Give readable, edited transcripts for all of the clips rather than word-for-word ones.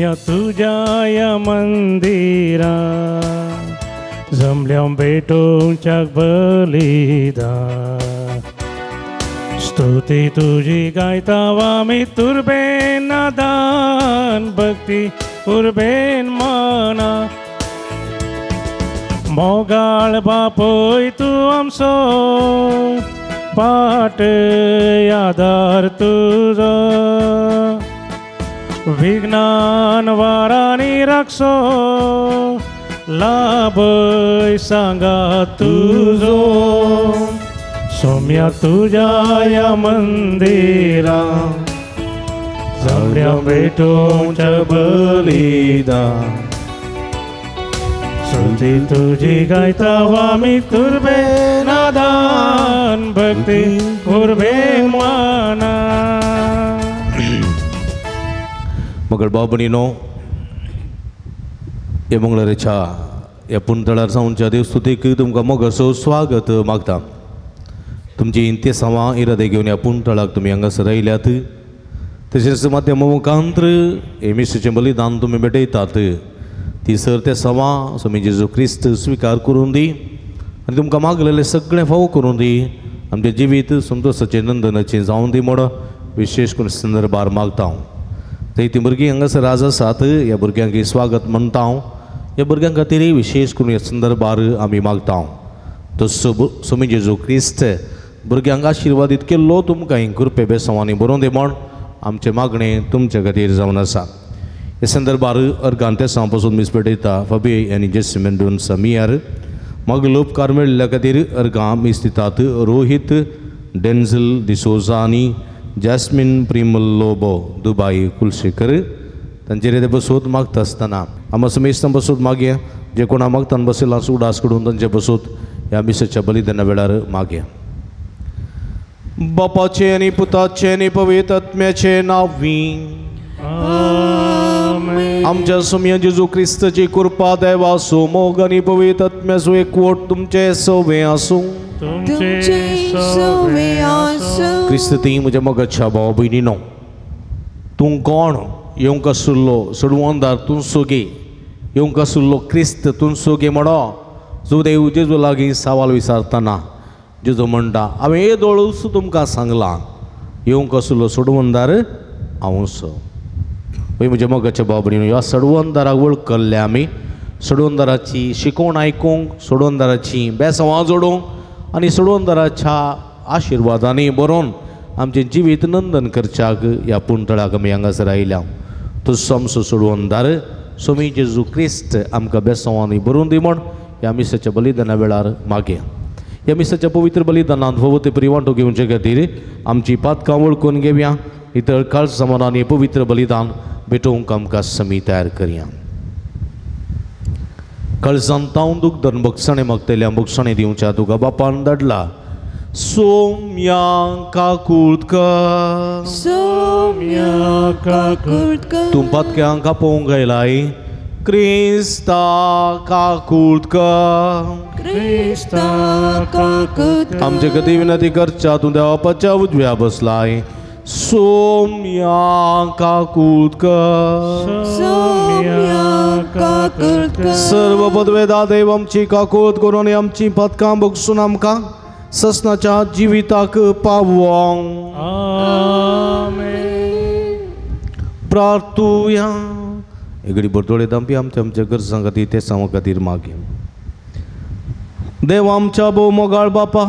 सौम्य तुझ्या या मंदिरा जमल्या भेटूंच्या बलिदान स्तुती तुझी गायतावा मी तुरबेन नादान भक्ती उर्बेन मना मोगाळ बापोय तू आमचो पाट आधार तुझो विज्ञान वारानी राखसो लाभय सांगा तुझो सौम्या तुझ्या या मंदिरा जमल्या भेटूंच्या बलिदान स्तुती तुझी गायतावा मी तुरबेन नादान भक्ती उर्बेन मना मगळ बाबणीनो हे मंगळारेच्या ह्या पुंतळार जावनच्या देवस्तुतीक तुमकां मोगाचो स्वागत मागता. तुमची इंते सवां इरादे घेवन ह्या पुंतळाक तुमी हांगासर आयल्यात. तशेंच माध्यमा मुखांतर हे मिशेचें बलिदान तुमी भेटयतात. ती सर ते सवां स्वामी जेजू क्रिस्त स्विकार करून दी आनी तुमकां मागलेले सगळें फावो करून दी. आमचें जिवीत संतोशाचें नंदनाचें जावन दी म्हण विशेश करून संदर्भार मागता हांव. थंय तीं भुरगीं हांगासर आज आसात. ह्या भुरग्यांक स्वागत म्हणटा हांव. ह्या भुरग्यां खातीर विशेष करून ह्या संदर्भार आमी मागता हांव. तसो स्वामी जेजू क्रिस्त भुरग्यांक आशिर्वादीत केल्लो तुमकां ही कृपे बेसवांनी बरोवन दे म्हण आमचें मागणें तुमचे खातीर जावन आसा. हे संदर्भार अर्गांतेसां पासून मीस पेटयता फबे आनी जेसिमेंडून समियार मागीर उपकार मेळिल्ल्या खातीर अर्गां मीस दितात. रोहित डेन्झल डिसोजा आनी जॅस्मिन प्रिमल लोबो दुबाई कुलशेकर तांचेर ते बसोत मागता आसतना आमी समेस्तां बसोत मागया. जे कोणा मागतान बसयला उडास कडून तांचे बसोत ह्या मिसाच्या बलिदाना वेळार मागया. बापाचे आनी पुताचे आनी पवित्र आत्म्याचे नांवी आमच्या सौम्य जेजू क्रिस्ताची कृपा देवा मोग आनी पवित्र आत्म्याचो एकवट तुमचे सवे आसूं. क्रिस्त ती म्हज्या मोगाच्या भाव भयणीनो तूं कोण येवंक आशिल्लो सडवंदार तूं सोगे येवंक आशिल्लो क्रिस्त तूं सोगे म्हणो जो देव जेजू लागीं सवाल विचारतना जेजू म्हणटा हांवें येदोळूच तुमकां सांगलां येवंक आशिल्लो सडवंदार हांवूच. पळय म्हज्या मोगाच्या भाव भयणीनो ह्या सडवंदाराक वळखले आमी सडवंदाराची शिकोवण आयकूंक सडवंदाराची बेसवां जोडूंक आनी सडवंदाराच्या आशिर्वादांनी बरोवन आमचें जिवीत नंदन करच्याक ह्या पुंतळाक आमी हांगासर आयल्या. तसो आमचो सडवंदार स्वामी जेजू क्रिस्त आमकां बेसवांनी बरोवन दी म्हण ह्या मिसाच्या बलिदाना वेळार मागया. ह्या मिसाच्या पवित्र बलिदानांत भोवते परिवांटो घेवचे खातीर आमची पातकां वळखून घेवया. इतर काळ समानांनी पवित्र बलिदान भेटोवंक आमकां समी तयार करया. काळजांत तावन दूख धरून भक्षणे मागतल्या भक्षणे दिवच्या तुका बापान धाडला. सौम्या काकुळकर तूं पातक्यांक आपोवंक गायलाय. क्रिस्ता काकुळकर आमचे खातीर विनंती करच्या तूं देवापाच्या उजव्या बसलाय. सौम्या काकुळकर सर्व पदवेदार देव आमची काकुळत करून आमची पदकां बक्षून आमकां ससनाच्या जिविताक पावोंक प्रार्थुया. एगडी बरतोळे दांपी आमच्या आमच्या गरजां खातीर ते सांग खातीर मागे. देव आमच्या भोव मोगाळ बापा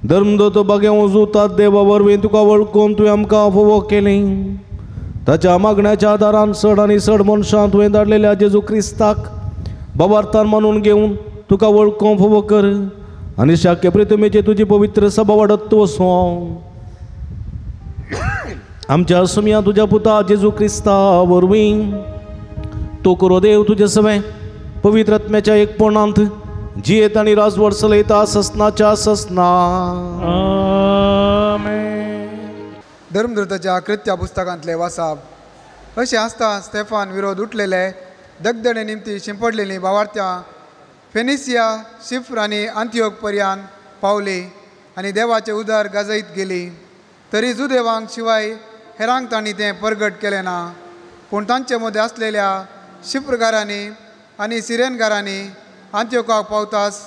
धर्मदोतो बागे वजूतात देवा वरवीं तुका वळखून तुवें आमकां फोव केलें. ताच्या मागण्याच्या आदारान चड आनी चड मनशां तुवें धाडलेल्या जेजू क्रिस्ताक बाबार्थान मानून घेवन तुका वळखूंक फोव कर आनी शाक्य प्रितमेचे तुजी पवित्र सभा वाडत वचो. आमच्या सौम्या तुज्या पुता जेजू क्रिस्ता वरवीं तो करो देव तुजे सवे पवित्र आत्म्याच्या एकपणांत जियेत आनी राजवट चलयता ससनाच्या ससना. धर्मदूताच्या कृत्या पुस्तकांतले वाचप अशें आसता स्तेफान विरोध उठलेले दगदडे निमती शिंपडलेलीं भावार्थ्यां फेनिसिया शिफ्र आनी आंतियोक पर्यान पावली आनी देवाचे उदार गाजयत गेली. तरी जुदेवांक शिवाय हेरांक तांणी तें परगट केलें ना. पूण तांचे मदें आसलेल्या शिप्रगारांनी आनी सिरेनगारांनी अंत्योखाक पावताच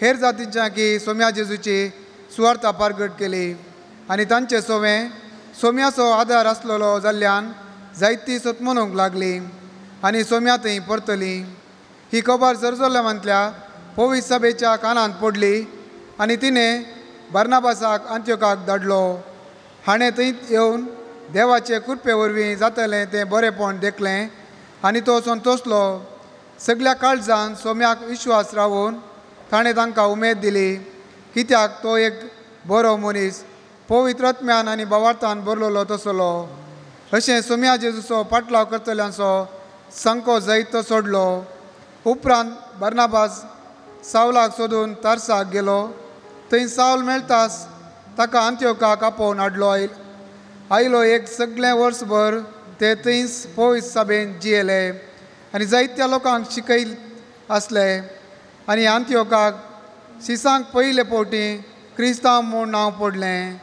हेर जातींच्या की सोम्या जेजूची सुवार्ता पारगट केली आनी तांचे सोम्याचो आदार आसलेलो जाल्ल्यान जायतीं सतमनूंक लागली आनी सोम्या थंय परतली. ही खबर जेरुसलेमांतल्या पवित्र सभेच्या कानांत पडली आनी तिणें बार्नाबासाक अंत्योखाक धाडलो. हाणें थंय येवन देवाचे कृपे वरवीं जातलें तें बरेंपण देखलें आनी तो संतोसलो. सगळ्या काळजान सोम्याक विश्वास रावून ताणें तांकां उमेद दिली, कित्याक तो एक बरो मनीस पवित्र आत्म्यान आनी भावार्थान भरलेलो तसलो. अशें सोम्या जेजूचो पाटलाव करतल्यांचो सांको जायतो सोडलो. उपरांत बार्नाबास सावलाक सोदून तार्साक गेलो. थंय सावल मेळटाच ताका अंत्योखाक आपोवन हाडलो. आयलो एक सगळें वर्सभर ते थंयच पवित्र सभेन जियेले आनी जायत्या लोकांक शिकयले आसले आनी अंत्योखाक शिसांक पयले फावटी क्रिस्तांव म्हूण नांव पडलें.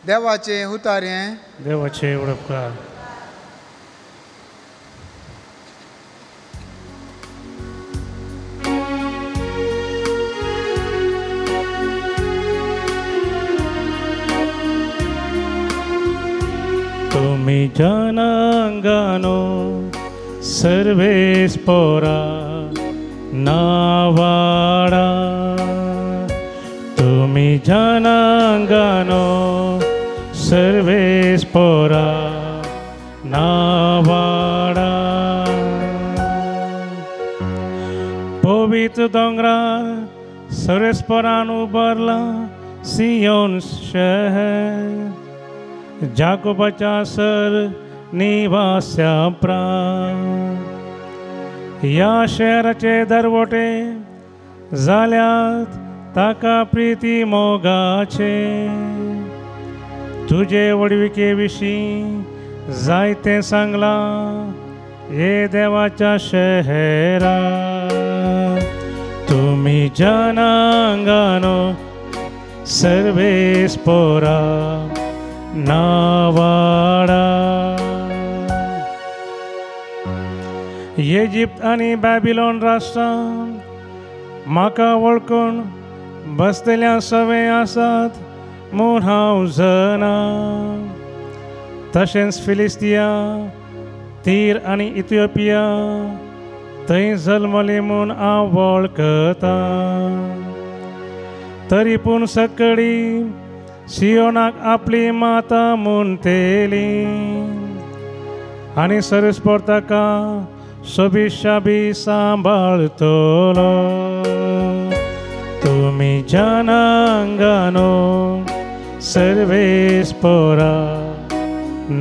देवाचें उतारें. देवाचे उडपकार. तुमी जनांगानो सर्वेस पोरा नावाडा. तुमी जनांगानो सर्वेस पोरा नावाडा. पवित्र दोंगरार सर्वेस्परान उबारला सियोन शहर. जाकोबाच्या सर निवास्या प्राण. ह्या शहराचे दरवटे जाल्यात ताका प्रिती मोगाचे. तुजे वडविके विशीं जायतें सांगला हे देवाच्या शहरा. तुमी जनांगानो सर्वेस पोरा नावाडा. इजिप्त आनी बॅबिलोन राष्ट्रां म्हाका वळखून बसलेल्या सवे आसात म्हूण हांव जाणा. तशेंच फिलिस्तिया, तीर आनी इथिओपिया थंय जल्मली म्हूण हांव वळखता. तरी पूण सकळी सियोनाक आपली माता म्हूण तेली आनी सर्वेस्पर ताका सोबीशाबी सांबाळतलो. तुमी जनांगानो सर्वेस्परा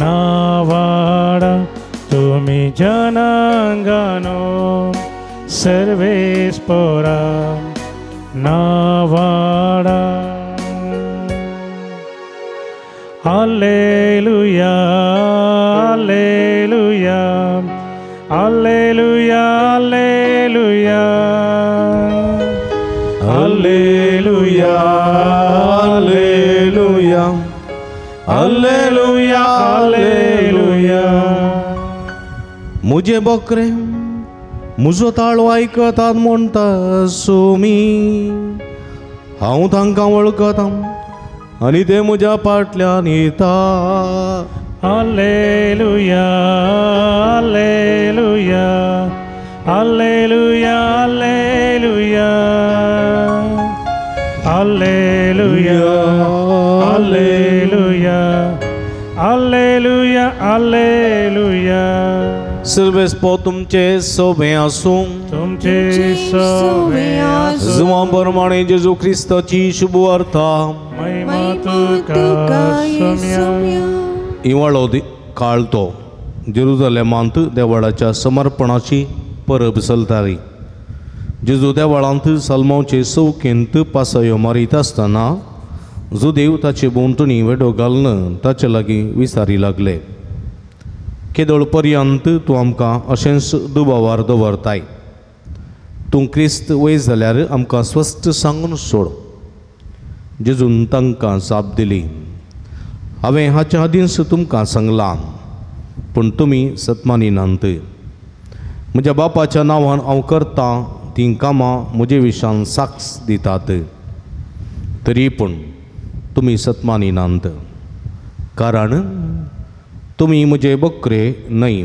नावाडा. तुमी जनांगानो सर्वेस्परा नावाडा. Alleluia, alleluia, alleluia, alleluia, alleluia, alleluia, alleluia, alleluia. मुझे बकरे मुजो ताळो आयकतात म्हणटा सोमी. हांव तांकां वळखता आनी ते म्हज्या फाटल्यान येता. Alleluia, alleluia, alleluia, alleluia, alleluia, alleluia, alleluia, alleluia. सर्वेस्पो तुमचे सोबे आसूं. तुमचे सोबे आसूं. जुवा प्रमाणे जेजू ख्रिस्ताची शुभ वार्ता महिमा तुका सोम्या. इवाळो काळ तो जेरुसलेमांत देवळाच्या समर्पणाची परब चलताली. जेजू देवळांत सलमांचे चौकेंत पासयो मारीत आसतना जो देव ताचे बोंटणी वेडो घालून ताचे लागीं विचारी लागले, केदोळ पर्यंत तूं आमकां अशेंच दुबावार दवरताय? तूं क्रिस्त वय जाल्यार आमकां स्वस्थ सांगून सोड. जेजून तांकां जाप दिली, हांवें हाच्या आदींच तुमकां सांगलां, पूण तुमी सतमानिनांत. म्हज्या बापाच्या नांवान हांव करतां तीं कामां म्हजे विशयान साक्ष दितात. तरी पूण तुमी सतमानिनांत, कारण तुमी म्हजे बकरे न्हय.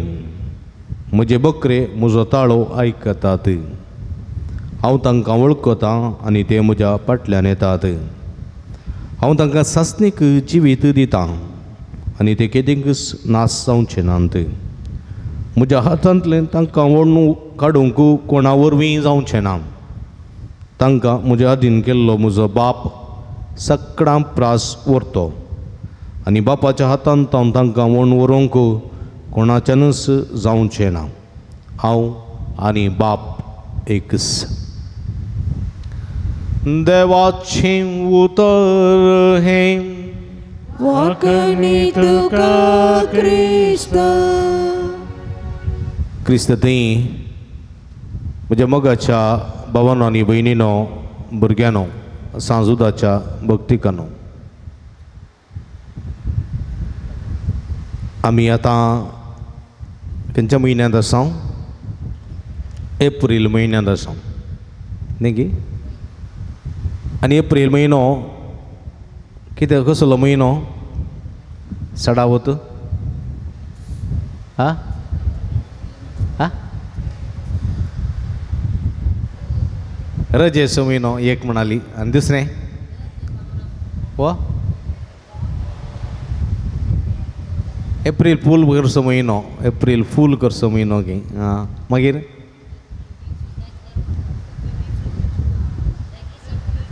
म्हजे बकरे म्हजो ताळो आयकतात. हांव तांकां वळखतां आनी ते म्हज्या फाटल्यान येतात. हांव तांकां सासणीक जिवीत दितां आनी ते केदींच नास जावचे नात. म्हज्या हातांतल्यान तांकां वळून काडूंक कोणा वरवीं जावचें ना. तांकां म्हज्या आदीन केल्लो म्हजो बाप सकाळां प्रास व्हरतो आनी बापाच्या हातांत हांव तांकां वळून व्हरूंक कोणाच्यानच जावचें ना. हांव आनी बाप एकच. देवाचें उतर हें वाकणी तुका क्रिस्त. क्रिस्त थंय म्हज्या मोगाच्या भावांनो आनी भयणीनो, भुरग्यांनो, सांजुदाच्या भक्तिकांनो, आमी आतां खंयच्या म्हयन्यांत आसा? एप्रील म्हयन्यांत आसा न्ही गे. आनी एप्रील म्हयनो कितें कसलो म्हयनो? सडावत. हा हा रजेचो म्हयनो एक म्हणाली. आनी दुसरें व एप्रील फूल करचो म्हयनो. एप्रील फूल करचो म्हयनो गे. आं मागीर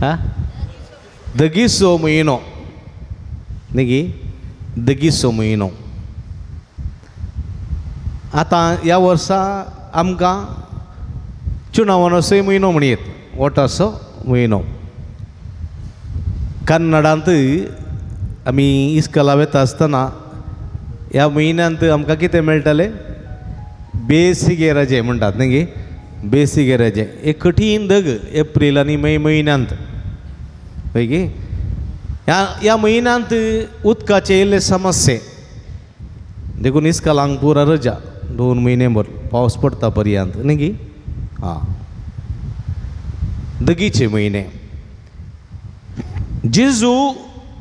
हां दगीचो म्हयनो न्ही गे. दगीचो म्हयनो. आतां ह्या वर्सा आमकां चुनावणोचोय म्हयनो म्हणयत. वोटाचो म्हयनो. कन्नडांत आमी इस्कॉला वेता आसतना ह्या म्हयन्यांत आमकां कितें मेळटलें? बेसिगे रजे म्हणटात न्ही गे. बेसिगे रजे. एक कठीण दग एप्रील आनी मे म्हयन्यांत पळय गे. ह्या म्हयन्यांत उदकाचे इल्ले समस्ये देखून इस्कॉलांक पुरा रजा 2 म्हयने भर पावस पडटा पर्यंत न्ही गे. हां दगीचे म्हयने. जेजू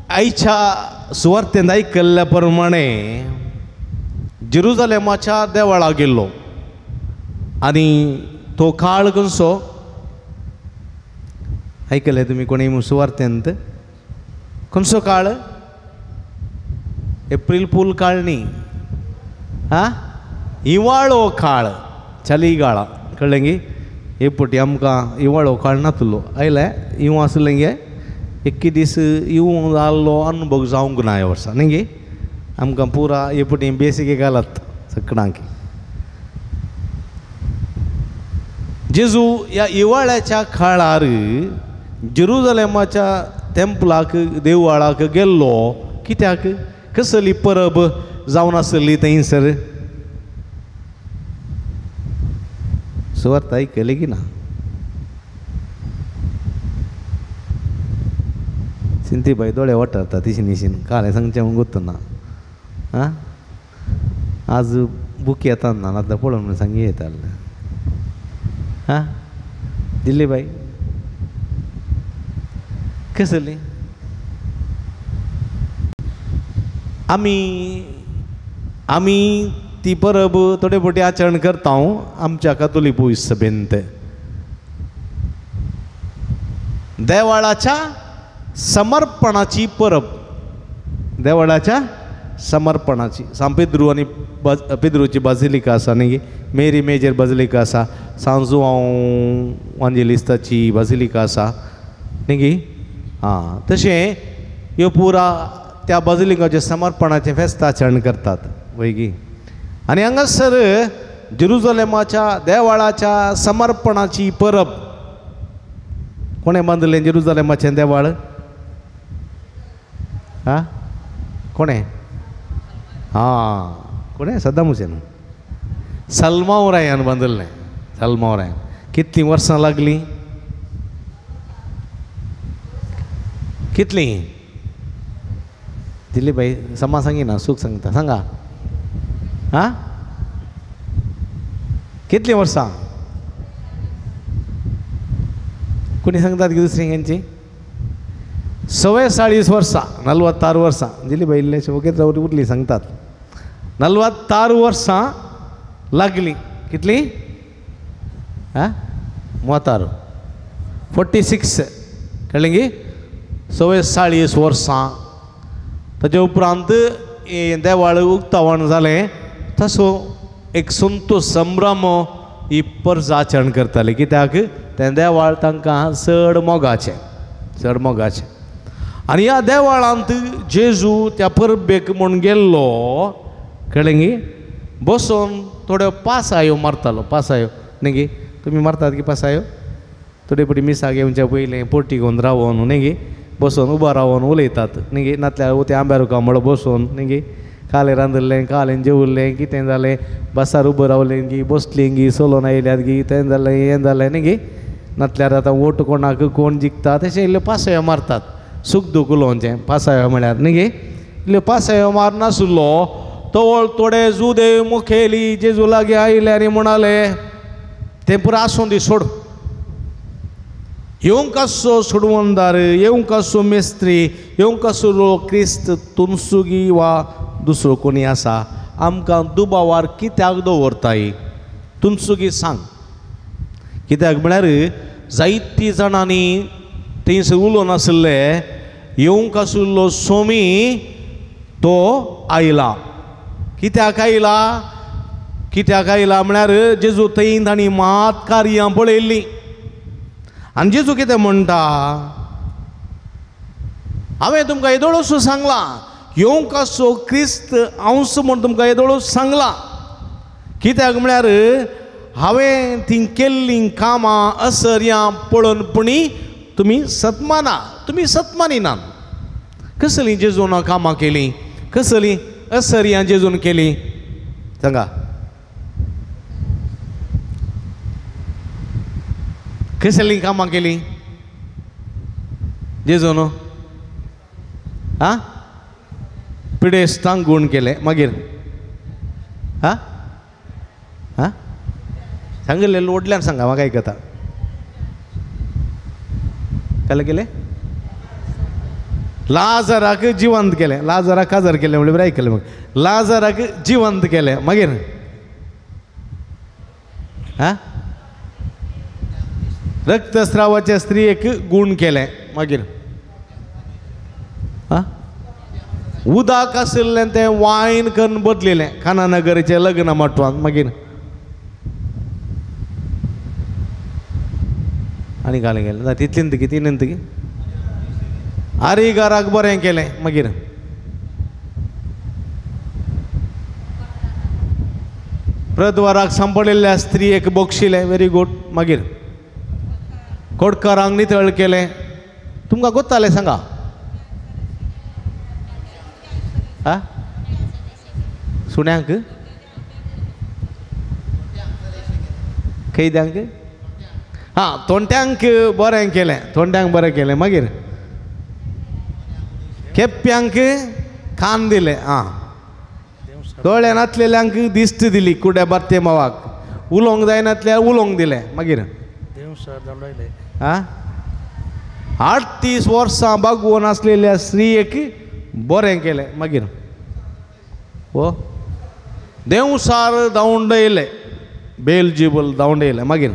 आयच्या सुवार्थेंत आयकल्ल्या प्रमाणे जेरुजालेमाच्या देवळा गेल्लो आनी तो काळ कसो आयकले तुमी कोणी सुवार्थेंत? खंयचो काळ? एप्रील फूल काळ न्ही. हां हिवाळो काळ, चलिगाळ. कळ्ळें गे. हे पटी आमकां हिवाळो काळ नातलो. आयले हिंव आसलें गे. एक्की दीस हिंव जाल्लो अनुभव जावंक ना ह्या वर्सा न्ही गे. आमकां पुरा हे पटी बेसिगे घालत सकाळांक. जेजू ह्या हिवाळ्याच्या काळार जेरुजालेमाच्या टेंपलाक देवळाक गेल्लो. कित्याक? कसली परब जावन आसली थंयसर? सुवार्थ आयकली की ना? सिंतीबाई दोळे वटारता तिशीन काळें सांगचें म्हूण गोत्तू ना. आं आज बूक येता ना आतां पळोवन म्हणून सांगी येताले. हां दिल्ली बाई कसली? आमी ती परब थोडे फावटी आचरण करता आमच्या कातोलीक सभेंत. देवळाच्या समर्पणाची परब. देवळाच्या समर्पणाची. सान पेद्रू आनी पेद्रूची बाजिलिका आसा न्ही. मेरी मेजर बाजिलिका आसा. सांजू हांव वांजेलिस्ताची बाजिलिका आसा न्ही गे. हां तशें ह्यो पुरा त्या बाजिलिकाचे समर्पणाचें फेस्त आचरण करतात वयगी. आनी हांगासर जेरुजालेमाच्या देवळाच्या समर्पणाची परब कोणें बांदलें जेरुजालेमाचें देवळ? हां कोणें? हां कोणें? सद्दाम हुसेन. सलमावरायान बांदलें. सलमावरायान. कितलीं वर्सां लागलीं? कितलीं? दिल्ली बाई समा सांगी ना. सूख सांगता सांगा. हां कितली वर्सां कोणी सांगतात की दुसरी यांची 46 वर्सां 46 वर्सां दिली बैल्ले वगैरे जाऊ उरली सांगतात 46 वर्सां लागली कितली हां 46 कळ्ळें गी 46 वर्सां ताचे उपरांत देवाळ उक्तावण जालें तसो एक संतोश संभ्रम ही परस आचरण करताले कित्याक तें देवाळ तांकां चड मोगाचें आनी ह्या देवाळांत जेजू त्या परबेक म्हूण गेल्लो कळ्ळें गी बसून थोड्यो पासायो मारतालो पासायो न्ही गे तुमी मारतात की पासायो थोडे पटी मिसा घेवच्या पयलें पोटी घेवन रावोन न्ही गे बसून उबा रावोन उलयतात न्ही गे नातल्यार ते आंब्यार कांबळ बसून न्ही गे कालें रांदलें कालें जेवलें कितें जालें बसार उबो रावलें गी बसलीं गी चलोन आयल्यात गी तें जालें हें जालें न्ही गे नातल्यार आतां वोट कोणाक कोण जिखता तशें इल्ले पासायो मारतात सूख दूख उलोवचें पासायो म्हळ्यार न्ही गे इल्ले पासायो मारनासलो तवळ थोडे जुदे मुखेली जेजू लागीं आयले आनी म्हणाले तें पुरो आसूं दी सोड येवंक आसो सोडवणदार येवंक आसो मेस्त्री येवंक आसलो क्रिस्त तुनसुगी वा दुसरो कोणी आसा आमकां दुबावार कित्याक दवरताय तुनसुगी सांग कित्याक म्हळ्यार जायतीं जाणांनी थंयसर उलोवन आसले येवंक आशिल्लो सोमी तो आयला कित्याक आयला म्हळ्यार जेजू थंय तांणी मात कार्यां पळयल्लीं आनी जेजू कितें म्हणटा हांवें तुमकां येदोळूच सांगलां येवंक आसो क्रिस्त हांवच म्हूण तुमकां येदोळूच सांगलां कित्याक म्हळ्यार हांवें ती केल्लीं कामां असर्यां पळोवनपणी तुमी सतमानिनात कसलीं जेजून कामां केलीं कसलीं असर्यां जेजून केलीं सांगा कसलीं कामां केलीं जेजून हां पिडेस्तांक गूण केले मागीर हां हां सांगलें व्हडल्यान सांगा म्हाका आयकता केले केले लाजाराक जिवंत केलें लाजाराक काजार केलें म्हणल्यार आयकलें मग लाजाराक जिवंत केलें मागीर हां रक्तस्रावाच्या स्त्रियेक गूण केलें मागीर हां उदक आशिल्लें तें वायन करून बदलिलें खानानगरचें लग्न मटवान मागीर आनी घालें गेलें ना तितलीन तगी तिनून तगी आरिगाराक बरें केलें मागीर प्रद्वाराक सांपडिल्ल्या स्त्रियेक बक्षिलें वेरी गूड मागीर कोडकारांक नितळ केलें तुमकां गोत्तालें सांगा आ सुण्यांक कैद्यांक हां तोंट्यांक बरें केलें मागीर केप्यांक खान दिलें आं दोळ्यान नातलेल्यांक दिश्ट दिली कुड्या बार्ते मावाक उलोवंक जायनातल्यार उलोवंक दिलें मागीर हां 38 वर्सां बागवून आसलेल्या स्त्रियेक बरें केलें मागीर हो देवसार धांवडयलें बेलजिबल धांवडयलें मागीर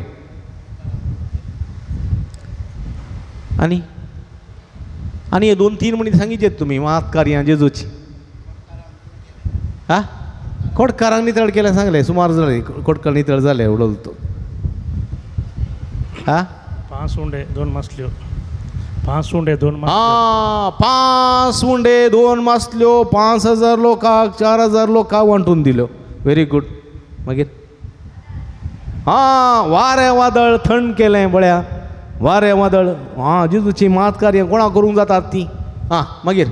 आनी हे 2-3 मणी सांगिचेत तुमी मात कार्यां जेजूची हां कोडकारांक नितळ केलें सांगलें सुमार जालें कोडकार नितळ जालें उडोल तो हां 5 उंडे 2 मासल्यो 5 उंडे 2 हां 5 उंडे 2 मासल्यो 5000 लोकांक 4000 लोकांक वांटून दिल्यो व्हेरी गूड मागीर हां वारें वादळ थंड केलें बळ्या वारें वादळ हां जेजूची मात कार्यां कोणा करूंक जातात ती हां मागीर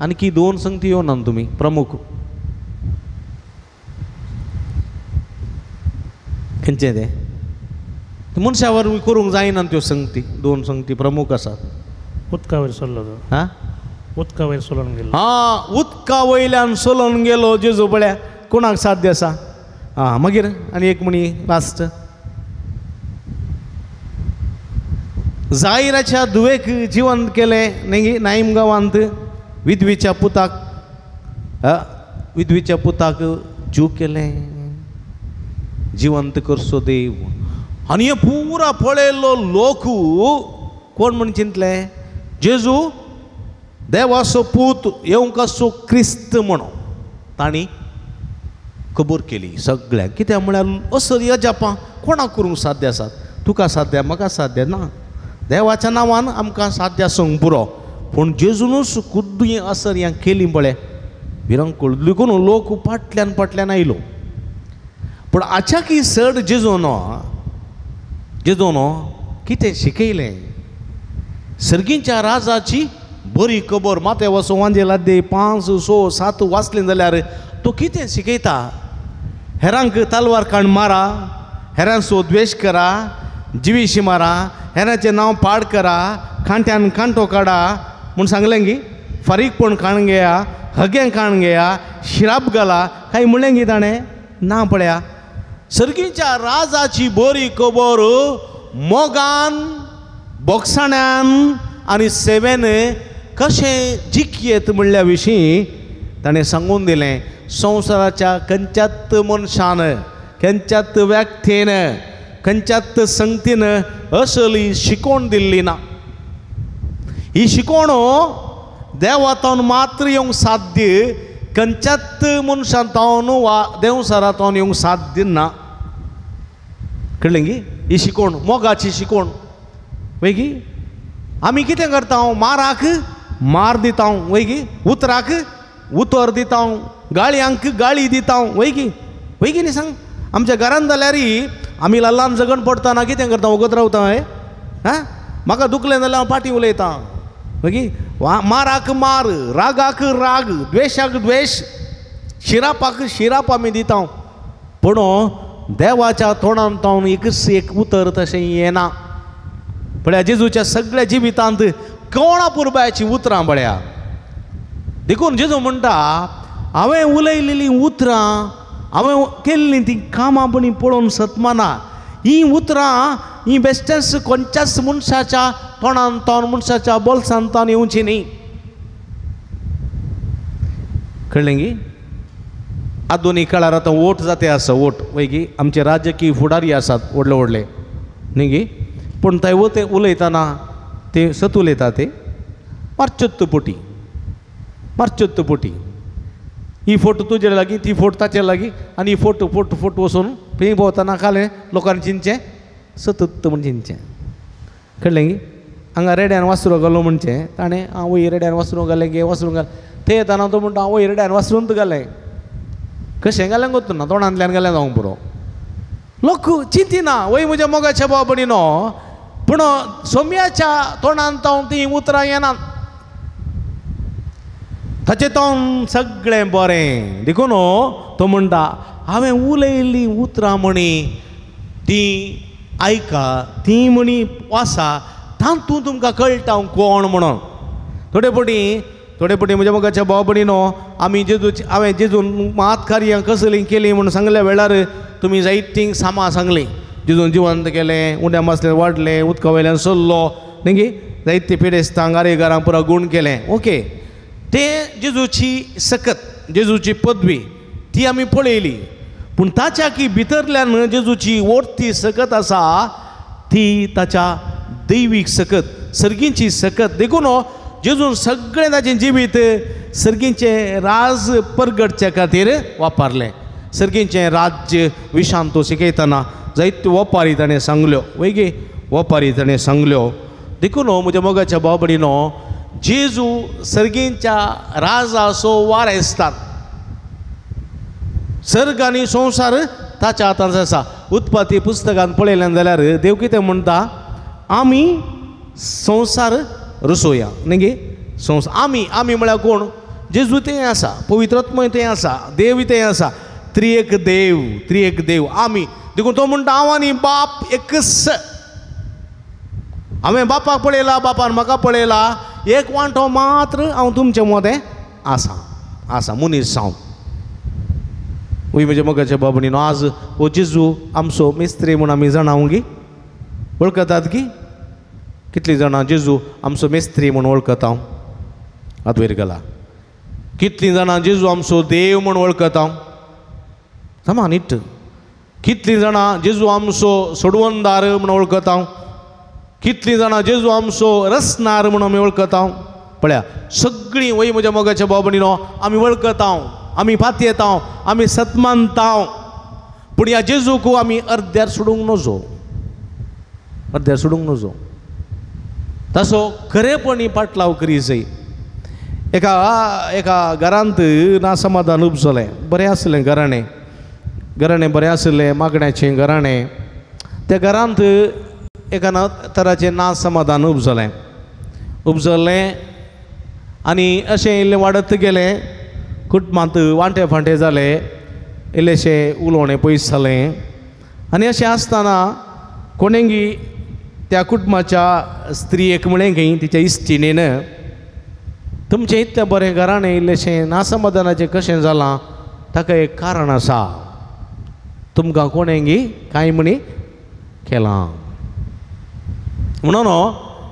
आनी 2 संगती येवना तुमी प्रमुख खंयचें तें मनशा वरवीं करूंक जायना त्यो संगती 2 संगती प्रमुख आसात उदका वयर सरलो तो हां उदका वयर सोलोन गेलो हां उदका वयल्यान सोलोन गेलो जेजू बळ्या कोणाक साध्य आसा मागीर आनी एक म्हणी लास्ट जायराच्या धुवेक जिवंत केलें न्ही नाईम गांवांत विधवेच्या पुताक जीव केलें जिवंत करचो देव आनी हे पुरा पळयल्लो लोक कोण म्हण चिंतले जेजू देवाचो पूत येवंक आसचो क्रिस्त म्हणून तांणी खबर केली सगळ्यांक कित्याक म्हळ्यार असर ह्या जपां कोणाक करूंक साध्य आसात तुका साध्य म्हाका साध्य ना देवाच्या नांवान आमकां साध्य आसूंक पुरो पूण जेजूनच खुद्द हें असर हें केली पळय भिरांकूळ देखून लोक फाटल्यान आयलो पूण आचाकी सड जेजून कितें शिकयलें सर्गींच्या राजाची बरी खबर माते वचून वांजेला दे 5, 6, 7 वाचलें जाल्यार तो कितें शिकयता हेरांक तलवार काण मारा हेरांचो द्वेश करा जिवीशी मारा हेरांचें नांव पाड करा खांट्यान खांटो काडा म्हूण सांगलें गी फारीकपण काण घेया हगें काण घेया शिराप घाला काही म्हणलें गी ताणें ना पळया सर्गींच्या राजाची बरी खबर मोगान बोगसाण्यान आनी सेवेन कशें जिखयेत म्हणल्या विशीं ताणें सांगून दिलें संवसाराच्या खंयच्याच मनशान खंयच्याच व्यक्तीन खंयच्याच संगतीन असली शिकोवण दिल्ली ना ही शिकोवण देवातावन मात्र येवंक साध्य खंयच्याच मनशांतावन वा देवसारांतावन येवंक साध्य ना कळ्ळें गी ही शिकोवण मोगाची शिकोवण वैगी आमी कितें करता माराक मार दिता वैगी उतराक उतर दिता गाळयांक गाळी दिता वैगी वैगी न्ही सांग आमच्या घरान जाल्यार आमी ल्हान जगण पडटाना कितें करता वगत रावता हय म्हाका दुखलें जाल्यार हांव फाटीं उलयतां वैगी माराक मार रागाक राग द्वेशाक द्वेश शिरापाक शिराप आमी दिता पूण देवाच्या तोंडांत तावन एक उतर तशें येना पळया जेजूच्या सगळ्या जिवितांत कोणा पुरबायची उतरां पळया देखून जेजू म्हणटा हांवें उलयलेलीं उतरां हांवें केल्लीं तीं कामां बरी पळोवन सतमाना ही उतरां ही बेश्टेच खंयच्याच मनशाच्या तोंडांत तावन मनशाच्या बोल्सांत तावन येवची न्ही कळ्ळें गी आधुनीक काळार आतां वोट जाते आसा वोट वैगी आमचे राजकीय फुडारी आसात व्हडले व्हडले न्ही गी पूण थंय ते उलयतना ते सत उलयता ते मारच्योत्त पोटी ही फोट तुजे लागीं ती फोट ताचे लागीं आनी ही फोट वचून खंय भोंवतना खालें लोकांनी चिंतचें सतत म्हण चिंतचें कळ्ळें गी हांगा रेड्यान वासरो घालो म्हणचें ताणें हांव वयर रेड्यान वासरो घालें गे वासरो घाल थंय येताना तो म्हणटा हांव वयर रेड्यान वासरूंत घालें कशें घालें गोत ना तोंडांतल्यान घालें जावंक पुरो लोक चिंतिना वय म्हज्या मोगाच्या बाबडी न्हू पूण सोम्याच्या तोंडांत तावन तीं उतरां येनात ताचें तावन सगळें बरें देखून तो म्हणटा हांवें उलयलीं उतरां म्हणी तीं आयका तीं म्हणी वासा तातूंत तुमकां कळटा हांव कोण म्हणून थोडे फावटी म्हज्या मोगाच्या भाव न्हू आमी जेजूची हांवें जेजून मातकार्यां कसलीं केलीं म्हणून सांगल्या वेळार तुमी जायतीं सामां सांगलीं जेजून जिवंत केलें उंड्या मासलें वाडलें उदका वयल्यान सरलो न्ही गे जायते पिडेस्तां गारेगारांक पुरो गूण केलें ओके तें जेजूची सकत जेजूची पदवी ती आमी पळयली पूण ताच्या की भितरल्यान जेजूची ओर्ती सकत आसा ती ताच्या दैवीक सकत सर्गींची सकत देखून जेजून सगळें ताचें जिवीत सर्गींचें राज परगटचे खातीर वापरलें सर्गींचें राज्य विशांत तो शिकयतना जायत्यो वपारी ताणें सांगल्यो वैगे वपारी ताणें सांगल्यो देखून म्हज्या मोगाच्या भाव भयणीनो जेजू सर्गींच्या राजाचो वारेस्तार सर्ग आनी संवसार ताच्या हातांत आसा उत्पत्ती पुस्तकांत पळयलें जाल्यार देव कितें म्हणटा आमी संवसार रचोवया न्ही गे आमी म्हळ्यार कोण जेजू तें आसा पवित्रात्मय तें आसा देव तें आसा त्रिएक देव आमी देखून तो म्हणटा हांव आनी बाप एकच हांवें बापाक पळयला बापान म्हाका पळयला एक वांटो मात्र हांव तुमचे मदें आसा मनीस जावन वय म्हज्या मोगाच्या बाबणीनो आज हो जेजू आमचो मेस्त्री म्हूण आमी जाणांगी वळखतात की कितलीं जाणां जेजू आमचो मेस्त्री म्हूण वळखता आतां वयर गेला कितलीं जाणां जेजू आमचो देव म्हूण वळखता समा नीट कितलीं जाणां जेजू आमचो सोडवणदार म्हूण वळखता कितलीं जाणां जेजू आमचो रसनार म्हूण आमी वळखता पळया सगळीं वय म्हज्या मोगाच्या बाबणीनो आमी वळखता आमी फातयेता आमी सतमानता पूण ह्या जेजूक आमी अर्द्यार सोडूंक नजो अर्द्यार सोडूंक नजो तसो खरेपणी पाटलाव करी जाय एका घरांत नासमाधान उपजलें बरें आसलें घराणें बरें आसलें मागण्याचें घराणें त्या घरांत एका तराचें नासमाधान उपजलें आनी अशें इल्लें वाडत गेलें कुटुंबांत वांटे फांटे जाले इल्लेशें उलोवणें पयस जालें आनी अशें आसतना कोणेंगी त्या कुटुंबाच्या स्त्रीयेक म्हळें की तिच्या इश्टिणीन तुमचें इतलें बरें घराणें इल्लेशें नासमाधानाचें कशें जालां ताका एक कारण आसा तुमकां कोणेंगी कांय म्हणी केलां म्हणून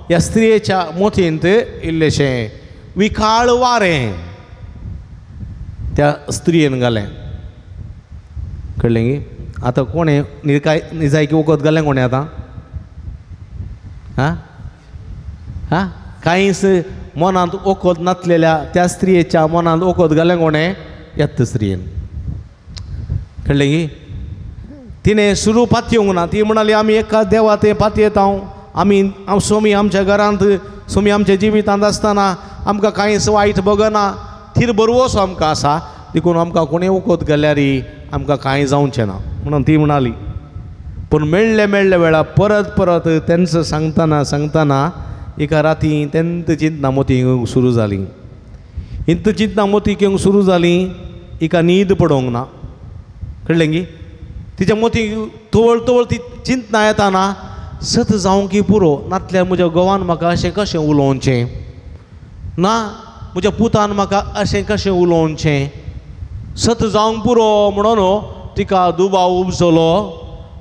ह्या स्त्रियेच्या मोतींत इल्लेशें विखाळ वारें त्या स्त्रियेन घालें कळ्ळें गी आतां कोणें निजायकी वखद घालें कोणें आतां हां कांयच मनांत ओखद नासलेल्या त्या स्त्रियेच्या मनांत ओखद घालें कोणें ह्याच स्त्रियेन कळ्ळें गी तिणें सुरू पातयेवंक ना ती म्हणाली आमी एका देवा ते पातयेता आमी सोमी आमच्या घरांत सोमी आमच्या जिवितांत आसतना आमकां कांयच वायट बगना थीर बरवोसो आमकां आसा देखून आमकां कोणें वखद घाल्यार आमकां कांय जावचें ना म्हणून ती म्हणाली पूण मेळ्ळे वेळा परत तेंच सांगतना एका राती तेंत चिंतना मोती घेवंक सुरू जाली इंत चिंतना मोती घेवंक सुरू जाली एका न्हीद पडोवंक ना कळ्ळें गी तिच्या मोती तवळ ती चिंतना येताना सत जावं की पुरो नातल्यार म्हज्या घोवान म्हाका अशें कशें उलोवचें ना म्हज्या पुतान म्हाका अशें कशें उलोवचें सत जावंक पुरो म्हणून तिका दुबाव उपजलो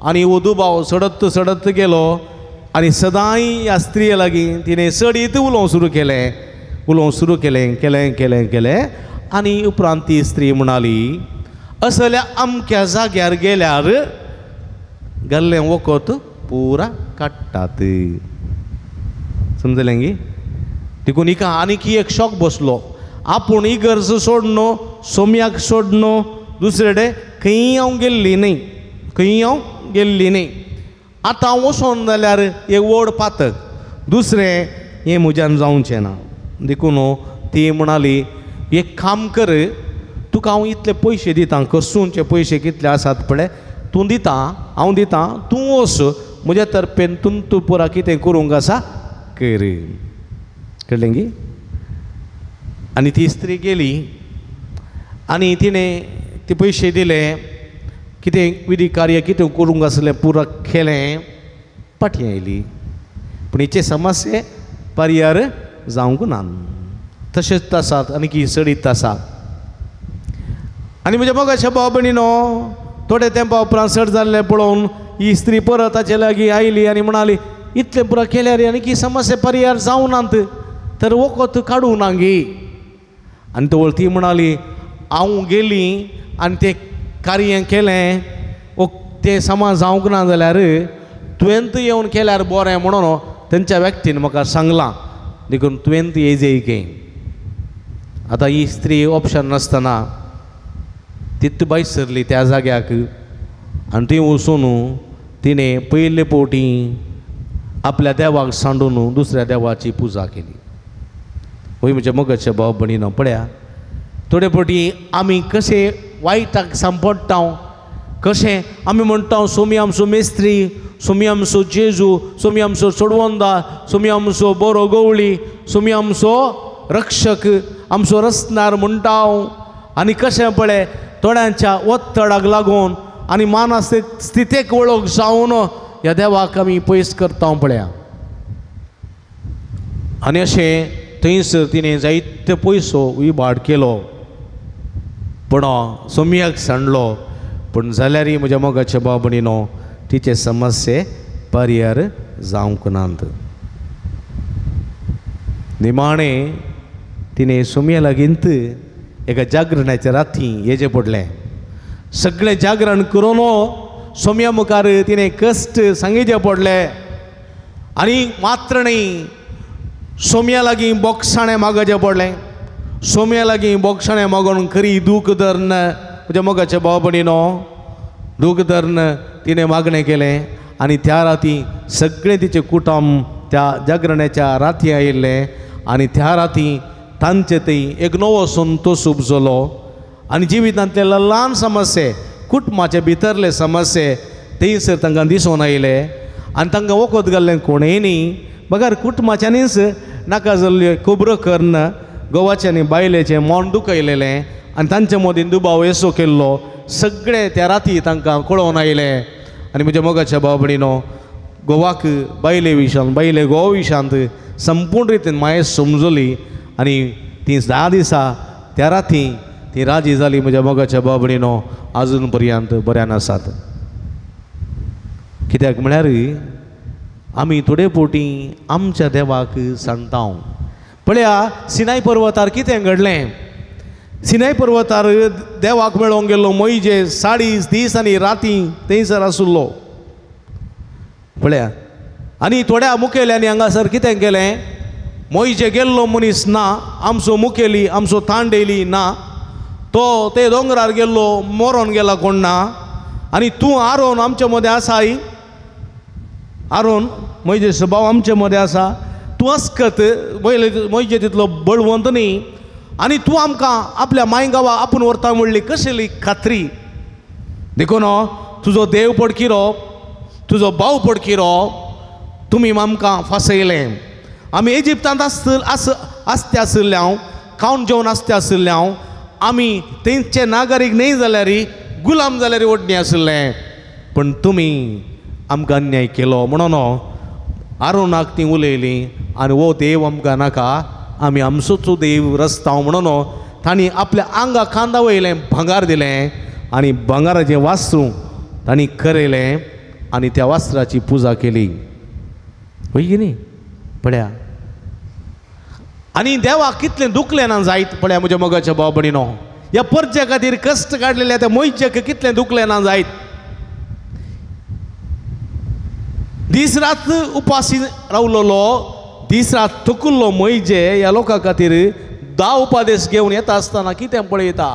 आनी हो दुबाव सडत गेलो आनी सदांय ह्या स्त्रिये लागीं तिणें सडीत उलोवंक सुरू केलें आनी उपरांत ती स्त्री म्हणाली असल्या अमक्या जाग्यार गेल्यार घाल्लें वखद पुरा काडटात समजलें गी देखून हिका आनीक एक शॉक बसलो आपूण इगर्ज सोडनो सोम्याक सोडनो दुसरे कडेन खंय हांव गेल्ली न्ही आतां हांव वचोन जाल्यार एक व्हड पातक दुसरें हें म्हज्यान जावचें ना देखून ती म्हणाली एक काम कर तुका हांव इतले पयशे दिता कसूंचे पयशे कितले आसात पळय तूं दिता हांव दिता तूं वच म्हज्या तर्फेन तूं पुरा कितें करूंक आसा कर कळ्ळें गी आनी ती स्त्री गेली आनी तिणें ते पयशे दिले कितें विधी कार्य कितें करूंक आसलें पुरा केलें फाटीं आयली पूण हिचे समस्ये पर्यार जावंक ना तशेंच आसात आनी की सडीत आसा आनी म्हज्या मोगाच्या भाव भयणीनो थोडे तेंपा उपरांत सड जाल्लें पळोवन ही स्त्री परत ताचे लागीं आयली आनी म्हणाली इतलें पुरा केल्यार आनी की समस्या पर्यार जावं नात तर वखद काडूं ना गे आनी तो ती म्हणाली हांव गेली आनी तें कार्य केलें तें समाज जावंक ना जाल्यार तुवेंत येवन केल्यार बरें म्हणून तेंच्या व्यक्तीन म्हाका सांगलां देखून तुवेंत येजयकें आतां ही स्त्री ऑप्शन नासतना तित भायर सरली त्या जाग्याक आनी थंय वचून तिणें पयले फावटी आपल्या देवाक सांडून दुसऱ्या देवाची पुजा केली वय म्हज्या मोगाच्या भाव भयणीनो पळया थोडे फावटी आमी कशे वायटाक सांपडटा कशें आमी म्हणटा सोमी आमचो मेस्त्री सोमी आमचो जेजू सोमी आमचो सोडवंदार सोमी आमचो बरो गवळी सोमी आमचो रक्षक आमचो रसनार म्हणटा आनी कशें पळय थोड्यांच्या वत्तडाक लागून आनी मानसीक स्थितीक वळख जावन ह्या देवाक आमी पयस करता पळया आनी अशें थंयसर तिणें जायते पयसो विबाड केलो पण सोमयाक सांडलो पूण जाल्यारय म्हज्या मोगाच्या भाव भयणीनो तिचे समस्ये परिहार जावंक नात. निमाणे तिने सुमये लागींत एका जागरणाच्या राती येचें पडलें. सगळें जागरण करून सोम्या मुखार तिने कश्ट सांगिचे पडले आनी मात्र न्ही सोम्या लागीं बोगसाणें मागचें पडलें. सोम्या लागीं बोगसाणें मागून खरी दूख धरन म्हज्या मोगाच्या भाव भयणीनो दूख धरन तिणें मागणें केलें आनी त्या राती सगळें तिचें कुटुंब त्या जागरणाच्या राती आयिल्लें आनी त्या राती तांचे थंय एक नवो संतोश उपजलो आनी जिवितांतले ल्हान समस्ये कुटुंबाचे भितरले समस्ये थंयसर तांकां दिसून आयले आनी तांकां वखद घाल्लें कोणेंय न्ही. बगार कुटुंबाच्यांनीच नाका जाल्ल्यो खबरो करन गोवाच्यांनी बायलेचें मन दुखयलेलें आनी तांचे मदीं दुबाव येसो केल्लो सगळे त्या राती तांकां कळोवन आयलें. आनी म्हज्या मोगाच्या भाव भयणीनो गोवाक बायले विशांत बायले गोवा विशांत संपूर्ण रितीन माये समजली आनी ती 10 दिसां त्या राती ती राजी जाली. म्हज्या मोगाच्या भाव भयणीनो आजून पर्यंत बऱ्यान आसात. कित्याक म्हळ्यार आमी थोडे फावटी आमच्या देवाक सांगताव. पळया सिनाय पर्वतार कितें घडलें. सिनाय पर्वतार देवाक मेळोंक गेल्लो मोइजेस 40 दीस आनी राती थंयसर आसुल्लो. पळया आनी थोड्या मुखेल्यांनी हांगासर कितें केलें. मोइजे गेल्लो मनीस ना, आमचो मुखेली आमचो तांडेली ना, तो ते दोंगरार गेल्लो मरोन गेला कोण ना. आनी तूं आरोन आमचे मदें आसाय, आरोन मोइजेस भाव आमचे मदें आसा, तूं अस्कत मोइजे तितलो बळवंत न्ही आनी तूं आमकां आपल्या मायगांवा आपूण व्हरता म्हणली कशेली खात्री. देखून तुजो देव पडकिरो तुजो भाव पडकिरो तुमी आमकां फसयलें. आमी इजिप्तांत आसते आशिल्ल्यां खावन जेवन आसते आशिल्ल्यां आमी तेंचे नागरीक न्ही जाल्यार गुलाम जाल्यार ओडणी आशिल्लें. पूण तुमी आमकां अन्याय केलो म्हणून आरोनाक ती उलयली आनी वो देव आमकां नाका, आमी आमचोच देव रस्तांव म्हणून तांणी आपल्या आंगा खांदा वयलें भांगार दिलें आनी भांगाराचें वास्त्रू तांणी करयलें आनी त्या वास्त्राची पुजा केली. वय न्ही पळया. आनी देवाक कितलें दुखलें ना जायत. पळया म्हज्या मोगाच्या भाव भयणीनो ह्या परजे खातीर कश्ट काडलेल्या त्या मोइजेक कितलें दुखलें ना जायत. दीस रात उपासी रावलोलो, दीस रात थकुल्लो मोइजे ह्या लोकां खातीर 10 उपदेश घेवन येता आसतना कितें पळयता.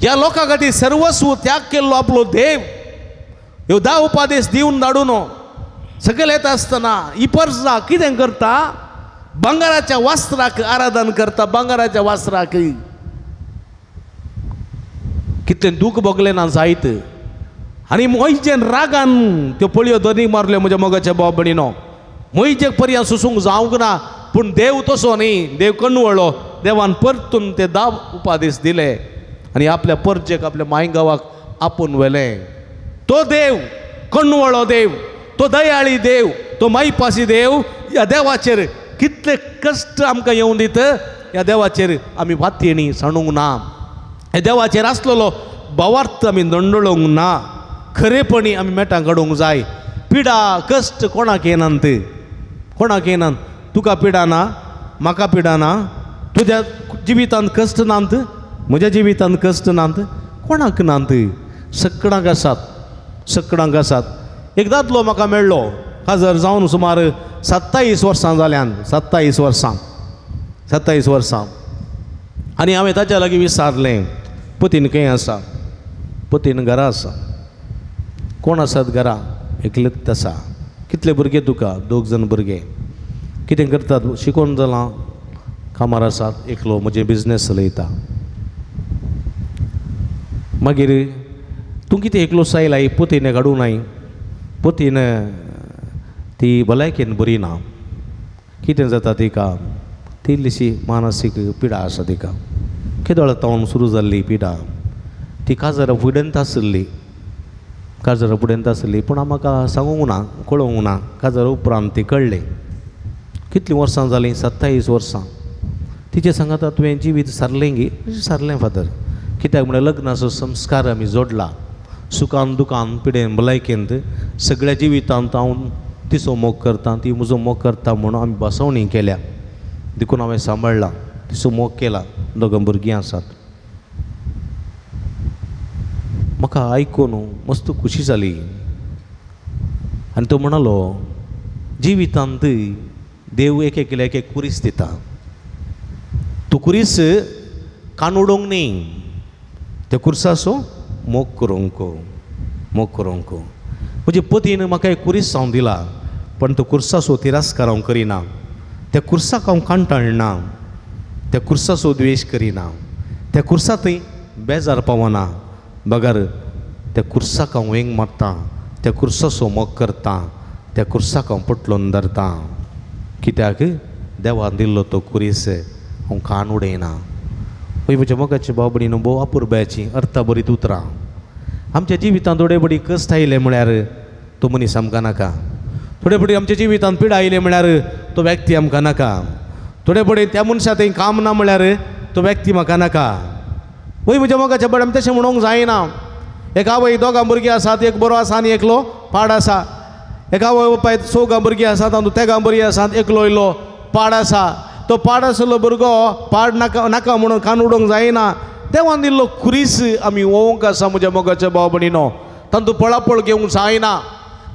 ह्या लोकां खातीर सर्वस्व त्याग केल्लो आपलो देव ह्यो 10 उपदेश दिवन धाडून सगळे येता आसतना ही परजा कितें करता. भांगाराच्या वास्त्राक आराधन करता. भांगाराच्या वास्त्राक कितलें दूख भोगलें ना जायत. आनी मोइजेन रागान त्यो पळयो दोनी मारल्यो. म्हज्या मोगाच्या भाव भयणीनो मोइजेक पर्यंत सुसूंक जावंक ना, पूण देव तसो न्ही. देव कण्वळ्ळो. देवान परतून ते 10 उपदेश दिले आनी आपल्या परजेक आपल्या मायगांवाक आपूण व्हेलें. तो देव कण्वळो देव, तो दयाळी देव, तो मायपासी देव ह्या देवाचेर कितले कश्ट आमकां येवं दित. ह्या देवाचेर आमी वातयेणी सांडूंक ना. ह्या देवाचेर आसलेलो भावार्थ आमी दंडळोवंक ना. खरेपणी आमी मेटां काडूंक जाय. पिडा कश्ट कोणाक येनात, कोणाक येनात. तुका पिडा ना, म्हाका पिडा ना, तुज्या जिवितांत कश्ट नात, म्हज्या जिवितांत कश्ट नात, कोणाक नात. सगळ्यांक आसात, सगळ्यांक आसात. एक दादलो म्हाका मेळ्ळो हाजर जावन सुमार 27 वर्सां जाल्यान. 27 वर्सां आनी हांवें ताच्या लागीं विचारलें पतीन खंय आसा. पतीन घरा आसा. कोण आसात घरा. एकलेच आसा. कितले भुरगे तुका. 2 जाण भुरगे. कितें करतात. शिकोवन जालां, कामार आसात. एकलो म्हजे बिजनेस चलयता. मागीर तूं कितें एकलो सायलाय. पतीन काडूनाय. पतीन ती भलायकेन बरी ना. कितें जाता तिका. ती इल्लीशी मानसीक पिडा आसा तिका. केदोळांतावन सुरू जाल्ली पिडा. ती काजरां फुडेंत आसली. काजरां फुडेंत आसली पूण म्हाका सांगूंक ना, कळोवंक ना. काजरा उपरांत ती कळ्ळें. कितलीं वर्सां जालीं. 27 वर्सां. तिचे सांगता तुवें जिवीत सारलें गी. सारलें फादर. कित्याक म्हळ्यार लग्नाचो संस्कार आमी जोडला. सुखान दुखान पिडेन भलायकेंत सगळ्या जिवितांत हांव तिचो मोग करता, ती म्हजो मोग करता म्हणून आमी बसवणी केल्या. देखून हांवें सांबाळला, तिचो मोग केला. दोगां भुरगीं आसात. म्हाका आयकून मस्त खुशी जाली. आनी तो म्हणलो जिवितांत देव एक एक कुरीस दिता. तो कुरीस कान उडोवंक न्ही, त्या कुर्साचो मोग करूंक. म्हणजे पतीन म्हाका एक कुरीस जावन दिला, पण तो कुर्साचो तिरस्कार हांव करिना. त्या कुर्साक हांव कांटाळना, त्या कुर्साचो द्वेश करिना, त्या कुर्सा थंय बेजार पावना. बगार त्या कुर्साक हांव वेंग मारता, त्या कुर्साचो मोग करता, त्या कुर्साक हांव पटलोवन धरता. कित्याक देवान दिल्लो तो कुरीस हांव कान उडयना. पळय म्हज्या मोगाच्या बाबडीन भोव अपुरब्याची अर्थबरीत उतरां. आमच्या जिवितांत थोडे बडी कश्ट आयले म्हळ्यार तो मनीस आमकां नाका. थोडे बडी आमच्या जिवितांत पीड आयले म्हळ्यार तो व्यक्ती आमकां नाका. थोडे बडी त्या मनशा थंय काम ना म्हळ्यार तो व्यक्ती म्हाका नाका. पळय म्हज्या मोगाच्या बाबडे आमी तशें म्हणूंक जायना. एक आवय दोगां भुरगीं आसात, एक बरो आसा आनी एकलो पाड आसा. एक आवय बापाय 6 भुरगीं आसात आनी 3 भुरगीं आसात, एकलो इल्लो पाड आसा. तो पाड आसलो भुरगो पाड नाका नाका म्हणून कान उडोवंक जायना. देवान दिल्लो कुरीस आमी ओवंक आसा म्हज्या मोगाच्या भाव भयणीनो. तातूंत पळापळ घेवंक जायना.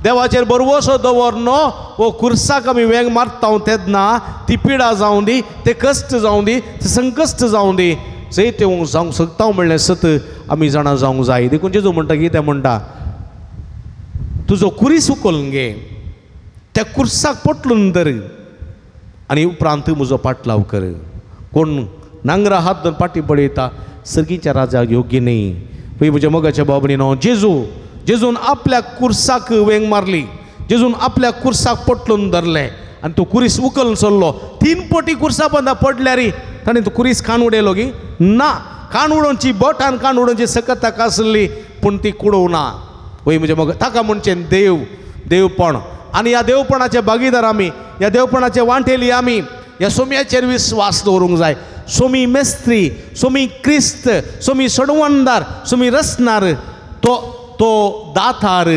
देवाचेर भरवोसो दवरनो. वो कुर्साक आमी वेंग मारता तेन्ना ती पिडा जावं दी, ते कश्ट जावं दी, ते संकश्ट जावं दी, जंय ते जावंक शकता म्हणलें सत आमी जाणा जावंक जाय. देखून जेजू म्हणटा की ते म्हणटा तुजो कुरीस उखलून घे, त्या कुर्साक पटलून धर आनी उपरांत म्हजो पाटलाव कर. कोण नांगरा हात धरून पाटी पडयता सर्गीच्या राजाक योग्य न्ही. पळय म्हज्या मोगाच्या बाबडीनो, जेजून आपल्या कुर्साक वेंग मारली, जेजून आपल्या कुर्साक पटलून धरलें आनी तो कुरीस उखलून चल्लो. 3 पटी कुर्सा बंदा पडल्यार ताणें तो कुरीस कान उडयलो गी ना. कान उडोवची बोटान कान उडोवची सकत ताका आसली, पूण ती कुडोवना. पळय म्हज्या मोग ताका म्हणचे देवपण. आनी ह्या देवपणाचे भागीदार आमी, ह्या देवपणाचे वांटेली आमी. ह्या सोम्याचेर विस्वास दवरूंक जाय. सोमी मेस्त्री, सोमी क्रिस्त, सोमी सडवणदार, सोमी रचणार, तो दातार.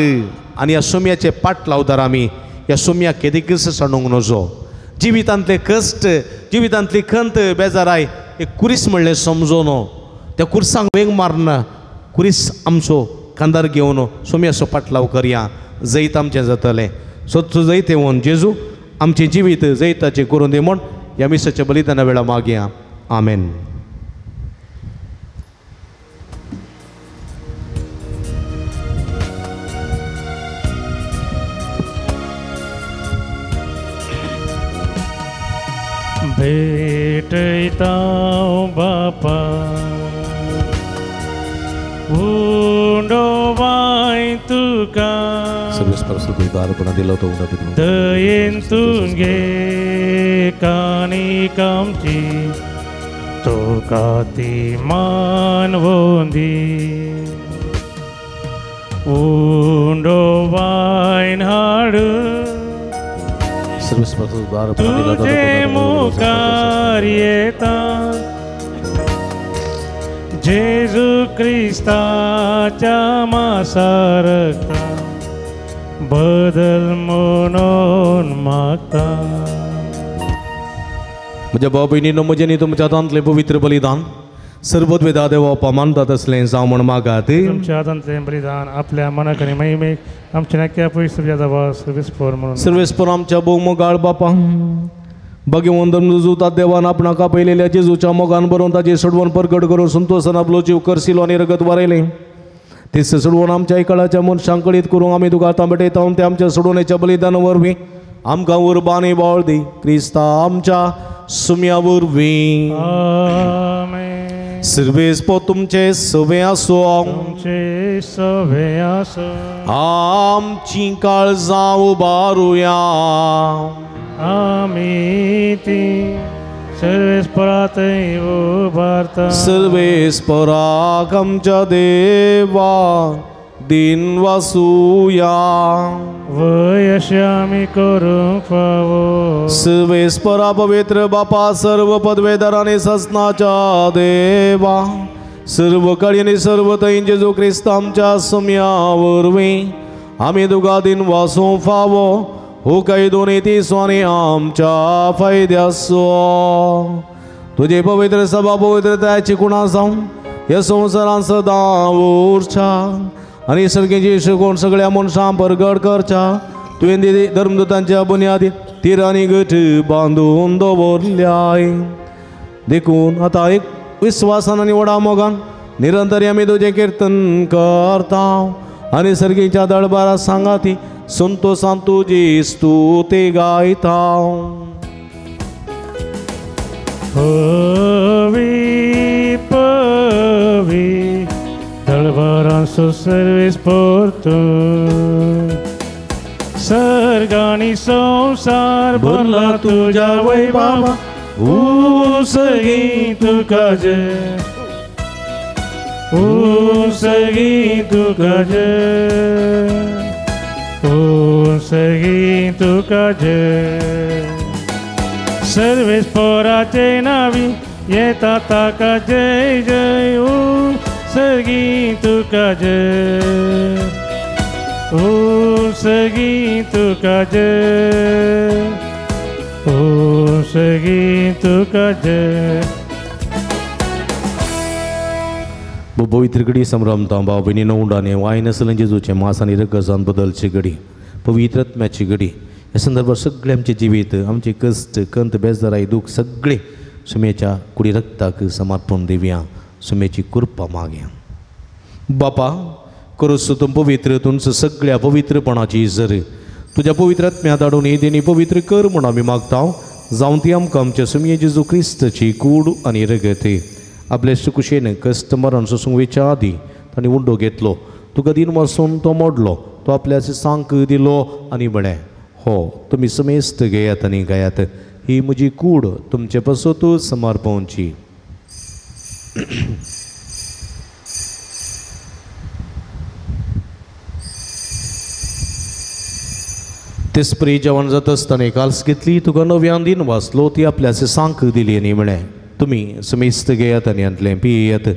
आनी ह्या सोम्याचे पाट लावदार आमी. ह्या सोम्याक केदीकच सडूंक नजो. जिवितांतले कश्ट, जिवितांतली खंत बेजाराय एक कुरीस म्हणलें समजोन त्या कुर्सांक वेंग मारना. कुरीस आमचो कांदार घेवन सोम्याचो पाटलाव करया. जैत आमचें जातलें. सो तूं जैत येवन जेजू आमचें जिवीत जैताचें करून दी म्हूण ह्या मिसाच्या बलिदाना वेळा मागया. आमेन. भेटयता बापा उंडोवाय तुका सर्वेस्परसुद्धा दिला तो दयेन तुगे कानीक आमची तुका ती मानवोंदी उंडोवायन हाडू तुझे मुखार येता जेजू क्रिस्ताच्या मासारता बदल म्हणून मागता. म्हज्या भाव भयणीनो, म्हजें न्ही तुमच्या हातांतलें पवित्र बलिदान सर्वद्वेदा देवा मानतात असलें जावं म्हण मागात. तुमच्या हातांतलें बलिदान आपल्या मनाक आनी महिमेक आमच्या नक्या पवित्र देवा सर्वेस्पर म्हणून सर्वेस्पर आमच्या भोव मोगाळ बापा भगवंतन जुतात देवान आपणाक आपयलेल्या जेजूच्या मोगान बरोवन ताची सडवण परगट करून संतोषान आपलो जीव करसिलो आनी रगत वारयलें. ते सडवण आमच्या इकाळाच्या मनशांक कळीत करूंक आमी तुका आतां भेटयता. ते आमच्या सडवणेच्या बलिदाना वरवीं आमकां उर्बानी बाळ दी. क्रिस्ता आमच्या सुम्या वरवीं. आमेन. सर्वेस्पो तुमचे सवे आसो. तुमचे सवे आसो. आमची काळजां उबारुया. आमी ती सर्वेस्परात उबारता. सर्वेस्पराक आमच्या देवा दिन वासुया. वय अशें आमी करूंक फावो. सर्वेस्परा पवित्र बापा सर्व पदवेदार आनी ससनाच्या देवा सर्व काळी आणि सर्व थंय जेजू क्रिस्त आमच्या सम्यावरवी आम्ही तुका दिन वासूं फावो हो काही दोन्ही तिसवांनी आमच्या फायद्याचो तुझे पवित्र सभा पवित्रताची कुणा जाऊन या संवसारान सदां उरच्या आणि सर्गेची शिकवण सगळ्या मनशां परगट करच्या तुवें धर्मदूतांच्या बुन्यादी तीर आनी गठ बांदून दवरल्याय देखून आता एक विश्वासान आनी व्हडा मोगान निरंतर आमी तुजें कीर्तन करता आनी सर्गेच्या दरबारात सांगाती संतोषान तुजी स्तुती गायता Păvi, păvi, dălvaran sus servis portun. Sargani संसार भरला तुझ्या वैभवा उसगी तुका जय उसगी तुका जय उसगी तुका जय सर्वेस पोराचे नावी येता ताका जय जय उसगी तुका जय उसगी तुका जय उसगी तुका जय पवित्र घडी संभ्रमता बाबीनी नवंडाने वाय नसलें जेजूचे मास आनी रगजान बदलची घडी पवित्र आत्म्याची घडी ह्या संदर्भात सगळे आमचे जिवीत आमचे कष्ट कंत बेजाराई दूख सगळे सुमेच्या कुडी रक्ताक समर्पण दिवया सुमेची कृपा मागया बापा करूस तुम पवित्र तुमच सगळ्या पवित्रपणाची इजर तुझ्या पवित्र आत्म्या धाडून ही देणी पवित्र कर म्हूण आमी मागता जावं ती आमकां आमच्या सुमये जेजू क्रिस्ताची कूड आनी रगत आपल्या सुकुशेन कश्ट मरण सोसूंक आदी तांणी उंडो घेतलो तुका दिन वचून तो मोडलो तो आपल्या सांक दिलो आनी म्हळें हो तुमी समेस्त घेयात आनी गायात ही म्हजी कूड तुमचे पासोतूच समर्पणची तेसपरी जेवण जात आसतना काल्स घेतली तुका नव्यान दिन वाचलो ती आपल्या सांक दिली आनी म्हळें तुमी समेस्त घेयात आनी यांतलें पियेयात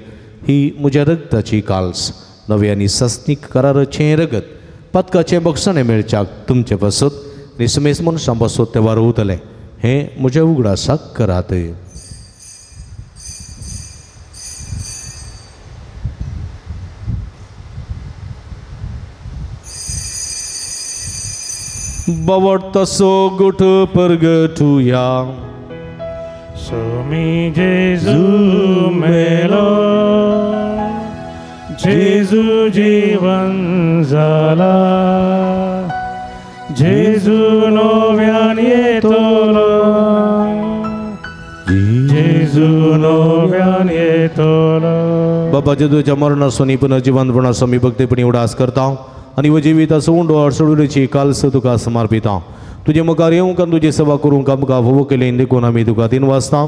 ही म्हज्या रगताची काल्स नव्यानी सस्नीक कराराचें रगत पदकाचें बक्षणें मेळच्याक तुमचे पासत आनी समेस्त मनशां पासत ते वारवतलें हें म्हज्या उगडासाक करात बवडतसो गुठ परगटुया Sumi Jesu melo Jesu जीवन झाला Jesu नव्यान येतलो Jesu नव्यान येतलो बाबा जेजूच्या मरणासोनी पुनर्जीवनपणासो मी भक्तीपणी उडास करता आनी व जिविताचो उंडो अडसडुरीची काल्स तुका समर्पिता तुजे मुखार येवंक आनी तुजी सेवा करूंक आमकां फोव केलें देखून आमी तुका दिन वाचता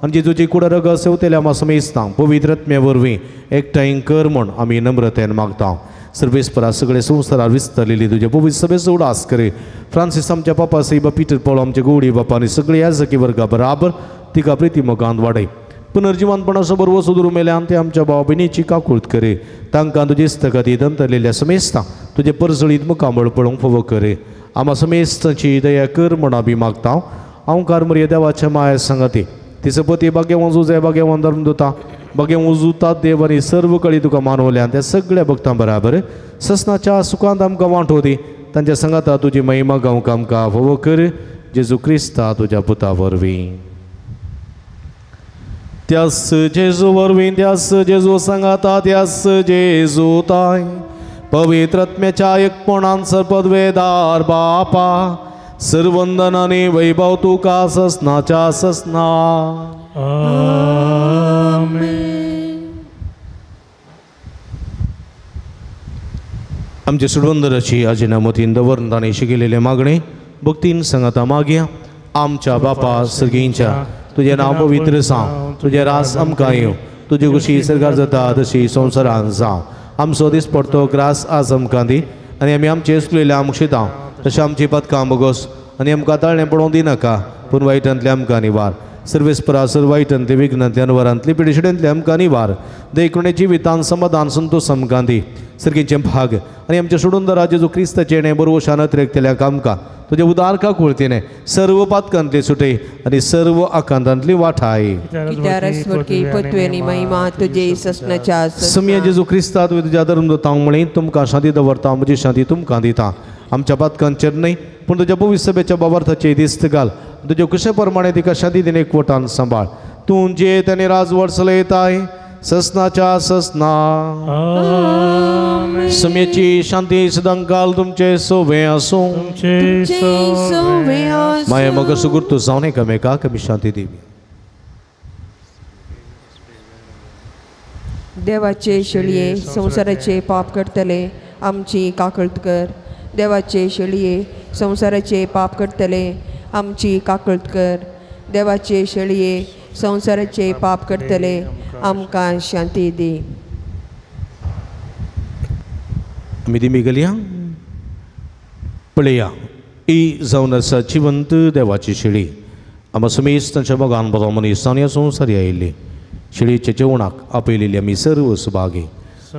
आनी जेजूची कुडरग सेवतेल्या आमी समेजता पवित्र आत्म्या वरवीं एकठांय कर म्हूण आमी नम्रतेन मागता सर्वेस्परा सगळे संवसारार विस्तारलेली तुजे पवित्र सभेचो उडास करे फ्रांसीस आमच्या पापा सैबा पिटर पॉल आमचे गवडी बापा आनी सगळे याजकी वर्गा बराबर तिका प्रिती मोगांत वाडय पुनर्जीवनपणाचो बरोबर सुदूर मेल्यान ते आमच्या भाव भयणीची काकुळट करे तांकां तुजे इस्तकाती दंतरलेल्या समेजता तुजे परसळीत मुखामळ पळोवंक फोव करे आम्हा समेस्तांची दया कर म्हूण आमी मागता हांव कारमरिया देवाच्या माया सांगाती तिचो पती भाग्यवान जुजे भाग्यवान धर्मदूता भाग्यवान उजुतात देव आनी सर्व कळी तुका मानवल्यान त्या सगळ्या भक्तां बराबर ससनाच्या सुखांत आमकां वांटो दी तांच्या संगाता तुजी महिमा गावंक आमकां फोव कर जेजू क्रिस्ता तुज्या पुता वरवीं त्यास जेजू वरवीं त्यास जेजू सांगाता त्यास जेजू ताय पवित्र आत्म्याच्या एकपणान सरपदवेदार बापा सर्वंदन आनी वैभव तुका ससनाच्या ससना आमेन आमचे सुडवंदराची आजीना मतीन दवरून ताणें शिकिल्ले मागणे भक्तीन सांगाता मागया आमच्या बापा सर्गींच्या तुजें नांव पवित्र जावं तुजें रास आमकां येवं तुजी खुशी सरकार जाता तशी संवसारांत जावं आमचो दीस पडतो ग्रास आज आमकां दी आनी आमी आमचे असलेले आमकां शितां तशें आमची पदकां बोगोस आनी आमकां ताळणें पडोवंक दिनाका पूण वायटांतले आमकां निवार सर्वेस्परासर वाईटांतले विघ्नांतल्यान वरांतली पिडिशड्यांतले आमकां निवार देखणे जिवितान समाधान संतोष आमकां दी सर्गींचे भाग आनी आमच्या सोडून जेजू क्रिस्ताचे येणे बरोबर शानत रेखतल्याक आमकां तुझे उदारका कुळतीने सर्व पातकांतली सुटे आनी सर्व आकांतांतली वाठाय समया जेजू क्रिस्ता तुवें तुज्या धर्मदूतांक म्हळें तुमकां शांती दवरता म्हजी शांती तुमकां दिता आमच्या पातकांचेर न्हय पूण तुज्या पवित्र सभेच्या बाबार्थाचेर दिस्त घाल तुज्या कुशे प्रमाणे तिका शांती दिने एकवटान सांबाळ तूं जे त्याने राजवट चलयताय ससनाच्या ससना समयाची शांती सदां काल तुमचे सोवे आसूं माया मग सुगुर्तू जावन एकामेकाक आमी शांती दिवी देवाचे शेळये संसाराचे पाप करतले आमची काकळत कर देवाचे शेळये संसाराचे पाप करतले आमची काकळत कर देवाचे शेळये संसाराचे पाप करतले आमकां शांती दी आमी दिमी गेल्या पळया ही जावन आसा जिवंत देवाची शेळी आमी समेस्त तांच्या मोगान बरो मनीस ह्या संवसारी आयिल्ली शेळयेच्या जेवणाक आपयलेली आमी सर्व सुभागी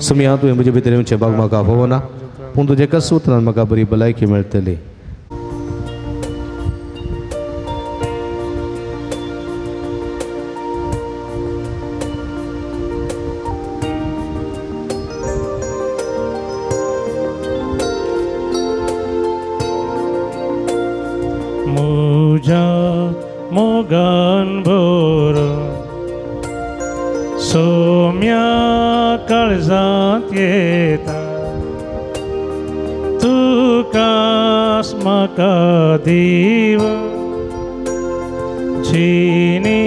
समया तुवें म्हजे भितर येवचें भाग म्हाका भोवना पूण तुजे कस उतरान म्हाका बरी भलायकी मेळटली मुझा मोगान भोरो सोम्या काळजांत येता तुकास म्हाका दीव जिनी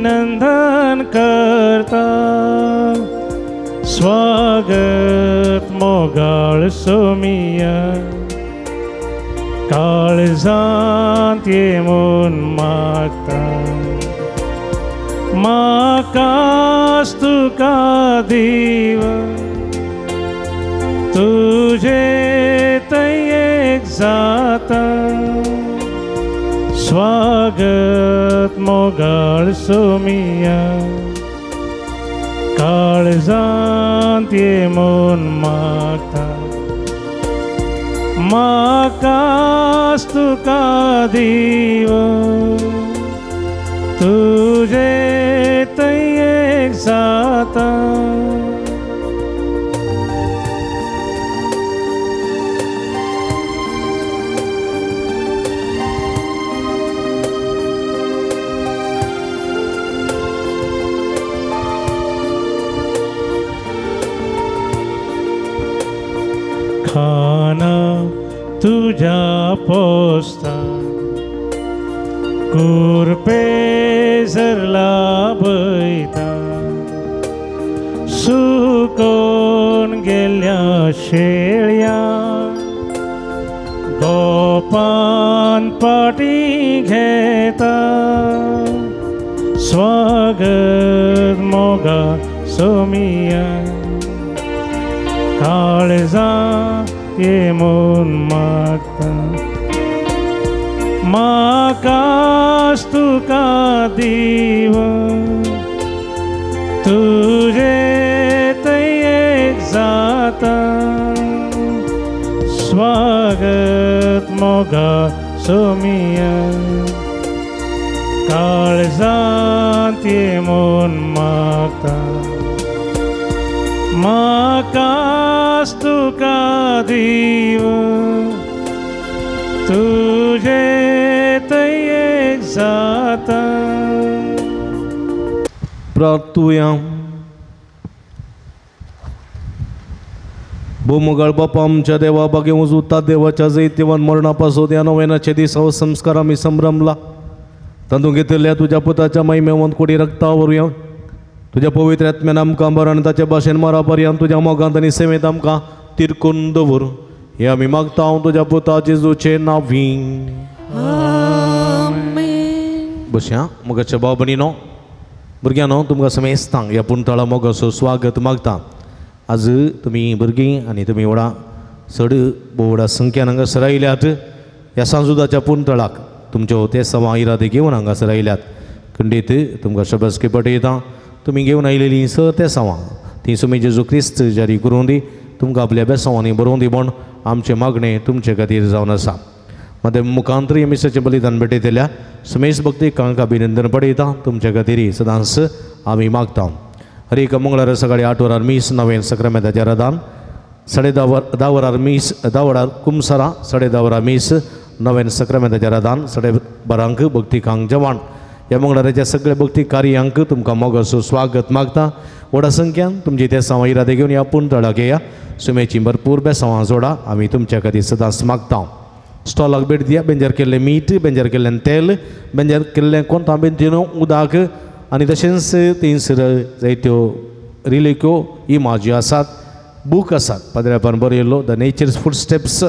नंदन करता स्वागत मोगाळ सोमिया काळजांत येवन मागता म्हाकाच तुका दीव तुझे तयेक जाता स्वागत मोगाळ सोमिया काळजांत येवन मागता म्हाकाच तुका दीव तुझे तयेक जाता खाना तुझ्या पोस्ता कुरपे झरला बैता सुकोन गेल्या शेळ्या गोपान पाटी घेता स्वागत मोगा सोमिया काळजां येवन मागता म्हाकाच तुका दीव तुझे तयेक जाता स्वागत मोगा सोमिया काळजांत येवन मागता म्हाकाच तुका दीव तुझे तयेक जाता प्रार्थुया भूमगाळ बापा आमच्या देवा बागे उजूता देवाच्या जैतिवान मरणापासून या नव्यानाच्या दिसावर संस्कार आम्ही संभ्रमला तांदूळ घेतलेल्या तुझ्या पुताच्या महिमेवंत कोडी रक्तावर या तुझ्या पवित्र आत्म्यान आमकां बरो आनी ताच्या भाशेन मरा पर्यंत तुझ्या मोगांत आनी सेवेंत आमकां तिरकून दवर हे आमी मागता हांव तुझ्या पुता जेजूचे नांवी बशा मोगाच्या भाव भयणीनो भुरग्यांनो तुमकां समेस्तांक ह्या पुणतळा मोगाचो स्वागत मागता आज तुमी भुरगीं आनी तुमी व्हडा चड व्हडा संख्यान हांगासर आयल्यात ह्या सांजुदाच्या पुणतळाक तुमच्यो ते सवा इरादे घेवन हांगासर आयल्यात खंडीत तुमकां शबस्की पटयता तुमी घेवन आयलेलीं सर ते सांवा ती सुमी जेजू क्रिस्त जारी करूं दी तुमकां आपल्या बेसांवांनी बरोवन दी म्हूण आमचें मागणें तुमचे खातीर जावन आसा माते मुखांतर येमिसाचें बलिदान भेटयतल्या सुमेश भक्तीकांक अभिनंदन पडयता तुमचे खातीर सदांच आमी मागता हर एक मंगळार सकाळीं 8 वरार मीस नवें सक्रामेंताचें रादान 10:30 वरार मीस 10 वरार कुमसारा 10:30 वरार मीस नवें सक्रामेंताचें रादान 12:30 भक्तीकांक जेवण ह्या मंगळाराच्या सगळ्या भक्ती कार्यांक तुमकां मोगाचो स्वागत मागता व्हडा संख्यान तुमची ते सांवा इरादे घेवन ह्या पुंतळाक येया सुमेची भरपूर बेसांवां जोडा आमी तुमच्या खातीर सदांच मागता स्टॉलाक भेट दिया बेंजार केल्लें मीठ बेंजार केल्लें तेल बेंजार केल्लें कोंतांबेन उदक आनी तशेंच थंयसर जायत्यो रिलेक्यो इमाज्यो आसात बूक आसात पाद्र्यापान बरयल्लो द नेचर्स फूड स्टेप्स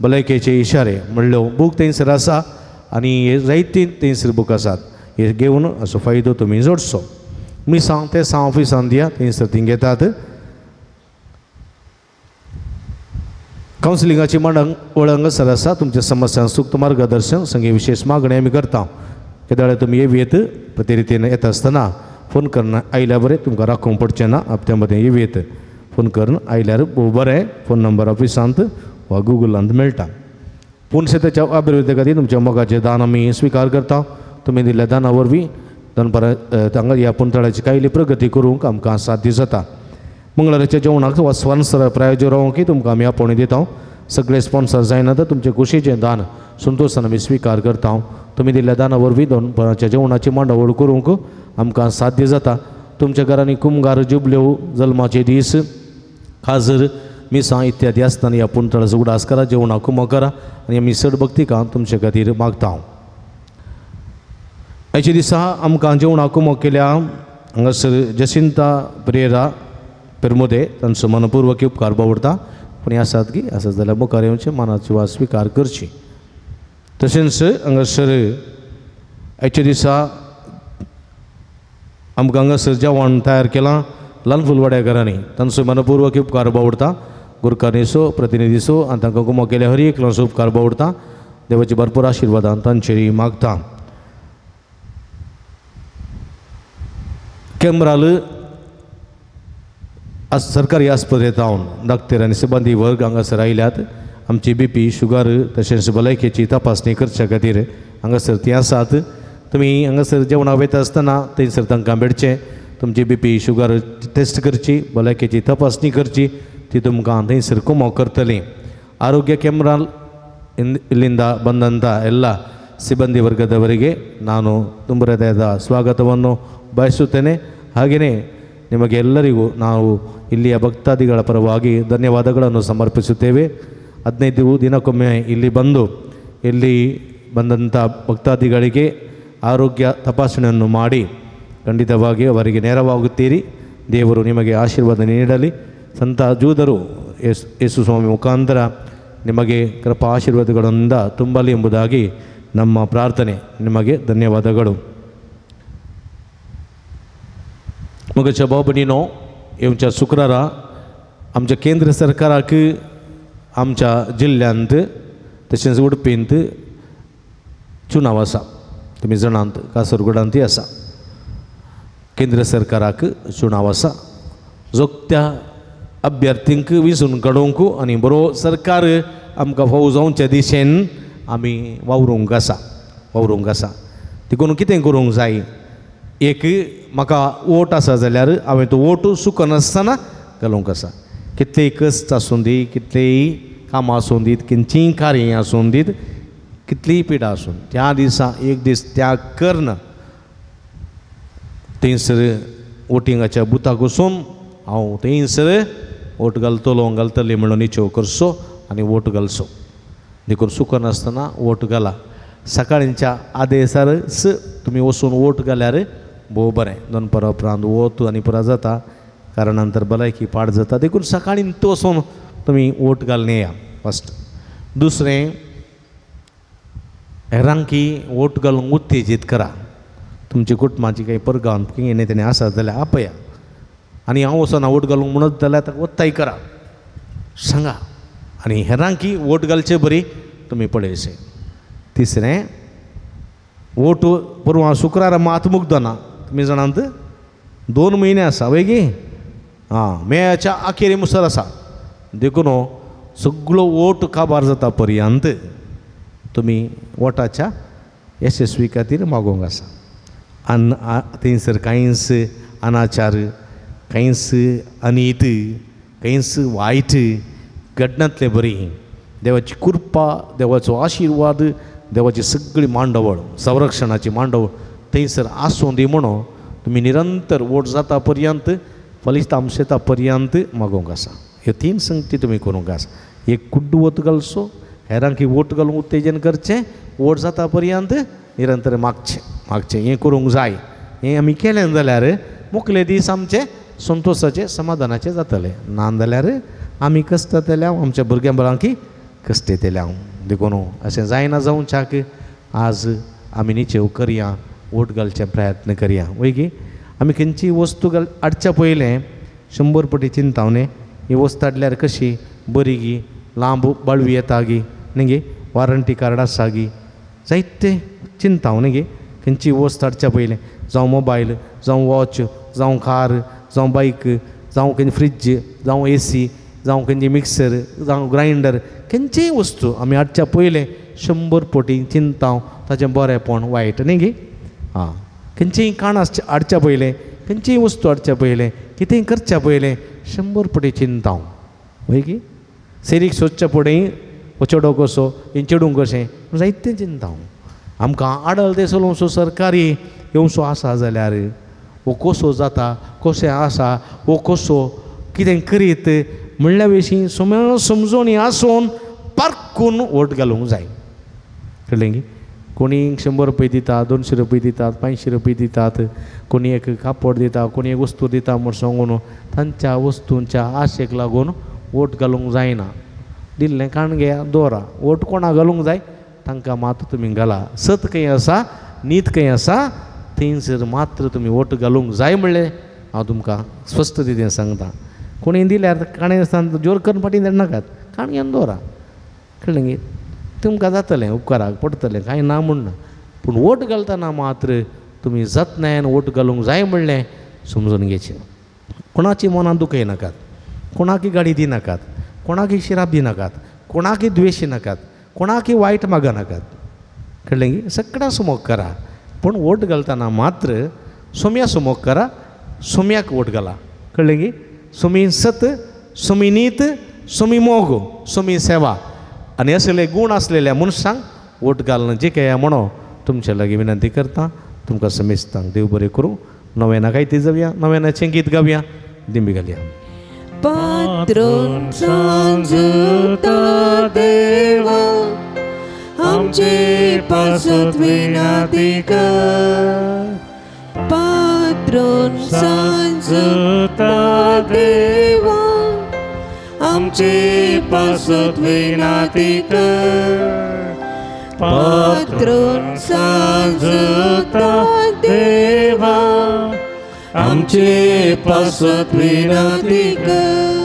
भलायकेचे इशारे म्हणल्यो बूक थंयसर आसा आनी हे जायतीं थंयसर बूक आसात हे घेवन असो फायदो तुमी जोडचो मिसां ते ऑफिसान दिया थंयसर तीं घेतात कावन्सिलिंगाची वळंग सर आसा तुमच्या समस्यांक सूक्त मार्गदर्शन संगे विशेष मागणी आमी करता केदाळे तुमी येवयेत प्रतिरितीन येता आसतना फोन करून आयल्या बरें तुमकां राखूंक पडचें ना हप्त्या मदें येवयेत फोन करून आयल्यार भोव बरें फोन नंबर ऑफिसांत वा गुगलांत मेळटा पुणशेताच्या अभिवृद्धी खातीर तुमच्या मोगाचें दान आमी स्विकार करता तुमी दिल्ल्या दाना वरवीं दनपारां हांगा ह्या पुंतळाची कायली प्रगती करूंक आमकां साध्य जाता मंगळाराच्या जेवणाक वा स्पॉन्सर प्रायोजक रावंकय तुमकां आमी आपोवणी दिता सगळे स्पॉन्सर जायना तर तुमचे खुशेचें दान संतोशान आमी स्विकार करता तुमी दिल्ल्या दाना वरवीं दनपाराच्या जेवणाची मांडावळ करूंक आमकां साध्य जाता तुमच्या घरांनी कुमगार जुबल्यो जल्माचे दीस खाजर मिसां इत्यादी आसतना ह्या पुंतळाचो उडास करा जेवणाक कुमो करा आनी आमी चड भक्तिकां तुमचे खातीर मागता आयच्या दिसा आमकां जेवणाक कुमो केल्या हांगासर जसिंता प्रेरा पेरमोदे तांचो मनपूर्वक उपकार बावडटा पूण आसात की आसात जाल्यार मुखार येवचें मनाची वा स्विकार करची तशेंच हांगासर आयच्या दिसा आमकां हांगासर जेवण तयार केलां ल्हान फुलवाड्याकारांनी तांचो मनपूर्वक उपकार बावडटा गुरकारणीचो प्रतिनिधीचो आनी तांकां कुमो केल्या हर एकल्याचो उपकार बावडटा देवाची भरपूर आशिर्वादान तांचेरी मागता केम्राल सरकारी आस्पत्रेंत हांव डाक्टर आनी सिबंदी वर्ग हांगासर आयल्यात आमची BP शुगर तशेंच भलायकेची तपासणी करचे खातीर हांगासर ती आसात तुमी हांगासर जेवणाक वयता आसतना थंयसर तांकां भेटचें तुमची BP शुगर टेस्ट करची भलायकेची तपासणी करची ती तुमकां थंयसर कुमो करतलीं आरोग्य केंद्राल ಇಲ್ಲಿಂದ ಬಂದಂಥ ಎಲ್ಲ ಸಿಬ್ಬಂದಿ ವರ್ಗದವರಿಗೆ ನಾನು ತುಂಬಹೃದಯದ ಸ್ವಾಗತವನ್ನು ಬಯಸುತ್ತೇನೆ. ಹಾಗೆಯೇ ನಿಮಗೆಲ್ಲರಿಗೂ ನಾವು ಇಲ್ಲಿಯ ಭಕ್ತಾದಿಗಳ ಪರವಾಗಿ ಧನ್ಯವಾದಗಳನ್ನು ಸಮರ್ಪಿಸುತ್ತೇವೆ. 15 ದಿನಕ್ಕೊಮ್ಮೆ ಇಲ್ಲಿ ಬಂದು ಇಲ್ಲಿ ಬಂದಂಥ ಭಕ್ತಾದಿಗಳಿಗೆ ಆರೋಗ್ಯ ತಪಾಸಣೆಯನ್ನು ಮಾಡಿ ಖಂಡಿತವಾಗಿ ಅವರಿಗೆ ನೆರವಾಗುತ್ತೀರಿ. ದೇವರು ನಿಮಗೆ ಆಶೀರ್ವಾದ ನೀಡಲಿ. ಸಂತ ಜೂದರು ಯೇಸು ಸ್ವಾಮಿ ಮುಖಾಂತರ ನಿಮಗೆ ಕೃಪಾ ಆಶೀರ್ವಾದಗಳಿಂದ ತುಂಬಲಿ ಎಂಬುದಾಗಿ ನಮ್ಮ ಪ್ರಾರ್ಥನೆ. ನಿಮಗೆ ಧನ್ಯವಾದಗಳು. मगच्या बाबडीनो येवच्या शुक्रारा आमच्या केंद्र सरकाराक आमच्या जिल्ल्यांत तशेंच उडपींत चुनाव आसा. तुमी जाणात कासरगोडांतय आसा. केंद्र सरकाराक चुनाव आसा. जोगत्या अभ्यर्थींक विंचून काडूंक आनी बरो सरकार आमकां फावो जावचे दिशेन आमी वावरूंक आसा. देखून कितें करूंक जाय. एक म्हाका वोट आसा जाल्यार हांवें तो वोट सुकनासतना घालूंक आसा. कितलेय कश्ट आसूं दी, कितलेय कामां आसूं दीत, खंयचीय कार्य आसूं दीत, कितलीय पिडा आसूं त्या दिसा एक दीस त्याग करना थंयसर वोटिंगाच्या बुथाक वचून हांव थंयसर वोट घालतले म्हणून निश्चय करचो आनी वोट घालचो. देखून सुकनासतना वोट घाला. सकाळच्या आदेसारच तुमी वचून वोट घाल्यार भोव बरें. दनपारा उपरांत वोट आनी पुरा जाता कारण नंतर भलायकी पाड जाता. देखून सकाळीं वचून तुमी वोट घालून येया. फस्ट. दुसरें हेरांकी वोट घालूंक उत्तेजीत करा. तुमच्या कुटुंबाची काही परगांव कितें तेणे आसा जाल्यार आपया. आनी हांव वचना वोट घालूंक म्हणत जाल्यार ताका वत्ताय करा, सांगा. आनी हेरांकी वोट घालचे बरी तुमी पळयचे. तिसरें ओट परवा शुक्रार मात मुग्दना तुमी जाणांत 2 म्हयने आसा वय गे मेच्या अखेरी मुसर आसा देखून सगळो ओट काबार जाता पर्यंत तुमी ओटाच्या यशस्वी खातीर मागोवंक आसा थंयसर कांयच अनाचार कांयच अनीत कांयच वायट घडनातले बरी देवाची कृपा देवाचो आशिर्वाद देवाची सगळी मांडवळ संरक्षणाची मांडवळ थंयसर आसूं दी म्हणून तुमी निरंतर वोट जाता पर्यंत फलितांश येता पर्यंत मागोवंक आसा ह्यो 3 संगती तुमी करूंक आसा एक कुड्ड वोट घालचो हेरांक वोट घालून उत्तेजन करचें वोट जाता पर्यंत निरंतर मागचें हें करूंक जाय हें आमी केलें जाल्यार मुखले दीस आमचे संतोशाचे समाधानाचे जातले ना जाल्यार आमी कश्ट जातले आमच्या भुरग्यां बरांकी कश्ट येतले देखून अशें जायना जावच्याक आज आमी निचेव करया वोट घालचे प्रयत्न करया वय गे आमी खंयची वस्तू हाडच्या पयलें 100 पटी चिंतावणे ही वस्त हाडल्यार कशी बरी गी लांब बळवी येता गी न्ही गे वॉरंटी कार्ड आसा गी जायते चिंतावणे गे खंयची वस्त हाडच्या पयलें जावं मोबायल जावं वॉच जावं कार जावं बायक जावं खंयची फ्रिज जावं AC जावं खंयची मिक्सर जावं ग्रायंडर खंयचीय वस्तू आमी हाडच्या पयलें 100 पटी चिंताव ताचें बरेंपण वायट न्ही गे खंयचीय काण हाडच्या पयलें खंयचीय वस्तू हाडच्या पयलें कितेंय करच्या पयलें 100 पटी चिंताव वय की सेरीक सोदच्या फुडें हो चेडो कसो हें चेडूंक कशें जायतें चिंताव आमकां आडल ते चलोवचो सरकारी येवचो आसा जाल्यार हो कसो जाता कशें आसा हो कसो कितें करीत म्हणल्या विशीं समजोनी आसून पारखून वोट घालूंक जाय कळ्ळें गी कोणी 100 रुपये दितात 200 रुपये दितात 500 रुपये दितात कोणी एक कापड दिता कोणी एक वस्तू दिता म्हूण सांगून तांच्या वस्तूंच्या आशेक लागून वोट घालूंक जायना दिल्लें काणगे दवरा वोट कोणाक घालूंक जाय तांकां मात तुमी घाला सत खंय आसा नीत खंय आसा थंयसर मात्र तुमी वोट घालूंक जाय म्हणलें हांव तुमकां स्पश्ट रितीन सांगता कोणी दिल्यार काणे जोर करून फाटीं धाडनाकात काणग्यान दवरा कळ्ळें गे तुमकां जातलें उपकाराक पडटलें कांय ना म्हणना पूण वोट घालतना मात्र तुमी जतनायेन वोट घालूंक जाय म्हणलें समजून घेचें कोणाची मनां दुखय नाकात कोणाकी गाडी दिनाकात कोणाकी शिराप दिनाकात कोणाकी द्वेश नाकात कोणाकी वायट मागा नाकात कळ्ळें गे सगळ्यां समोग करा पूण वोट घालतना मात्र सोम्या समोग करा सोम्याक वोट घाला कळ्ळें गे सोमी सत सोमी नीत सोमी मोग सोमी सेवा आनी असले गूण आसलेल्या मनशांक वोट घालना जे काय म्हणो तुमचे लागीं विनंती करता तुमकां समेस्तांक देव बरें करूं नव्याना कायती जावया नव्यानाचें गीत गावया दिंबी घालया पात्रोन सांजुता देवा आमचे पासत विनंती कर पात्रोन सांजुता देवा आमचे पासत विनंती कर पात्रोन सांजुता देवा आमचे पासत विनंती कर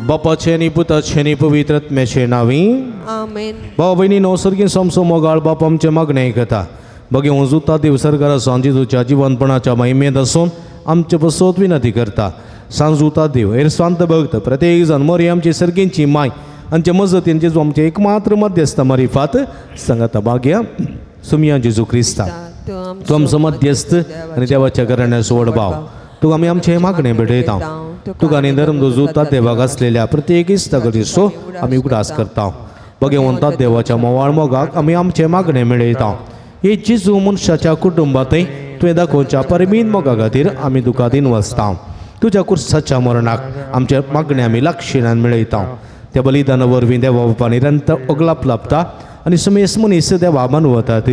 बापाचे आनी पुताचे आनी पवित्र आत्म्याचे नांवी आमेन भाव भयणी नवसर्गी समसो मोगाळ बाप आमचे मागणें आयकता बगे उजुता देव सरकारा सांजी तुझ्या जिवनपणाच्या महिमेत आसून आमचे बसत विनंती करता सांजुता देव हेरस्वांत भक्त प्रत्येक जण मोरी आमची सर्गींची माय आमच्या मजतीन जेजू आमचे एकमात्र मध्यस्थ मारिफात सांगाता भाग्या सुमिया जेजू क्रिस्ता तू आमचो मध्यस्थ आनी देवाच्या घराण्या सोड भाव तुका आमी आमचे मागणें भेटयता तुका आनी धर्म जुता देवाक आसलेल्या प्रत्येक इश्टागती सो आमी उगडास करता भगवंता देवाच्या मोवाळ मोगाक आमी आमचे मागणें मेळयता हे जेजू मनशाच्या कुटुंबांतय तुवें दाखोवच्या परमीन मोगा खातीर आमी तुका दिनवसता तुज्या कुर्साच्या मरणाक आमचे मागणें आमी लागशिणान मेळयता त्या बलिदाना वरवीं देवा बापा निरंतर ओगलाप लाभता आनी समेस मनीस देवा मानवतात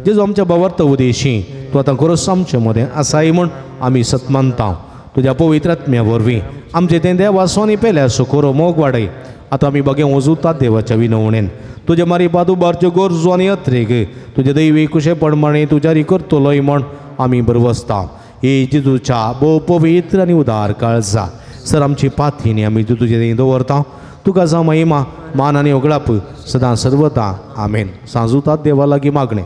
जेजू आमच्या भावार्थ उदेशी तूं आतां खरोच आमचे मदें आसाय म्हूण आमी सत मानता तुज्या पवित्र आत्म्या वरवीं आमचें तें देवा सोनी पेल्या सुखोरो मोग वाडय आतां आमी बगे वजुतात देवाच्या विनवणेन तुजे मारी पादुबारच्यो गरजो आनी अत्रेक तुजे दैवी कुशेपणमणी तुज्या करतलोय म्हण आमी बरवसता हे जेजूच्या भोव पवित्र आनी उदार काळजा सर आमची पाथीनी आमी तुजे थंय दवरता तुका जावं महिमा मान आनी ओगळाप सदां सर्वता आमेन सांजुतात देवा लागीं मागणें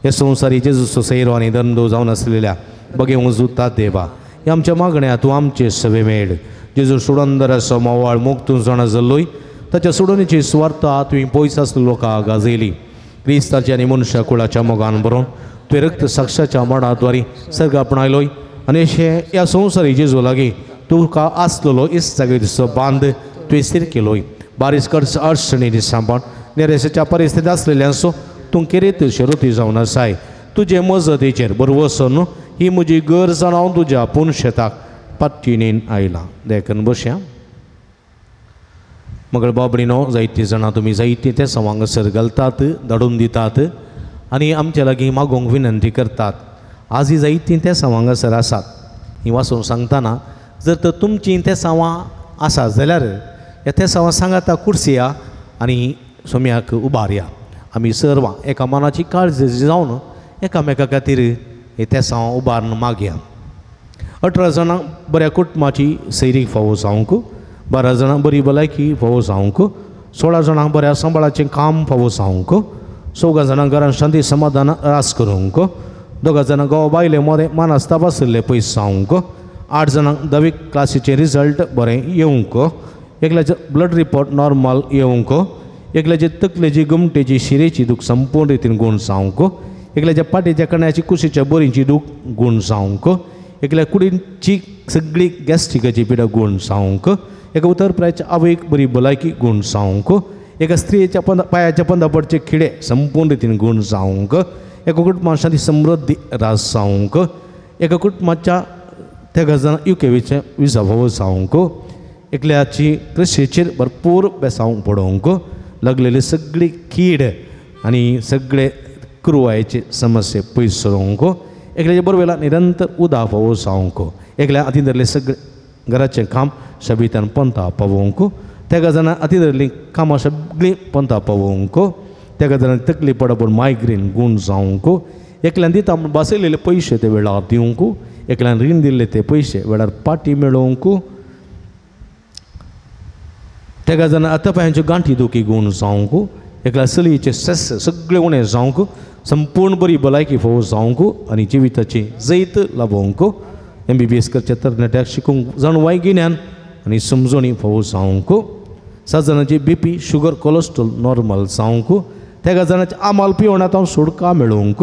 हे संवसारी जेजूचो सैरो आनी धंदो जावन आसलेल्या बगे उजूतात देवा हे आमच्या मागण्या तूं आमचे सवे मेळ जेजू सुडंदराचो मोवाळ मोगतूं जाणा जाल्लोय ताच्या सुडणीची स्वार्था तुवें पयस आसले लोकांक गाजयली क्रिस्ताच्या आनी मनशा कुळाच्या मोगान बरोवन तुवें रक्त साक्षाच्या मडाद्वारी सर्ग आपणायलोय आनी अशें ह्या संवसारी जेजू लागीं तुका आसलेलो इस्तागतीचो बांद तुवें स्थिर केलोय बारीक अडचणी सांबाळ निराशेच्या परिस्थिती आसलेल्यांचो तूं किरेत शेरोती जावन आसाय तुजे मजतीचेर बरोवसन ही म्हजी गरज हांव तुज्या पूण शेताक पाटणेन आयलां देखून बसया मगळ बाबडीनो जायतीं जाणां तुमी जायतीं ते संवांगसर घालतात धाडून दितात आनी आमचे लागीं मागोवंक विनंती करतात आज ही जायतीं ते संवांगसर आसात ही वाचून सांगतना जर तर तुमचीं ते संवां आसा जाल्यार ह्या ते संवां सांगाता कुर्सिया आनी सोम्याक उबारया आमी सर्वां एका मनाची काळजी जावन एकामेका खातीर हे ते संवां उबारून मागया 18 जाणांक बऱ्या कुटुंबाची सैरीक फावो जावंक 12 जाणांक बरी भलायकी फावो जावंक 16 जाणांक बऱ्या सांबाळाचें काम फावो जावंक 14 जाणांक घरांत शांती समाधान रास करूंक 2 जाणांक गांव बायले मोदें मानास्ताप आशिल्ले पयस जावंक 8 जाणांक 10वी क्लासीचे रिजल्ट बरें येवंक एकल्याचे ब्लड रिपोर्ट नॉर्मल येवंक एकल्याचे तकलेची गमटेची शिरेची दूख संपूर्ण रितीन गुण जावंक एकल्याच्या पाठीच्या कण्याची कुशीच्या बोरींची दूख गुण जावंक एकल्या कुडींची सगळी गॅस्ट्रिकाची पिडा गुण जावंक एका उतरप्रायाच्या आवयक बरी भलायकी गुण जावंक एका स्त्रियेच्या पायाच्या पंदापडचे खिडे संपूर्ण रितीन गुण जावंक एका कुटुंबात शांती समृद्धी रास जावंक एका कुटुंबाच्या त्या गजान युकेवीचे विजा भाव जावंक एकल्याची कृषीचेर भरपूर बेसावंक पडोवंक लागलेली सगळी कीड आनी सगळे कुरवायेचे समस्या पयस सरोवंक एकल्याच्या बरोवेला निरंतर उदा फावो जावंक एकल्या हातीन धरले सगळे घराचें काम शबितान पंथा पावोवंक त्या गजाना हातीन धरलीं कामां सगळीं पंथा पावोवंक त्या गजानाक तकली पडपड मायग्रेन गुण जावंक एकल्यान दिता म्हूण बसयलेले पयशे ते वेळार दिवंक एकल्यान रीण दिल्ले ते पयशे वेळार पाटी मेळोवंक त्या गजाना आतापायांच्यो गांठी दुखी गुण जावंक एकल्या चलयेचे स्ट्रेस सगळे उणें जावंक संपूर्ण बरी भलायकी फावो जावंक आनी जिविताची जैत लाभोवंक MBBS करचे तरणाट्याक शिकूंक जाणवाय गिन्यान आनी समजणी फावो जावंक 7 जाणांची BP शुगर कोलेस्ट्रॉल नॉर्मल जावंक त्या गजानाचे आमाल पिवणांत सुडका मेळोवंक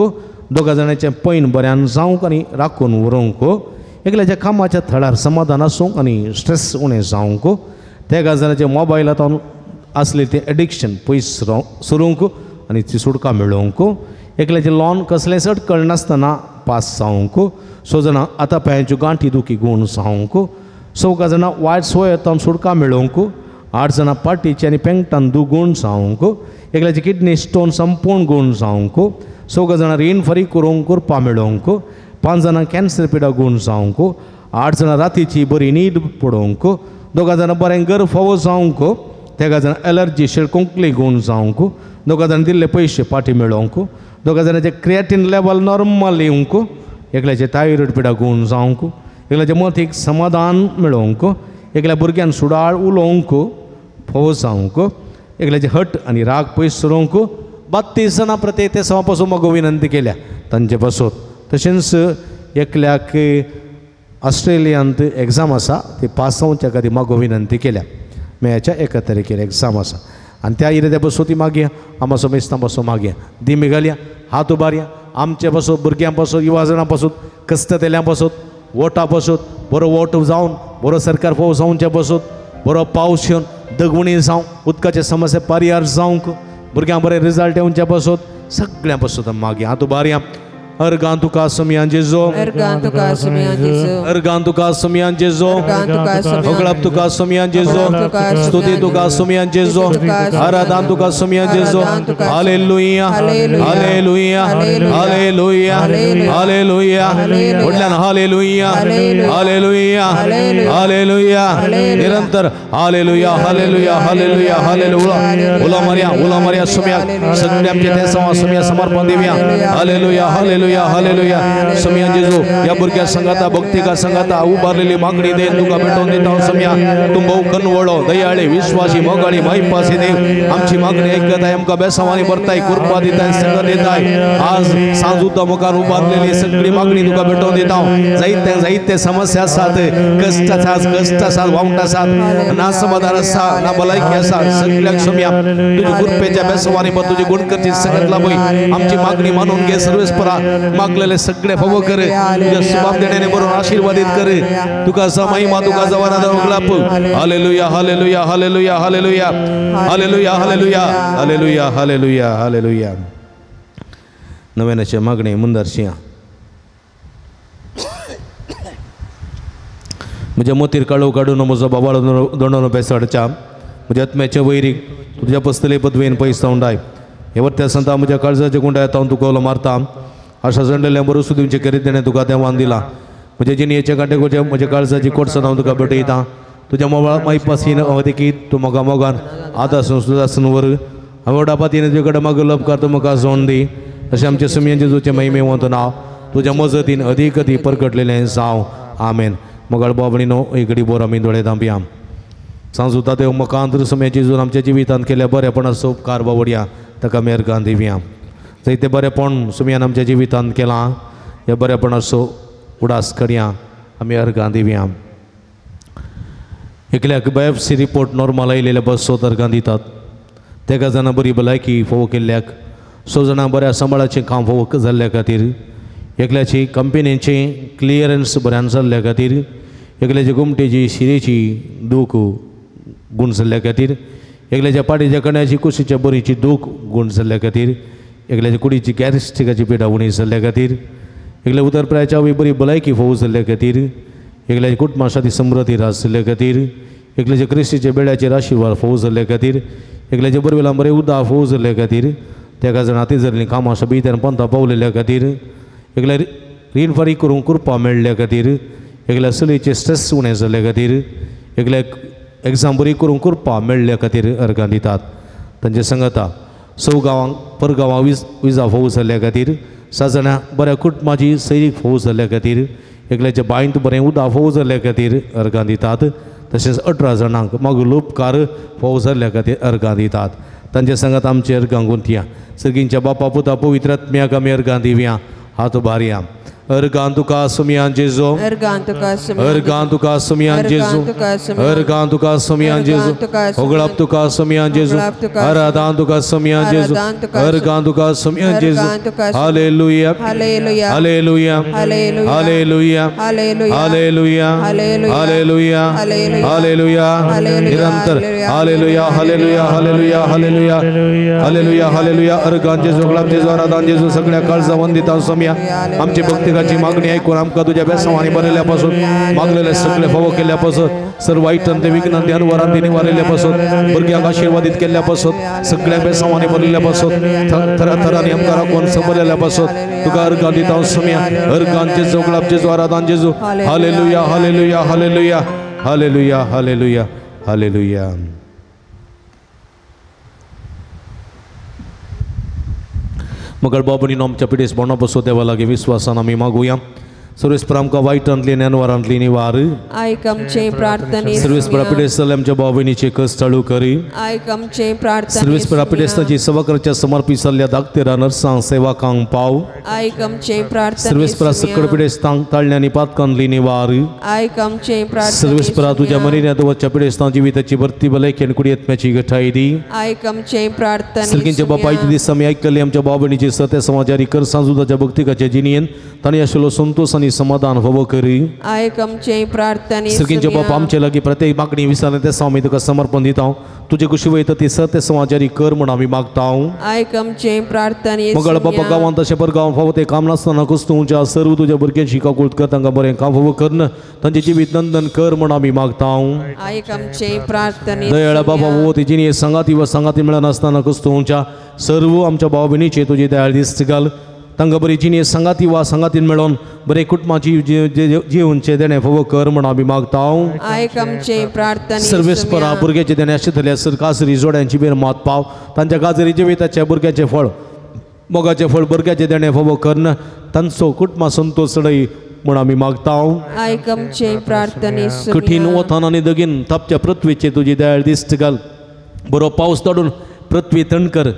2 जाणांचें पैन बऱ्यान जावंक आनी राखून व्हरूंक एकल्याच्या कामाच्या थळार समाधान आसूंक आनी स्ट्रेस उणें जावंक त्या गजानाचे मोबायलांत आसले ते एडिक्शन पयस सरूंक आनी ती सुडका मेळोवंक एकल्याचे लॉन कसलेंच अडकळ नासतना पास जावंक 6 जाणां आतां पांयाच्यो गांठी दुखी गुण जावंक 14 जाणां वायट सोयेतान सुडका मेळोवंक 8 जाणां पाटीचे आनी पेंगटान दुगूण जावंक एकल्याची किडनी स्टोन संपूर्ण गुण जावंक 14 जाणां रीण फारीक करूंक करपा मेळोवंक 5 जाणां कॅन्सर पिडा गुण जावंक 8 जाणां रातीची बरी न्हीद पडोवंक 2 जाणां बरें गर फावो जावंक 3 जाणां एलर्जी शिळकुंकली गुण जावंक 2 जाणां दिल्ले पयशे पाटी मेळोवंक 2 जाणांचे क्रिएटिन लेवल नॉर्मल येवंक एकल्याचे थायरॉयड पिडा गुण जावंक एकल्याचे मतीक समाधान मेळोवंक एकल्या भुरग्यान सुडाळ उलोवंक फावो जावंक एकल्याचे हट आनी राग पयस सरोवंक 32 जाणां प्रत्येक ते सवा पासून म्हाका विनंती केल्या तांचे पासून तशेंच एकल्याक ऑस्ट्रेलियांत एग्जाम आसा ती पास जावच्या खातीर म्हाका विनंती केल्या मेच्या 1 तारखेर एग्जाम आसा आनी त्या इरेद्या बसून ती मागया आमासो मेस्तां पासून मागया दिमी घालया हात उबारया आमचे पासून भुरग्यां पासून युवा जाणां पासून कस्ततेल्यां पासून वोटा पासून बरो वोट जावन बरो सरकार फावो जावचे पासून बरो पावस येवन दगवणी जावं उदकाचे समस्या परिहार जावंक भुरग्यांक बरे रिजल्ट येवचे पासून सगळ्यां पासून मागया हात उबारया अर्गां तुका समियान जेजो अर्गां तुका समियान जेजो अर्गां तुका समियान जेजो होगळप तुका समियान जेजो स्तुती तुका समियान जेजो आराधन तुका समियान जेजो हालेलुया हालेलुया हालेलुया हालेलुया वडल्यान हालेलुया हालेलुया हालेलुया निरंतर हालेलुया हालेलुया हालेलुया हालेलुया उला मारिया समिया सगळे आमचे ते समिया समर्पण दिवया हालेलुया हालेलुया हालेलुया हालेलुया सम्या जेजू या भुरग्या संगाता भक्तिका संगाता उभारलेली मागणी दे तुका भेटून देता सम्या तू बहु कनवळो दयाळे विश्वासी मोगाळी माईपासी देव आमची मागणी ऐकत आहे आमका बेसावानी भरताय कृपा दिताय संग देताय आज सांजुद्धा मुखार उभारलेली सगळी मागणी तुका भेटून देता जायते समस्या असतात कष्ट असतात वावंट असतात ना समाधान असा ना भलायकी असा सगळ्या सम्या तुझी कृपेच्या बेसावानी पर तुझी गुणकरची संगत लाभोय आमची मागणी मानून घे सर्वेस्परा मागलेले सगळे फव कर तुझ्या सुभाव देण्याने बरोबर आशीर्वादित कर तुका महिमा तुका जवाना दरगलाप hallelujah hallelujah hallelujah hallelujah hallelujah hallelujah hallelujah hallelujah hallelujah नव्यानाच्या मागणी मुंदरशी म्हज्या मोतीर काळो काडून म्हजो बाबाळ दोंडोन बेसाडच्या म्हज्या आत्म्याच्या वैरीक तुझ्या पस्तले पदवेन पयस उंडाय हे वर्त्या संता म्हज्या काळजाच्या गुंडायत हांव तुका मारता अशा जंडल्या बरो सुदींचे करीत देणे तुका देवान दिला म्हज्या जिणयेच्या कांटेकोच्या म्हज्या काळजाची कोटसन हांव तुका भेटयता तुझ्या मोबाळ माईपासीन देखीत तूं म्हाका मोगान आदासून सुदासून वर हांव डापातीन तुजे कडेन मागलो उपकार तूं म्हाका सोडून दी अशें आमच्या सुमयन जेजूचें महिमेवंत नांव तुज्या मजतीन अदीक परगटलेलें जावं आमेन मोगाळ बाबणीनो एक घडी बोर आमी दोळे धांपया सांजुता देव मकांतर समय जेजून आमच्या जिवितांत केल्या बरेपणाचो उपकार बावडया ताका मेहरगान दिवया जायते बरेपण सुमयान आमच्या जिवितांत केलां ह्या बरेपणाचो उडास करया आमी अर्गां दिवया एकल्याक बायोप्सी रिपोर्ट नॉर्मल आयलेले 200 अर्गां दितात तेका जाणां बरी भलायकी फोव केल्ल्याक 6 जाणां बऱ्या सांबाळाचें काम फोव जाल्ल्या खातीर एकल्याची कंपनीचें क्लियरन्स बऱ्यान जाल्ल्या खातीर एकल्याची गुमटेची शिरेची दूख गूण जाल्ल्या खातीर एकल्याच्या पाडीच्या कण्याची कुशीच्या बरीची दूख गूण जाल्ल्या खातीर एकल्याच्या कुडीची गॅस्ट्रिकाची पिडा उणी जाल्ल्या खातीर एकल्या उदरपुराच्या बरी भलायकी फोव जाल्ल्या खातीर एकल्याच्या कुटुंबासाठी समृद्धी रास जाल्ल्या खातीर एकल्याच्या क्रिस्तीच्या बेड्याचेर आशिर्वाद फोव जाल्ल्या खातीर एकल्याच्या बरवेलां बरें उदक फोव जाल्ल्या खातीर तेका जाणां ती जाल्लीं कामां सोबीत पंथा पावलेल्या खातीर एकल्या रीण फारीक करूंक कृपा मेळ्ळ्या खातीर एकल्या चलयेचे स्ट्रेस उणें जाल्ल्या खातीर एकल्याक एग्जाम बरी करूंक कृपा मेळ्ळ्या खातीर अर्गां दितात तांचे सांगता 6 गांवांक परगांवां विजा फोव जाल्ल्या खातीर 7 जाणां बऱ्या कुटुंबाची सैरीक फोव जाल्ल्या खातीर एकल्याच्या बांयत बरें उदक फोव जाल्ल्या खातीर अर्गां दितात तशेंच 18 जाणांक मागुलो उपकार फोव जाल्ल्या खातीर अर्गां दितात तांचे सांगत आमचे अर्गां गुंतया सर्गींच्या बापा पुता पवित्र आत्म्याक आमी अर्गां दिवया हात उबारया अर्गां तुका सुमयान जेजू अर्गां तुका सुमयान जेजू अर्गां तुका सुमयान जेजू होगळाप तुका सुमयान जेजू आराधन तुका सुमयान जेजू अर्गां तुका सुमयान जेजू hallelujah hallelujah hallelujah hallelujah hallelujah hallelujah hallelujah निरंतर hallelujah hallelujah hallelujah hallelujah hallelujah hallelujah अर्गां जेजू होगळाप जेजू आराधन जेजू सगळ्या काळजा वंदिता सुमया आमची भक्ती मागणी ऐकून आमकां तुझ्या बेसावांनी बरयल्ल्यापासून मागलेले सगळे फोव केल्ल्यापासून सर्व वाईटांत ते विघ्नांत अनुवारांत निवारिल्ल्यापासून भुरग्यांक आशिर्वादीत केल्ल्यापासून सगळ्या बेसावांनी बरयल्ल्यापासून थरांनी आमकां राखून संबरयल्ल्यापासून तुका अर्गां दिता सुमया अर्गां जेजू होगळाप जेजू आराधन जेजू hallelujah hallelujah hallelujah hallelujah hallelujah hallelujah मगर बाबूनी आमच्या पिडेस बोंडा बसो देवा लागी विश्वासान आमी मागुया सर्वेस्पर आमकां वायटांतली नेनवारांतली निवार आयक आमचे प्रार्थने सर्वेस्पर पिडेस आमच्या बाबुनीचे कस चालू करी आयक आमचे प्रार्थने सर्वेस्पर पिडेस्ताची सेवा करच्या समर्पित जाल्ल्या धाकटेरा नर्सांक सेवाकांक पाव आयक आमचे प्रार्थने सर्वेस्पर सकळ पिडेस्तांक ताळण्यांनी पातकांतली निवार आयक आमचे प्रार्थने सर्वेस्परा तुझ्या मरिन्यात वच्च्या पिडेस्तां जिविताची भरती भलायकी आनी कुडी आत्म्याची गठाई दी आयक आमचे प्रार्थने सर्गींच्या बापायचे दीस आमी आयकल्ली आमच्या बाबुनीची सत्य समाजारी कर सांजुदाच्या भक्तिकाच्या जिणयेन तांणी आशिल्लो संतोष आनी समाधान फोव करी आयक आमचे प्रार्थने सर्गींच्या बापा आमचे लागीं प्रत्येक मागणी विचारले ते आमी तुका समर्पण दिता तुजे कुशी वयता ती सत्य समाजारी कर म्हण आमी मागता आयक आमचे प्रार्थने मगळ बापा गांवांत तशें परगांव फोव ते काम नासतना कुस्तूंच्या सर्व तुज्या भुरग्यांची काकुळट कर तांकां बरें काम फोव करन तांचे जिवीत नंदन कर म्हण आमी मागता आयक आमचे प्रार्थने दयाळा बाबा वो तेजी न्ही संगाती वा संगाती मेळनासतना कुस्तूंच्या सर्व आमच्या भाव भयणीचे तुजी दयाळ दिश्ट घाल तांकां बरी जिणे संगाती वा संगातीन मेळोन बरे कुटुंबाची जीवनचे देणे फोव कर म्हण आमी मागता आयक आमचे प्रार्थने सर्वेस्परा भुरग्याचे देणे आशिल्ल्या सरकासरी जोड्यांची बेर मात पाव तांच्या गाजरी जिविताच्या भुरग्याचे फळ मोगाचे फळ भुरग्याचे देणे फावो करन तांचो कुटुंबा संतोष सडय म्हण आमी मागतांव. आयक आमचे प्रार्थने कठीण वतान आनी दगीन तापच्या पृथ्वीचे तुजी दयाळ दिश्ट घाल. बरो पावस धाडून पृथ्वी थंड कर.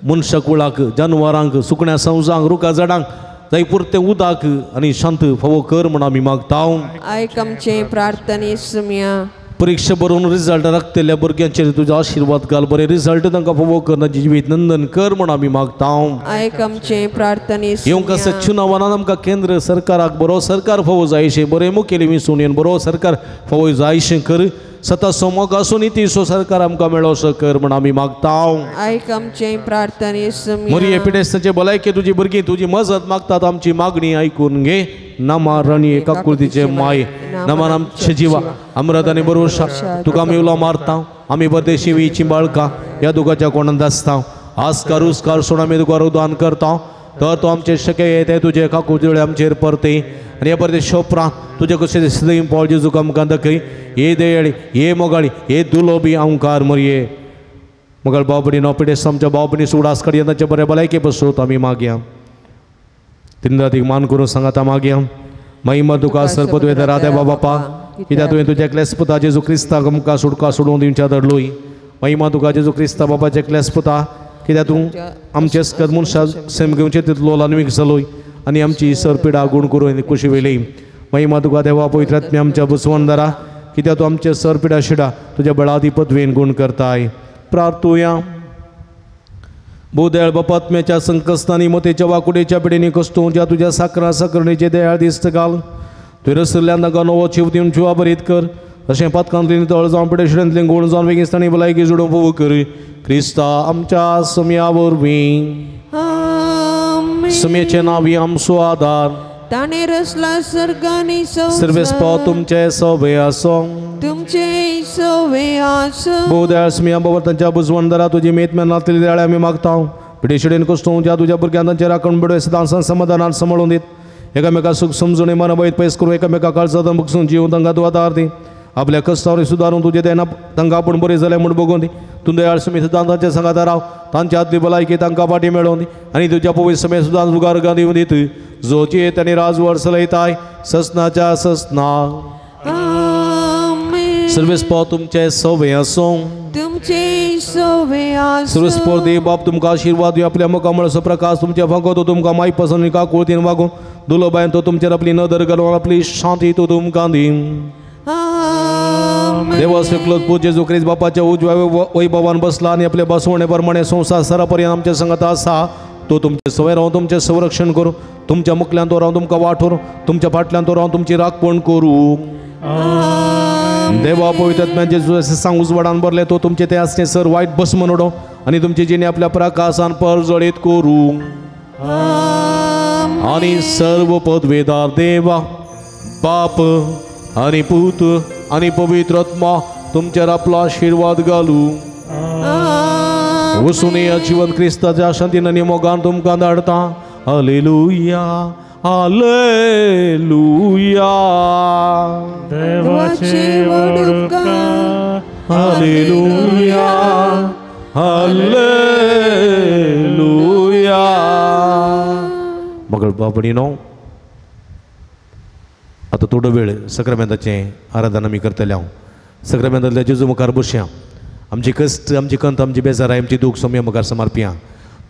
मनशा कुळाक जानवरांक सुकण्या संवसांक रुखा झाडांक जाय पुरते उदाक आनी शांत फावो कर म्हण आमी मागतांव. आयक आमचे प्रार्थने सुम्या. परीक्षा बरोवन रिजल्ट राखतल्या भुरग्यांचेर तुजो आशिर्वाद घाल. बरे रिजल्ट तांकां फावो कर तांचे जिवीत नंदन कर म्हण आमी मागतांव. आयक आमचे प्रार्थने येवंक आसा चुनावांत आमकां केंद्र सरकाराक बरो सरकार फावो जायशें बरें मुखेली विसरून येवन बरो सरकार फावो जायशें कर. सतासो मोगासो नितीसो सरकार आमकां मेळोसो कर म्हण आमी मागतांव. आयक आमचे प्रार्थने सुम्या. मरिये पिडेस्ताचे भलायके तुजी भुरगीं तुजी मजत मागतात आमची मागणी आयकून घे. नामा राणी एकाकुळतीचे माय नामान आमचे जिवा अमृत आनी भरोसा तुका आमी उलो मारता. आमी परदेशी वेची बाळकां ह्या दुखाच्या कोणांत आसता. आस्कार उस्कार सोड आमी तुका रुदान करता. तर तो आमचे शक्य येते तुजे काकुळे आमचेर परते आनी हे परते शोपरां तुजे कशें सदैव पावल जेजूक आमकां दाखय. हे देयळी हे मोगाळी हे दुलोबी अवंकार मरिये मोगाळ बाबडी नोपिडेस आमच्या बाबडी सुडास कडी तांचे बरे भलायके बसोत आमी मागया. तिंदादीक मान करून सांगाता मागया. महिमा तुका सरपदवे राधे बाबा कित्याक तुवें तुज्या क्लेस्पता जेजू क्रिस्ताक आमकां सुडका सोडून दिवच्या धरलोय. महिमा तुका जेजू क्रिस्ता बाबाचे क्लेस्पता कित्याक तूं आमचे मनशा सेम घेवचे तितलो लानवीक जालोय आनी आमची सरपिडा गूण करून कुशी वेली. महिमा तुका देवा पवित्रात्म्या आमच्या बसवणदारा कित्याक तूं आमचे सरपिडा शिडा तुज्या बळाधिपत्वेन गूण करताय. प्रार्थुया. बोदयाळ बापात्म्याच्या संकस्तांनी मतेच्या वाकुडेच्या पिडेनी कष्टो ज्या तुझ्या साकरा साकरणेचे दयाळ दिसत घाल. तुवें रसल्ल्या नगा नवो जीव दिवन जिवा बरीत कर. अशें पातकांतली तळ जावन पिडे शिडेंतले गोड जावन वेगिस्तांनी भलायकी जोडून फोव कर. क्रिस्ता आमच्या समया वरवीं समयेचे नावी आमचो आदार ताणे रचला सर्गानी सर्वेस्पा तुमचे सवे आसो तुमचे सवे आसो. बोदयाळ समया बाबा तांच्या बुजवणदारा तुजी मेतम्यान नातली दयाळ आमी मागता. पिडे शिडेन कष्टो ज्या तुज्या भुरग्यांक तांचे राखण बडय सदां समाधानान सांबाळून दीत. एकामेका सुख समजून मन बैत पयस करून एकामेका काळजात बगसून जीव तांकां तूं आदार दी. आपल्या कश्टावर सुदारून तुजे देना तांकां आपूण बरें जालें म्हूण बगोवन दी. तूं दयाळ समी सदां तांच्या सांगात राव. तांच्या आदली भलायकी तांकां फाटी मेळोवन दी आनी तुज्या पवित्र समय सुद्दां उगार दिवन दीत. जोची तांणी राजवड चलयताय ससनाच्या ससना सर्वेस्पा तुमचे सवे आसो तुमचे सवे आसो. सर्वेस्पर देव बाप तुमकां आशिर्वाद दिवं. आपल्या मुखामळसो प्रकाश तुमच्या फांको तो तुमकां माई पसंत का कुळतीन वागून दुलो बायन तो तुमचेर आपली नदर घालून आपली शांती तो तुमकां दी. देवा सकलोत पूज्य जेजू ख्रिस्त बापाच्या उजव्या वैभवान बसला आनी आपल्या बसवणे प्रमाणे संसार सरापर्यंत आमच्या संगत आसा. तो तुमचे सवय रावन तुमचें संरक्षण करूं. तुमच्या मुखल्यान तो रावन तुमकां वाठोर. तुमच्या फाटल्यान तो रावन तुमची राखण करूं. देवा पवित्रात्म्याचे जेजू सांग उजवाडान भरले तो तुमचे ते आसने सर वायट भस्म नडो आनी तुमची जिणे आपल्या प्रकाशान परजळीत करूं. आनी सर्व पदवेदार देवा बाप आनी पूत आनी पवित्र आत्मा तुमचेर आपलो आशिर्वाद घालूं. वचून या जीवन क्रिस्ताच्या शांतीन आनी मोगान तुमकां धाडता. Hallelujah hallelujah. देवाचे वडुपकार हालेलुया हालेलुया. मगळ बाबडीनो आता थोडो वेळ सक्रामेंताचें आराधना आमी करतले. हांव सक्रामेंतांतल्या जेजू मुखार बसया. आमची कश्ट आमची कंत आमची बेजाराय आमची दूख सोमी मुखार समर्पिया.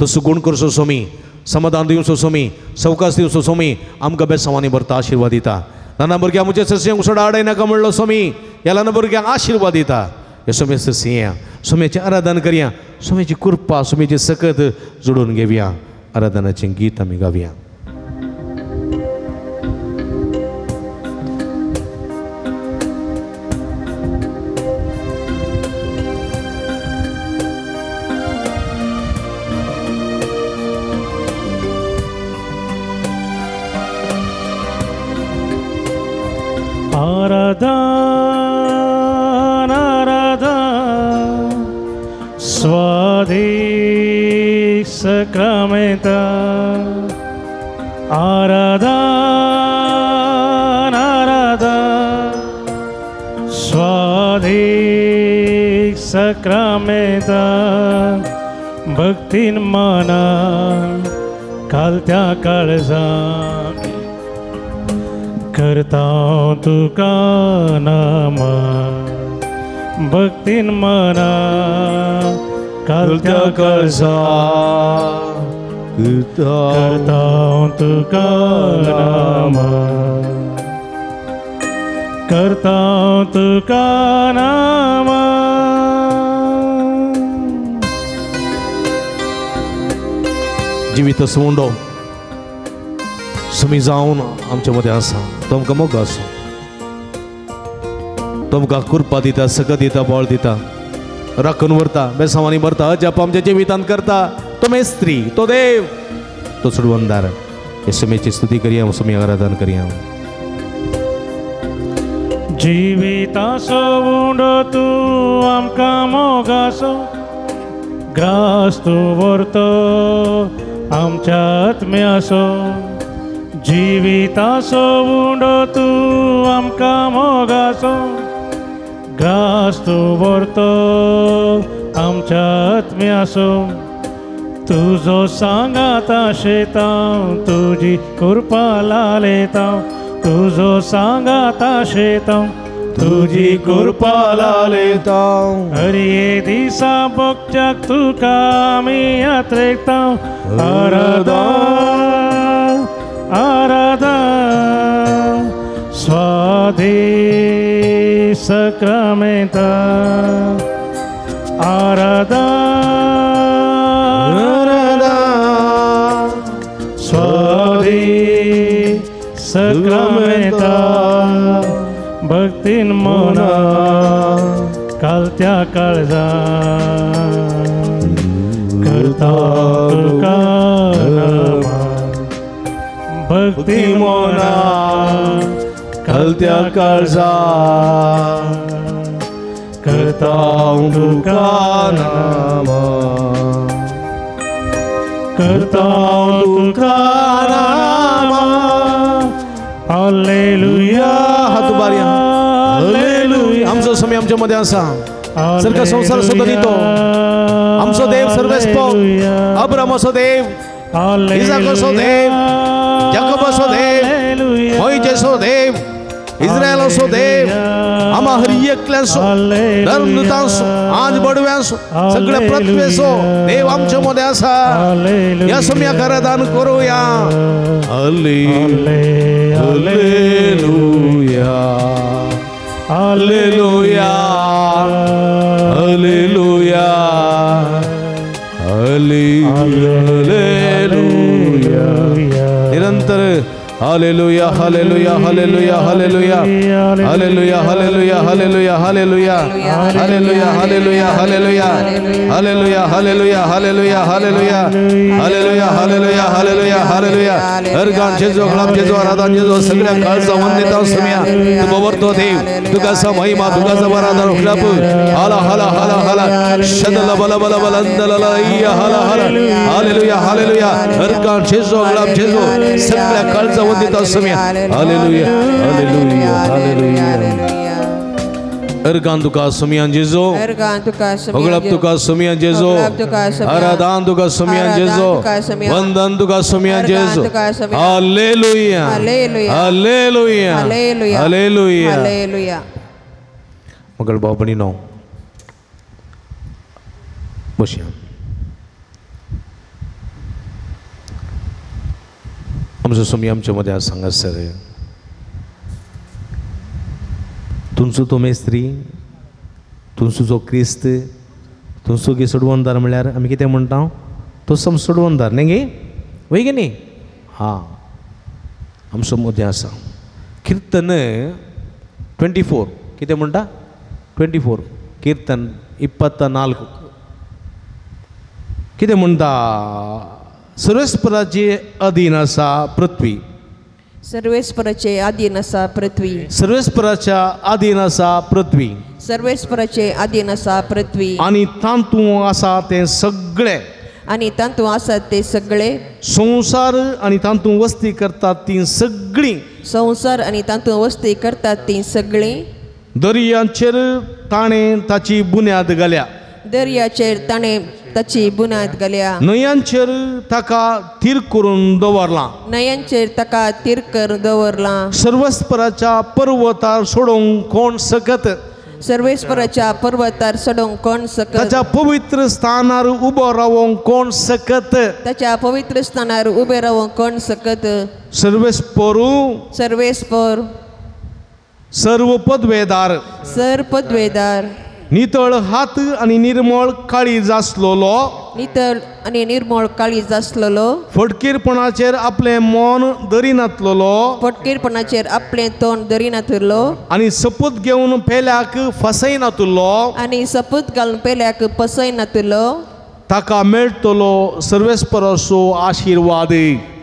तसो गुण करचो सोमी समाधान दिवचो सोमी सवकास दिवचो सोमी आमकां बेसांवांनी भरता आशिर्वाद दिता. ल्हान भुरग्यां म्हज्या सस्यांक उसोडा आडाय नाका म्हणलो सोमी ह्या ल्हान भुरग्यांक आशिर्वाद दिता. हे सोमे सस्या सोम्याचें आराधन करया. सोम्याची कृपा सोम्याची सकत जोडून घेवया. आराधनाचें गीत आमी गावया. आराधन आराधन स्वाधी सक्रामेंता. आराधन आराधन स्वाधी सक्रामेंता. भक्तीन मानान कालत्या काळजान करता तुका नाम भक्तीन मना कालत्या काळजान करता तुका नाम करता तुका नाम जिवीत सोंडो समी जावन आमच्या मदें आसा तुमकां मोग आसूं तुमकां कृपा दिता सकत दिता बळ दिता राखून व्हरता बेसांवांनी भरता जप आमच्या जिवितांत करता तो मेस्त्री तो देव तो सुडवंदार हे समेची स्तुती करया समी आराधन करया जिविताचो उंडो तूं आमकां मोगाचो ग्रास तूं व्हरतो आमच्या आत्म्याचो जिविताचो उंडो तूं आमकां मोगाचो ग्रास तूं व्हरतो आमच्या आत्म्याचो तुजो सांगात आशेता तुजी कृपा लालेता तुजो सांगात आशेता तुजी कृपा लालेता हरिये दिसा भोगच्याक तुका आमी यात्रेकता आराधा आराधा स्वाधी सक्रामेंता आराधा स्वाधी सक्रामेंता भक्तीन मना कालत्या काळजान करता तुका नाम भक्ती मना कालत्या काळजान करता तुका नाम करता तुका नाम हालेलुया हात उबारया हालेलुया आमचो समय आमच्या मध्ये आसा सरका संसार सुद्धा दितो आमचो देव सर्वेस्पो अब्रामाचो देव इसाकाचो देव याकोबाचो देव मोइसेचो देव इस्रायलाचो देव आम्हा हर एकल्याचो धर्मदूतांचो आज बडव्यांचो सगळ्या पृथ्वीचो देव आमच्या मध्ये आसा या समयाक आराधन करूया हालेलुया हालेलुया हालेलुया हालेलुया निरंतर hallelujah hallelujah hallelujah hallelujah hallelujah hallelujah hallelujah hallelujah hallelujah hallelujah hallelujah hallelujah hallelujah hallelujah hallelujah hallelujah hallelujah hallelujah hallelujah हर गान जेजो गळाम जेजो आराधन जेजो सगळ्या काळचा वंदिता समया तू बवरतो देव तुका सा महिमा तुका सा आराधन उखलाप हाला हाला हाला हाला शदल बल बल बल अंदल या हाला हाला हालेलुया हालेलुया हर गान जेजो गळाम जेजो सगळ्या काळचा वंदिता समया हालेलुया हालेलुया हालेलुया अर्गान तुका समयान जेजो अगळप तुका समयान जेजो आराधन तुका समयान जेजो वंदन तुका समयान जेजो हालेलुया हालेलुया हालेलुया हालेलुया मगळ बाबणी नो बसया आमचो समय आमच्या मध्ये आज सांगात सर तुमचो तो मेस्त्री तुमचो जो क्रिस्त तुमचो गे सोडवंदार म्हळ्यार आमी कितें म्हणटा तो सम सोडवंदार न्ही गे वय गे न्ही हां आमचो मदें आसा कीर्तन 24 कितें म्हणटा 24 कीर्तन 24 कितें म्हणटा सर्वेस्पराचे अधीन आसा पृथ्वी सर्वेस्पराचे अधीन आसा पृथ्वी सर्वेस्पराच्या अधीन आसा पृथ्वी सर्वेस्पराचे अधीन आसा पृथ्वी आणि तांतू आसा ते सगळे आणि तांतू आसात ते सगळे संसार आणि तांतू वस्ती करतात ती सगळी संसार आणि तांतू वस्ती करतात ती सगळी दर्यांचेर ताणें ताची बुन्याद घाल्या दर्याचेर ताणें ताची बुनाद घाल्या न्हंयांचेर ताका तीर करून दवरला नयांचेर ताका तीर कर दवरला सर्वेस्पराच्या पर्वतार सोडूंक कोण सकत सर्वेस्पराच्या पर्वतार सोडूंक कोण सकत ताच्या पवित्र स्थानार उबो रावोंक कोण सकत ताच्या पवित्र स्थानार उबे रावूंक कोण सकत सर्वेस्परू सर्वेस्पर सर्व पदवेदार सर पदवेदार नितळ हात आणि निर्मळ काळीज आसलोलो नितळ आनी निर्मळ काळीज आसलेलो फटकीरपणाचेर आपले मन धरिनातलो फटकीरपणाचेर आपलें तोंड धरिनातलो आणि शपथ घेवन पेल्याक फसयनातलो आनी सपूत घालून पेल्याक पसयनातलो ताका मेळटलो सर्वेस्पराचो आशीर्वाद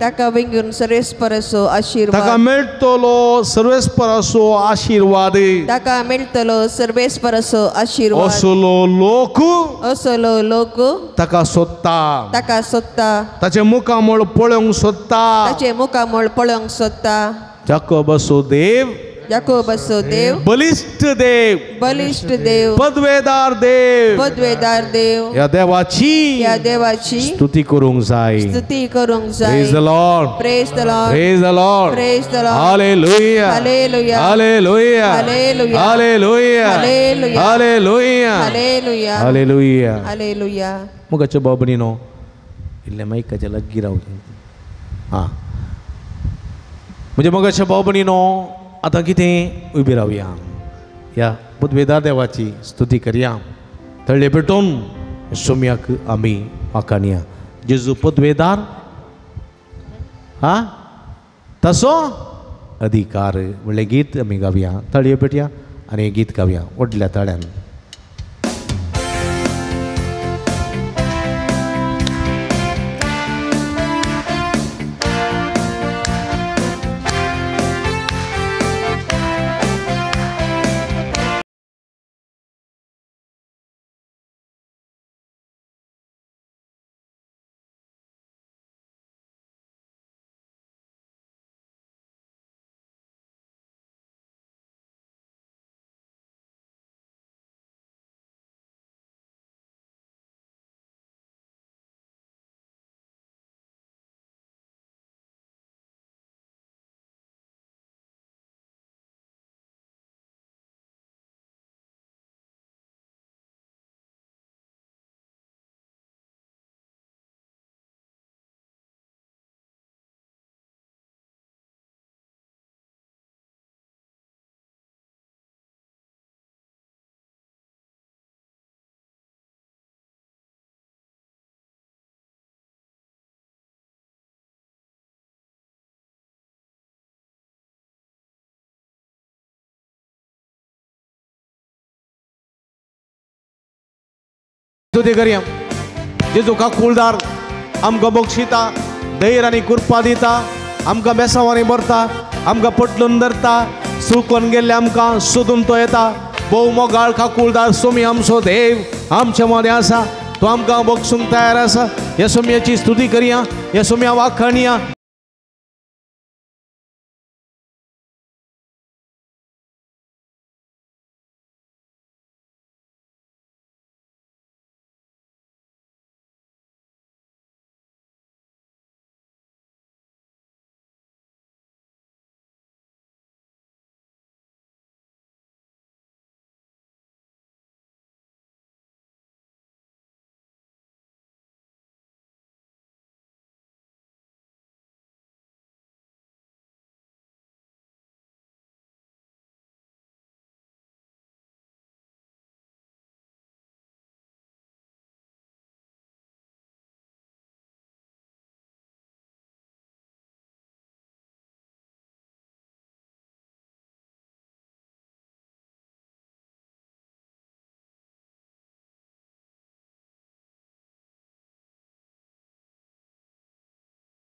ताका विंगून सर्वेस्पराचो ताका आशीर्वाद मेळटलो सर्वेस्पराचो आशीर्वाद ताका मेळटलो सर्वेस्पराचो आशीर्वाद असलो लोक ताका सोदता ताका सोदता ताचे मुखामळ पळोवंक सोदता ताचे मुखामळ पळोवंक सोदता जाकोबाचो देव याकोबाचो देव बलिष्ठ देव पदवेदार देव या देवाची स्तुती करूंक जाय स्तुती करूंक जाय praise the Lord praise the Lord praise the Lord praise the Lord हालेलुया hallelujah hallelujah hallelujah hallelujah hallelujah hallelujah hallelujah hallelujah hallelujah मुगाच्या बाबनीनो इल्ले मायकाच्या लागीं राव हां म्हणजे मगाच्या बाबनीनो आता कितें उबी रावया या पदवेदार देवाची स्तुती करया तळ्ळे पेटोवन सोम्याक आमी वाखाणया जेजू पदवेदार हा तसो अधिकार म्हणलें गीत आमी गावया तळये पेटया आनी गीत गावया व्हडल्या तळ्यान स्तुती करया जेजू काकुळदार आमकां बक्षिता धैर्य आनी कृपा दिता आमकां बेसांवांनी भरता आमकां पटलून धरता चुकून गेल्ले आमकां सोदून तो येता भोव मोगाळ काकुळदार सोमी आमचो देव आमचे मदें आसा तो आमकां बक्षूंक तयार आसा ह्या सोम्याची स्तुती करया ह्या सोम्या वाखाणया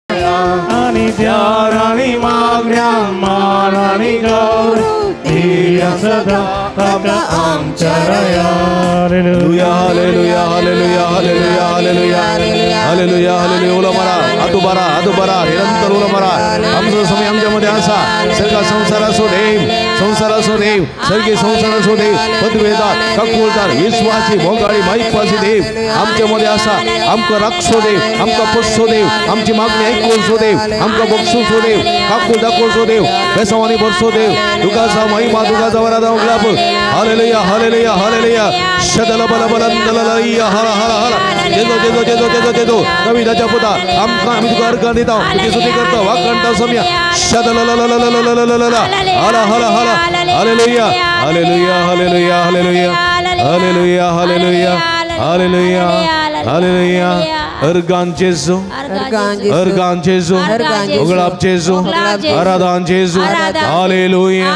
आणि ध्यान आणि मागण्या मान आणि गौरव सदा ताका आमच्या hallelujah hallelujah hallelujah hallelujah hallelujah hallelujah hallelujah ओला मारा तू बरा निरंतर उरा बरा आमचा समय आमच्यामध्ये असा सर्ग संसार असो देव सर्गी संसार असो देव पदवेदार काकुळदार विश्वासी भोगाळी माईकवासी देव आमच्यामध्ये असा आमका राखसो देव आमका पोसो देव आमची मागणी ऐकूसो देव आमका बक्षूसो देव काकुळ दाखवसो देव बेसवानी भरसो देव दुगाचा महिमा दुगाचा वरादा उगलाप हालेलुया हालेलुया हालेलुया शदल बल बलंदललया हर हर हर जेजो कविताच्या पुता आमका आम्ही तुका अर्घ देता तुझी स्तुती करतो वाकंटा समया शदललललललललला हर हर हर हालेलुया hallelujah hallelujah hallelujah hallelujah hallelujah hallelujah hallelujah अर्गान जेजू उगलाप जेजू आराधन जेजू हालेलुया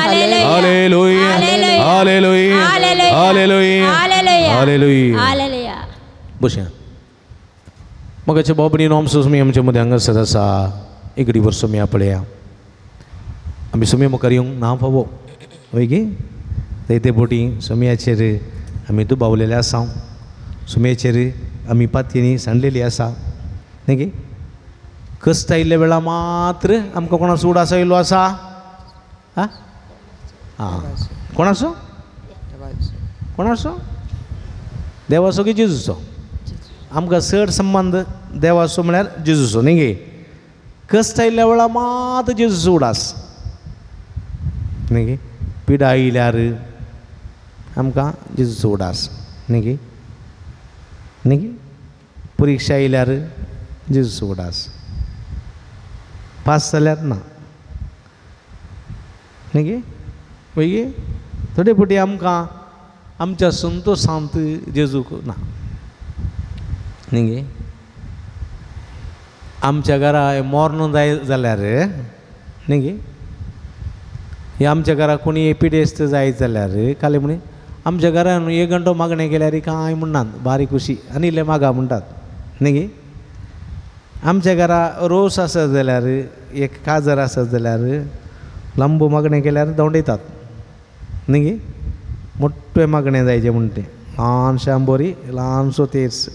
हालेलुया हालेलुया हालेलुया हालेलुया बशा मगाच्या बाबणी नॉम्स मी आमच्या मध्ये हांगासर आसा एक वर्ष मी आपल्या आम्ही सुमी मुखार येवंक ना फावो वय गे ते बोटी सुमयाचेर आमी दुबावलेले आसा सुमयाचेर आमी पातयेनी सांडलेली आसा न्ही गे कश्ट आयिल्ल्या वेळा मात्र आमकां कोणाचो उडास आयिल्लो आसा आं कोणाचो देवाचो की जेजूचो आमकां चड संबंध देवाचो म्हळ्यार जेजूचो न्ही गे कश्ट आयिल्ल्या वेळा मात जेजूचो उडास न्ही गे पिडा आयल्यार आमकां जेजूचो उडास न्ही गे परिक्षा आयल्यार जेजूचो उडास पास जाल्यार ना न्ही गे पळय गे थोडे फावटी आमकां आमच्या संतोशांत जेजूक ना न्ही गे आमच्या घरा मरण जाय जाल्यार न्ही गे हे आमच्या घरा कोणी एपिडेस्ट जायत जाल्यार काले म्हणे आमच्या घरान 1 घंटो मागणें केल्यार कांय म्हणनात बारीक खुशी आनी इल्लें मागा म्हणटात न्ही गे आमच्या घरा रोस आसत जाल्यार एक काजर आसत जाल्यार लांबू मागणें केल्यार दोंडयतात न्ही गे मोठ्ठें मागणें जायचें म्हणटा तें ल्हानशें आंबोरी ल्हानसो तेर्स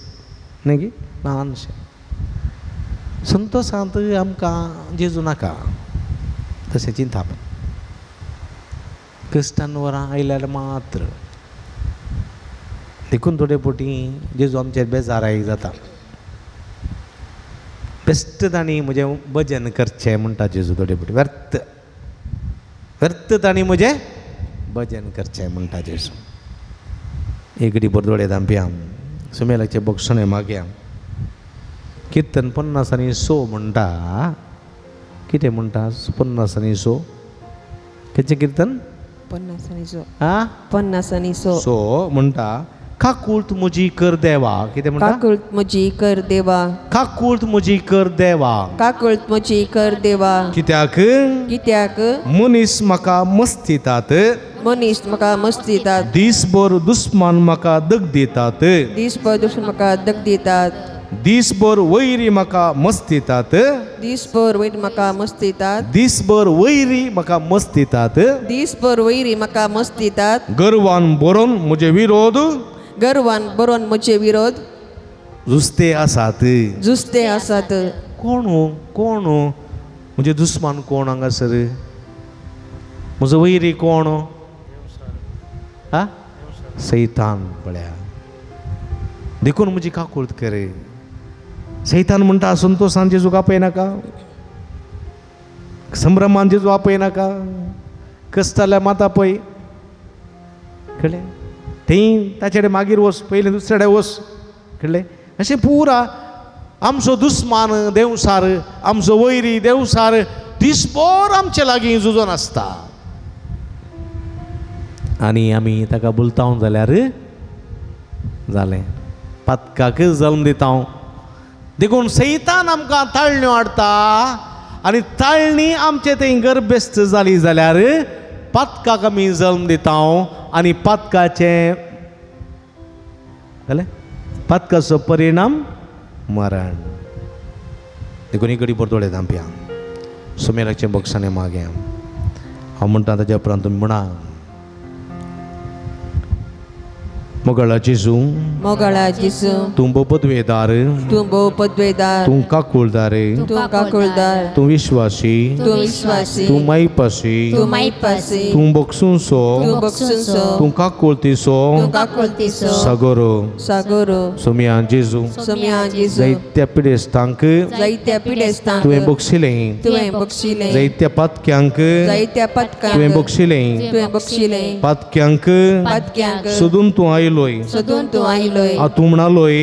न्ही गे ल्हानशें संतोशांत आमकां जेजू नाका तशें चिंताप कश्टान वरां आयल्यार मात्र देखून थोडे फावटी जेजू आमचेर बेजाराय जाता बेस्ट तांणी म्हजें भजन करचें म्हणटा जेजू थोडे फावटी व्यर्थ तांणी म्हजें भजन करचें म्हणटा जेजू एक बरदोडे दांप्या सुमेलाचे बक्षणे मागया कीर्तन 50 म्हणटा कितें म्हणटा 50 कितें कीर्तन 50 सो म्हणटा काकुळत म्हजी कर देवा कितें म्हणटा काकुळत म्हजी कर देवा काकुळत म्हजी कर देवा काकुळत म्हजी कर देवा कित्याक मनीस म्हाका मस्तितात दिसभर दुस्मान म्हाका दग दितात दिसभर वैरी म्हाका मस्तितात गर्वान बरोवन म्हजे विरोध जुस्ते आसात कोण म्हणजे दुस्मान कोण हांगासर म्हजो वैरी कोण सैतान पळया देखून म्हजी काकुळत करे सैतान म्हणटा संतोशान जेजूक आपयनाका संभ्रमान जेजू आपयनाका कश्ट जाल्यार माता पळय कळ्ळें थंय ताचे कडेन मागीर वच पयलीं दुसरे कडेन वच कळ्ळें अशें पुरा आमचो दुस्मान देवसार आमचो वैरी देवसार दिसभर आमचे लागीं झुजोन आसता आनी आमी ताका बुलतांव जाल्यार जालें पातकाक जल्म दिता देखून सैतान आमकां ताळण्यो हाडटा आनी ताळणी आमचे थंय गर्भेस्त जाली जाल्यार पातकाक आमी जल्म दिता आनी पातकाचें जालें पातकाचो परिणाम मरण देखून एक बरदोळे दांप्या सुमेराचे बक्षाने मागया हांव म्हणटा ताच्या उपरांत तुमी म्हणा मोगळा जेजू मोगळा जेजू तूं पदवेदार तूं भोव पदवेदार तूं काकुळदार तूं काकुळदार तूं विश्वासी तूं विश्वासी तूं माईपासी तूं माईपासी तूं बगसूंसो तूं बगसूंसो तूं काकुळतीसो तूं काकुळतीसो सागोरो सागोरो सोम्या जेजू सोम्या जेजू जायत्या पिडेस्तांक जायत्या पिडेस्तांक तुवें बक्षिलें तुवें बक्षिलें जायत्या पातक्यांक जायत्या पदकांक तुवें बक्षिलें तुवें बक्षिलें पातक्यांक पदक्यांक सोदून तूं आयलोय सोदून तूं आयलोय तूं म्हणलोय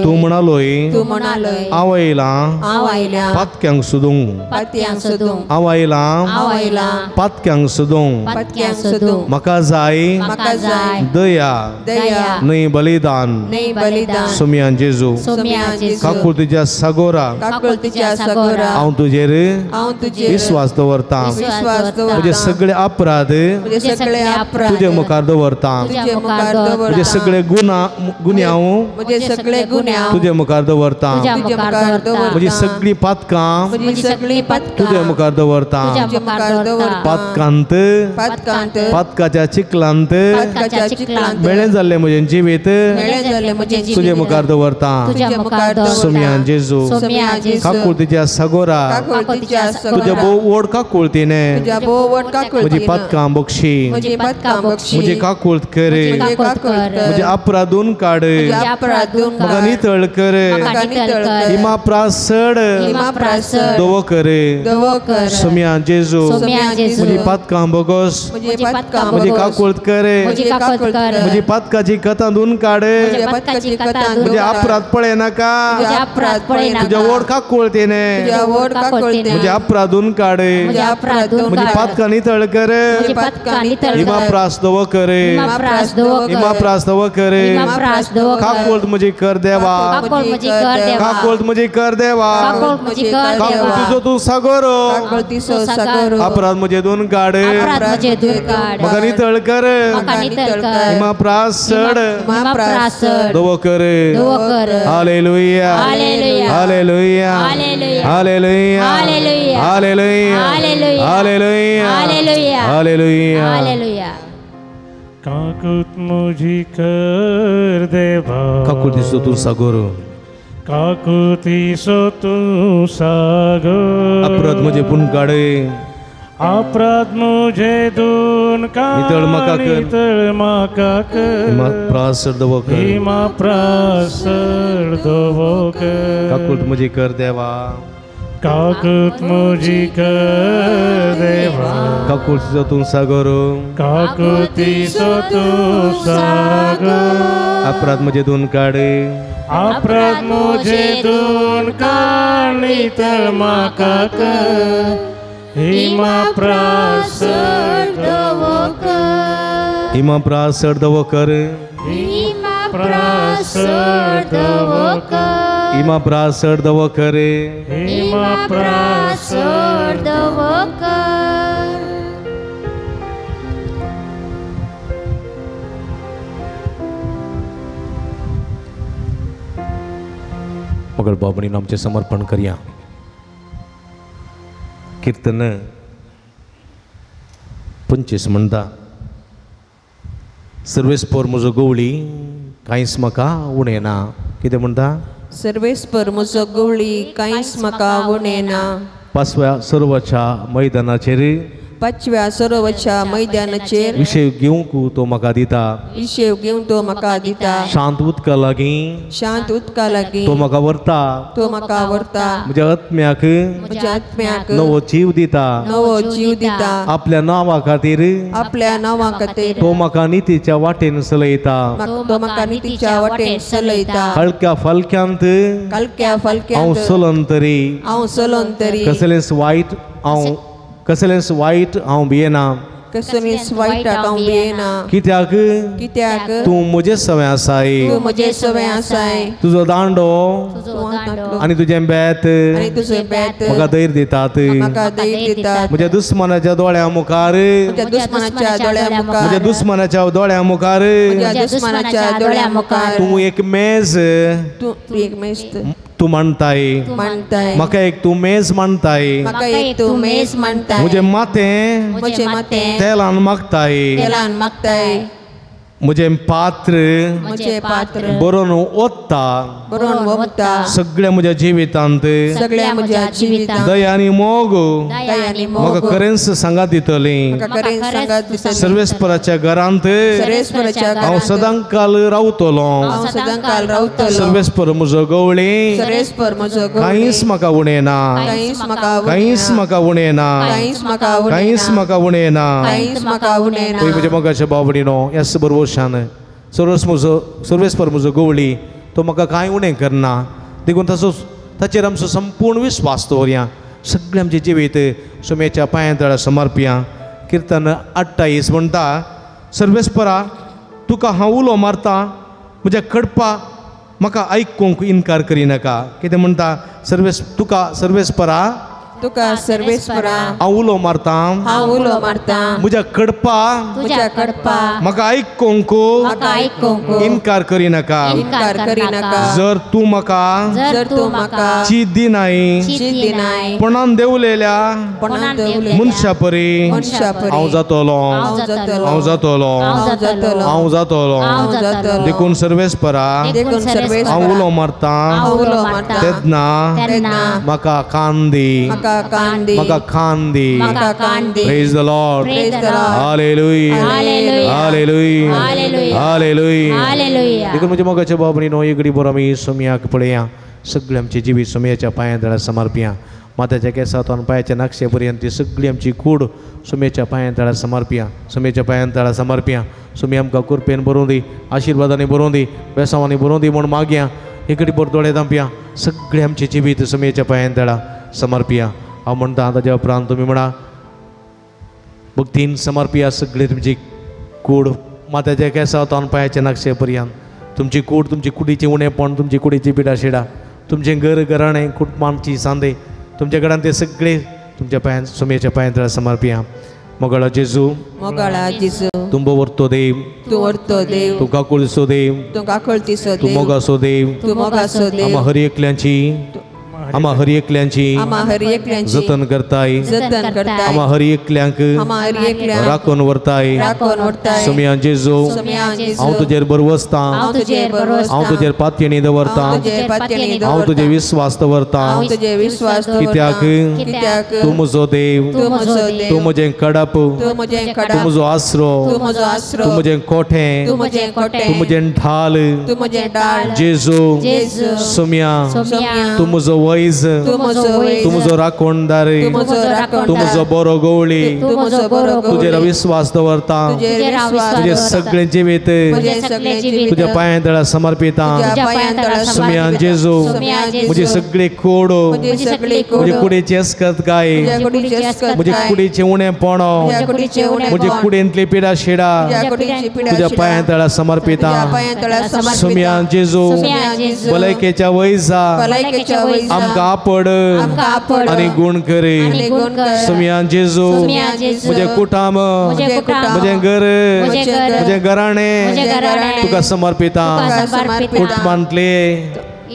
तूं म्हणलोय तूं म्हणालोय हांव आयलां हांव आयल्या पातक्यांक सोदूंक पदक्यांक सोदूंक हांव आयलां हांव आयलां पातक्यांक सोदूंक पदक्यांक सोदूंक म्हाका जाय म्हाका जाय दया दया न्हय बलिदान न्हय बलिदान सोम्या जेजू सोम्या जेजू काकूळ तुज्या सागोरा काकुळतीच्या सागोरा हांव तुजेर हांव तुजेर विश्वास दवरतां विश्वास म्हजे दवरतां सगळे अपराध म्हजे सगळे अपराध तुजे मुखार दवरतां तुजे मुखार म्हजे दवरतां सगळे गुन्हे हांव म्हजे सगळे गुन्हे तुजे मुखार दवरतां तुजे मुखार दवरतां म्हजी सगळी पातकां म्हजी सगळी पदकां तुजे मुखार दवरतां तुजे मुखार दवरतां पातकांत पदकांत पातकाच्या चिखलांत पदकाच्या चिखलांत बेळें जाल्लें म्हजें जिवीत मेळ्ळें जालें म्हजें तुजे जिवीत मुखार दवरतां तुजे मुखार दवरतां सोम्या जेजू सोम्या जेजू काकूळ तुज्या सागोरा काकुळतीच्या तुजे सागोरा भोव व्हड काकुळतीने तुज्या भोव व्हड म्हजी काकुळतीन पातकां बक्षी म्हजी पदकां बक्षी म्हजी काकुळत कर म्हजी काकुळत म्हजे अपराधून काड म्हज्या अपराधून म्हाका नितळ कर म्हाका नितळ कर हिमा प्रासड हिमा प्रासड दवो कर दवो कर सोम्या जेजू सोम्या जेजू म्हजी पातकां बोगोस म्हजी पदकां म्हजी बोगोस काकुळत कर म्हजी काकुळत कर म्हजी पातकाची कथा धुवन काड म्हज्या पदकाची कथा म्हजे अपराध पळय नाका म्हज्या अपराध पळयनाका तुज्या व्हड काकुळतीने तुज्या व्हड काकुळतीन म्हजे अपराधून काड म्हज्या अपराधून म्हजी पातकां नितळ कर म्हजी पदकां नितळ हिमा कर प्रास दवो कर हिमा प्रास दवो कर हिमा प्रास दवो कर हिमा प्रास दवो कर काकुळत म्हजी कर देवा काकुळ म्हजी कर देवा काकुळत म्हजी कर देवा काकुळ म्हजी कर काकुळ देवा तुजो तूं सागोरो काकुळतीचो सागोरो अपराध म्हजे धुवन काड अपराध म्हजे धुवन काड म्हाका नितळ कर म्हाका नितळ कर हिमा प्रास चड हिमा प्रास दवो कर दवो कर हालेलुया hallelujah hallelujah hallelujah hallelujah hallelujah hallelujah hallelujah hallelujah hallelujah hallelujah हालेलुया काकुत मुझी कर देवा काकुळ दिसतो तू सागोरो काकुती सो तू सागर अपराध म्हजे पुन काड अपराध मुझे दून का नितळ म्हाका कर. नितळ म्हाका कर हिमा प्रास चड दवो कर हिमा प्रासड दवो कर काकुळ म्हजी कर देवा काकुत मुझी कर देवा काकुळ दिसतो तू सागोरो काकुती सो तू सागर अपराध म्हजे धुवन काड अपराध मुझे दून का नितळ म्हाका कर हिमा प्रासड दवो कर हिमा प्रास चड दवो कर प्रासड दवो कर हिमा प्रास चड दवो कर हिमा प्रासड दवो कर मगर बाबणी आमचे समर्पण करया कीर्तन 25 म्हणटा सर्वेस्पोर म्हजो गवळी कांयच म्हाका उणें ना कितें म्हणटा सर्वेस्पर म्हजो गवळी कांयच म्हाका उणेना 5व्या सरोवराच्या मैदानाचेर 5व्या सरोवराच्या मैदानाचेर विशय घेवंक तो म्हाका दिता विशेव घेवन तो म्हाका दिता शांत उदका लागीं शांत उदका लागीं तो म्हाका व्हरता तो म्हाका व्हरता म्हज्या आत्म्याक म्हज्या आत्म्याक नवो जीव दिता नवो जीव दिता आपल्या नांवा खातीर आपल्या नांवा खातीर तो म्हाका नितीच्या वाटेन चलयता तो म्हाका नितीच्या वाटेन चलयता हलक्या फलक्यांत कलक्या हांव फलक्यांत चलोन तरी हांव चलोन तरी कसलेंच वायट हांव भियेना कसलीच वायटाक हांव भियेना कित्याक कित्याक तूं म्हजे सवय आसाय तूं म्हजे सवय आसाय तुजो दांडो आनी तुजें बेत आनी तुजें बेत म्हाका धैर्य दितात म्हाका धैर्य दितात म्हज्या दुस्मनाच्या दोळ्या मुखार म्हज्या दुस्मनाच्या दोळ्या मुखार म्हज्या दुस्मनाच्या दोळ्या मुखार म्हज्या दुस्मनाच्या दोळ्या मुखार तूं एक मेज तूं एक मेस्त तूं मांडताय मांडताय म्हाका एक तूं मेज मांडताय म्हाका एक तूं मेज मांडताय म्हजें माथें म्हजें माथें तेलान मागताय तेलान मागताय म्हजें पात्र म्हजे पात्र बरोवन ओतता बरोवन वखता सगळ्या म्हज्या जिवितांत सगळ्या म्हज्या जिवितांत दया आनी मोग दयानी म्हाका मोग खरेंच सांगात दितली म्हाका खरें सांगात दिसता सर्वेस्पराच्या घरांत सर्वेस्पराच्या हांव घरांत सदांकाल रावतलो हांव सदांकाल रावतलो सर्वेस्पर म्हजो गवळी सर्वेस्पर म्हजो कांयच म्हाका उणें ना कांयच म्हाका कांयच म्हाका उणें ना कांयच म्हाका कांयच म्हाका उणें ना कांयच म्हाका उणें पळय ना म्हज्या मोगाच्या बाबडीनो ह्या सबर वर्षान सर्वेस्पर म्हजो गवळी तो म्हाका कांय उणें करना देखून ताचेर आमचो संपूर्ण विस्वास दवरया सगळें आमचें जिवीत सुमेच्या पांयां तळा समर्पया किर्तन 28 म्हणटा सर्वेस्परा तुका हांव उलो मारता म्हज्या कडपा म्हाका आयकूंक इन्कार करिनाका कितें म्हणटा तुका सर्वेस्परा तुका सर्वेस्परा हांव उलो मारता हांव उलो मारता म्हज्या कडपा तुज्या कडपा म्हाका आयकूंक म्हाका आयकूंक इन्कार करिनाका इन्कार करिनाका जर तूं म्हाका जर तूं म्हाका चीत दिनाय चीत दिनाय पणान देवलेल्या पणान देवलेल्या मनशा परी मनशा परी हांव जातलो हांव जातलो हांव जातलो हांव जातलो हांव जातलो हांव जातलो देखून सर्वेस्परा देखून सर्वेस्परा हांव उलो मारता हांव उलो मारता तेन्ना म्हाका कान दी म्हाका कान दी म्हाका कान दी म्हाका कान दी praise the Lord praise the Lord हालेलुया हालेलुया हालेलुया हालेलुया हालेलुया हालेलुया देखून म्हज्या मोगाच्या बाबडी नो एक बरो आमी सोमयाक पळया सगळें आमची जिवीत सोमयाच्या पांयां तळा समर्पया माथ्याच्या केंसांतल्यान पांयाच्या नाक्षे पर्यंत ती सगळी आमची कूड सोमयाच्या पांयां तळा समर्पया सोमयाच्या पांयां तळा समर्पया सोमी आमकां कुरपेन भरूं दी आशिर्वादांनी भरूं दी बेसांवांनी भरूं दी म्हूण मागया एक बरो दोळे धांपया सगळें आमचें जिवीत सोमयाच्या पांयां तळा समर्पया हांव म्हणटा ताज्या उपरांत तुमी म्हणा भक्तीन समर्पया सगळी तुमची कूड माथ्याच्या केंसांतल्यान पांयाच्या नाक्षे पर्यंत तुमची कूड तुमची कुडीचें उणेंपण तुमची कुडीची पिडा शिडा तुमचें घर घराणें कुटुंबांची सांदे तुमच्या घरांत ते सगळे तुमच्या पांयां सोमयाच्या पांयां तळा समर्पया मोगाळा जेजू मोगाळा जेजू तुंबो व्हरतो देव तूं व्हरतो देव तूं काकुळसो देव तूं काकळतीचो तूं देव मोगासो देव तूं मोगाचो देव आम्हा हर एकल्यांची आम्हा हर एकल्यांची आम्हा हर एकल्यांची जतन करताय जतन करताय आम्हा हर एकल्यांक आम्हा हर एकल्यांक राखून व्हरताय राखून व्हरताय सोमया जेजू सोमया जेजू हांव तुजेर बरवसता हांव तुजेर बरवसता हांव तुजेर पातयेणी दवरता हांव तुजेर पातयेणी हांव दवरता तुजे विश्वास दवरता हांव तुजे विश्वास कित्याक दवरता कित्याक तूं म्हजो देव तूं म्हजो देव तूं म्हजें कडप तूं म्हजें तूं कडप म्हजो आसरो तूं म्हजो आसरो तूं म्हजें कोठें तूं म्हजें कोटें तूं म्हजें ढाल तूं म्हजें डाळ जेजू जेजू सोमया सोमया तूं म्हजो वैज तूं म्हजो वैज तूं म्हजो राखणदार तूं म्हजो राखणदार तूं म्हजो बरो गवळी तूं म्हजो बरो तुजेर विश्वास दवरता तुजेर विश्वास तुजें दवरता सगळें जिवीत तुजें सगळें जिवीत तुज्या पांयां तळा समर्पिता तुज्या पांयां तळा सोमया समर्पिता जेजू सोमया जेजू म्हजी सगळी कूड म्हजी सगळी म्हजे कूड कुडीची अस्कत काय तुज्या कुडीची अस्कत म्हजे काय कुडीचें उणेंपण तुज्या कुडीचें उणेंपण म्हजे कुडींतली पिडा शिडा तुज्या कुडीची पिडा तुज्या शिडा पांयां तळा समर्पिता तुज्या पांयां तळा समर्पिता सोमया जेजू सोमया जेजू भलायकेच्या वैजा भलायकेच्या वैजा आमकां आपड आमकां आपड आनी गुण करे आनी गुण कर सोमया जेजू सोमया जेजू म्हजे कुटाम म्हजें कुटाम म्हजें घर म्हजें घर म्हजें घराणें म्हजें घराणें तुका समर्पिता तुका समर्पिता कुटुंबांतली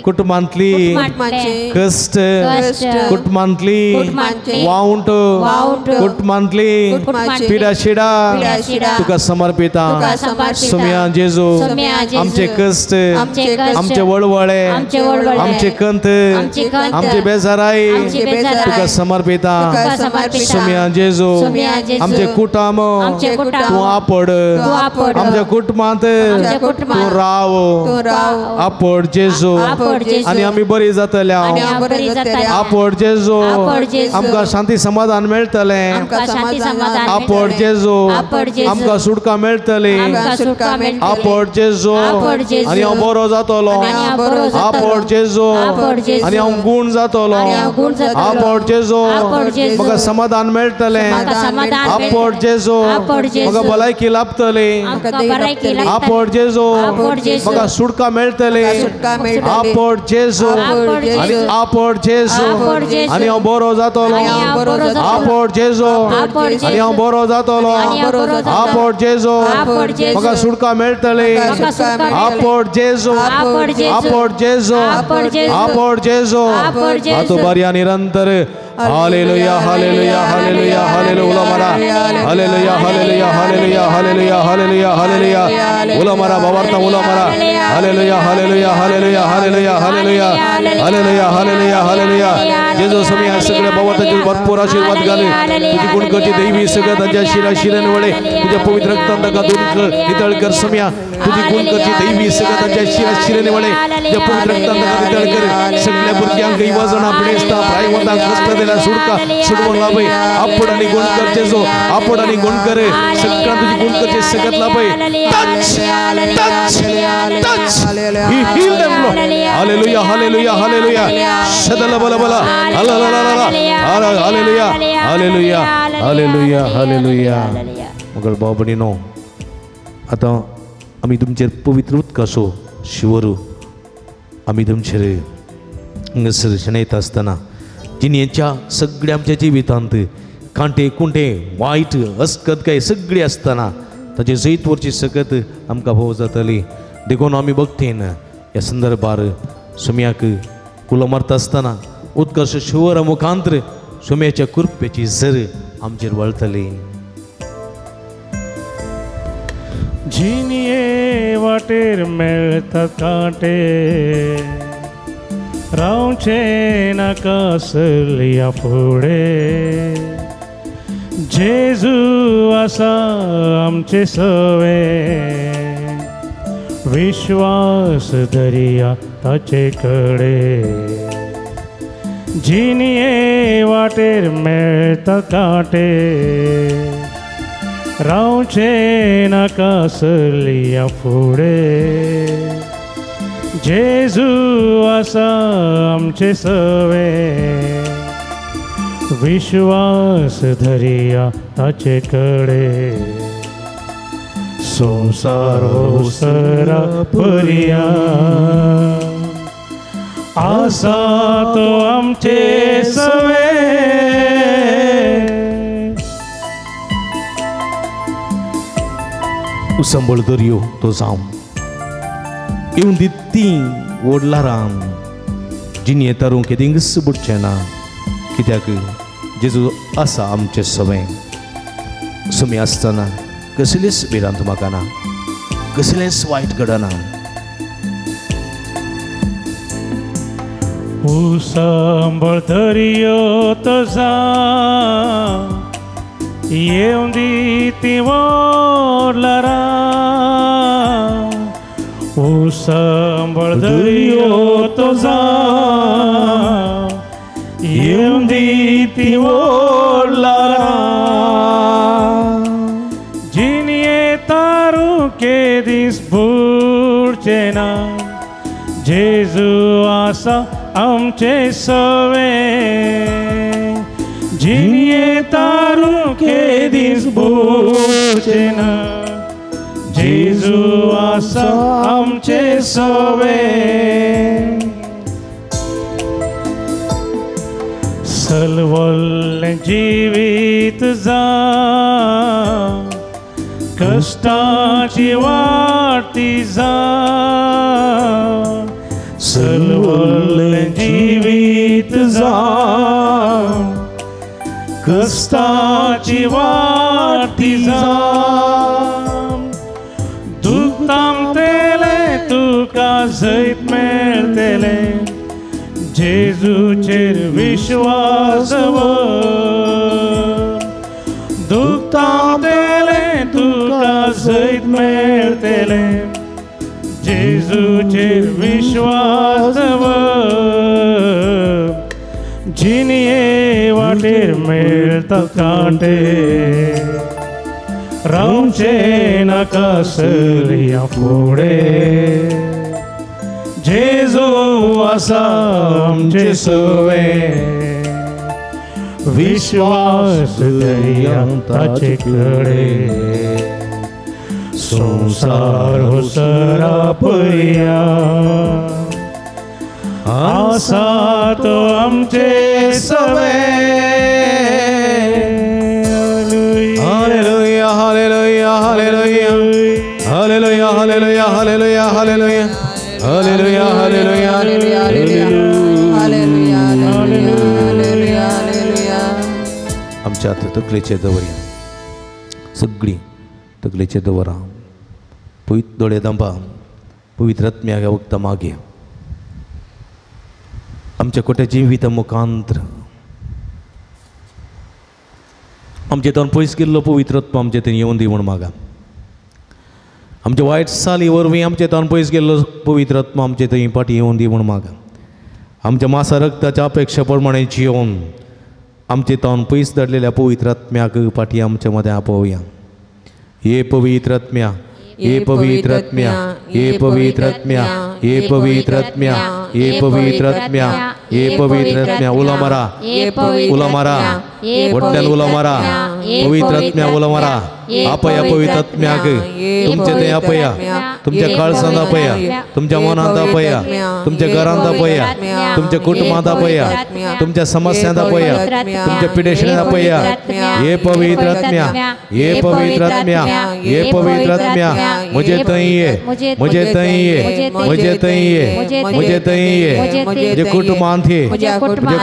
कुटुंबाचे कश्ट कश्ट कुटुंबांतली कुटुंबांतली वावंट वावंट कुटुंबांतली कुटुंबांतली पिडा शिडा पिडा शिडा तुका समर्पिता तुका समर्पिता सोमया जेजू सोमया जेजू आमचे कश्ट आमचे कश्ट आमचे वळवळे आमचे वळवळे आमचे कंत आमची कंत आमचे बेजाराई आमची बेजाराई तुका समर्पिता तुका समर्पिता सोमया जेजू सोमया जेजू आमचे कुटाम आमचे कुटाम तूं आपड तूं आपड आमच्या कुटुंबांत आमच्या कुटुंबांत तूं राव तूं राव आपड जेजू आपड जेजू आनी आमी बरी जातल्या आनी आमी बरी जातल्या आपड जेजू आपड जेजू आमकां शांती समाधान मेळटलें आमकां शांती समाधान आपड जेजू आपड जेजू आमकां सुटका मेळटली आमकां सुटका मेळटली आपड जेजू आपड जेजू आनी हांव बरो जातलो आनी हांव बरो जातलो आपड जेजू आपड जेजू आनी हांव गुण जातलो आनी हांव गुण जातलो आपड जेजू आपड जेजू म्हाका समाधान मेळटलें म्हाका समाधान आपड जेजू आपड जेजू म्हाका भलायकी लाभतली आमकां भलायकी लागतली आपड जेजू आपड जेजू म्हाका सुटका मेळटली सुटका मेळटली आपड जेजू आपड जेजू आनी आपड जेजू आपड जेजू आनी हांव बरो जातलो आनी हांव बरो जातलो आपड जेजू आपड जेजू आनी हांव बरो जातलो आनी हांव बरो जातलो आपड जेजू आपड जेजू म्हाका सुटका मेळटली म्हाका सुटका मेळटली आपड जेजू आपड जेजू आपड जेजू आपड जेजू आपड जेजू आपड जेजू आतो बऱ्या निरंतर हालेलुया हालेलुया हालेलुया हालेलुया उला मारा hallelujah hallelujah hallelujah hallelujah hallelujah hallelujah उला मारा बाबार्ता उला मारा hallelujah hallelujah hallelujah hallelujah hallelujah hallelujah hallelujah hallelujah जेजू समय सगळ्या बाबार्ताचे भरपूर आशीर्वाद घाले तुझी गुणकरची दैवी सगळ्या त्यांच्या शिराशिरांवळे तुझ्या पवित्र रक्तांत दूर कर नितळ कर समया तुझी गुणकरची दैवी सगळ्या त्यांच्या शिराशिरांवळे तुझ्या पवित्र रक्तांत नितळ कर सगळ्या बुरक्यांक इवाजन आपणे स्था प्रायवंता कष्ट दिला सुडका सुडवून लाभे आपण आणि गुणकरचे जो आपण आणि गुणकरे सगळ्या तुझी गुणकरचे सगळ्यात लाभे touch touch touch he heal them लो हालेलुया हालेलुया हालेलुया शदला बला बला हालेलुया हालेलुया हालेलुया हालेलुया मगर बाबणीनो आता आम्ही तुमचेर पवित्र उदकासो शिवरू आम्ही तुमचेर हांगासर शेणयता आसतना जिणेच्या सगळ्या आमच्या जिवितांत कांटे कुंटे वायट अस्कत काय सगळी आसतना ताची जैत वरची सकत आमकां भोव जातली देखून आमी बघतेन ह्या संदर्भार सुम्याक कुलो मारता आसतना उदकाचो शिवरा मुखांतर सुम्याच्या कृपेची झर आमचेर वळतली जिनिये वाटेर मेळतात कांटे रावचे नाका असल्या फुडें जेजू आसा आमचे सवे विश्वास धरिया ताचे कडेन जिनिये वाटेर मेळतात कांटे रावचे नाका असल्या फुडें जेजू आसा आमचे सवे विश्वास धरिया ताचे कडेन संसार ओसरा पर्या आसा तो आमचे सवे उसंबळ दर्यो तो जावं येवन दित्ती ओडला राम जिनी येतारू केदिंगस बुडचें ना कित्याक जेजू आसा आमचे सवे सुमी आसतना कसलेच भिरांत म्हाका ना कसलेच वायट घडना उसंबळ दर्यो तो जावं येवन दित्ती ओडला राम उसंबळ दर्यो तो जावं येवन दित्ती ओडला राम जिनिये तारू केदीस बुडचे ना जेजू आसा आमचे सवे जिनिये तारू केदीस बुडचे ना जेजू आसा आमचे सवे सलवल्लें जिवीत जावं कष्टाची वाटी जावं सलवल्लें जिवीत जावं कष्टाची वाटी जावं दुखतामतेले तुका जैत मेळटले जेजूचेर विश्वास दुखतामतेले तुका जैत मेळटले जेजूचेर विश्वास जिनिये वाटेर मेळतात कांटे रावचे नाका असल्या फुडें जेजू आसा आमचे सवे विश्वास धरिया ताचे कडेन संसार ओसरा पर्या आसा तो आमचे सवे hallelujah hallelujah hallelujah hallelujah hallelujah hallelujah hallelujah hallelujah hallelujah hallelujah hallelujah hallelujah hallelujah hallelujah पश्चात तकलेचेर दवरया. सगळीं तकलेचेर दवरा. पवित्र दोळे दांबा. पवित्र आत्म्या ह्या वक्ता मागया. आमच्या कोट्या जिविता मुखांतर आमचे तन पयस गेल्लो पवित्र आत्मा आमचे थंय येवन दी म्हूण मागा. आमच्या वायट साली वरवीं आमचे तन पयस गेल्लो पवित्र आत्मा आमचे थंय फाटीं येवन दी म्हूण मागा. आमच्या मासा रक्ताच्या अपेक्षा प्रमाणे जिवन आमचे तन पयस धाडलेल्या पवित्र आत्म्याक फाटीं आमच्या मदें आपोवया. हे पवित्र आत्म्या, हे पवित्र आत्म्या, हे पवित्र आत्म्या, हे पवित्र आत्म्या, हे पवित्र आत्म्या, हे पवित्र आत्म्या. उला मारा, उला मारा, व्हडल्यान उला मारा. पवित्र आत्म्या उला मारा. आपया पवित्र आत्म्याक तुमचे थंय आपया. तुमच्या काळजांत आपया. तुमच्या मनांत आपया. तुमच्या घरांत आपया. तुमच्या कुटुंबांत आपया. तुमच्या समस्यांत आपया. तुमच्या पिडेशणांत आपया. हे पवित्र आत्म्या, हे पवित्र आत्म्या, हे पवित्र आत्म्या म्हजे थंय ये, म्हजे थंय ये, म्हजे थंय ये, म्हजे थंय ये. म्हजे कुटुंबांत ये, म्हजे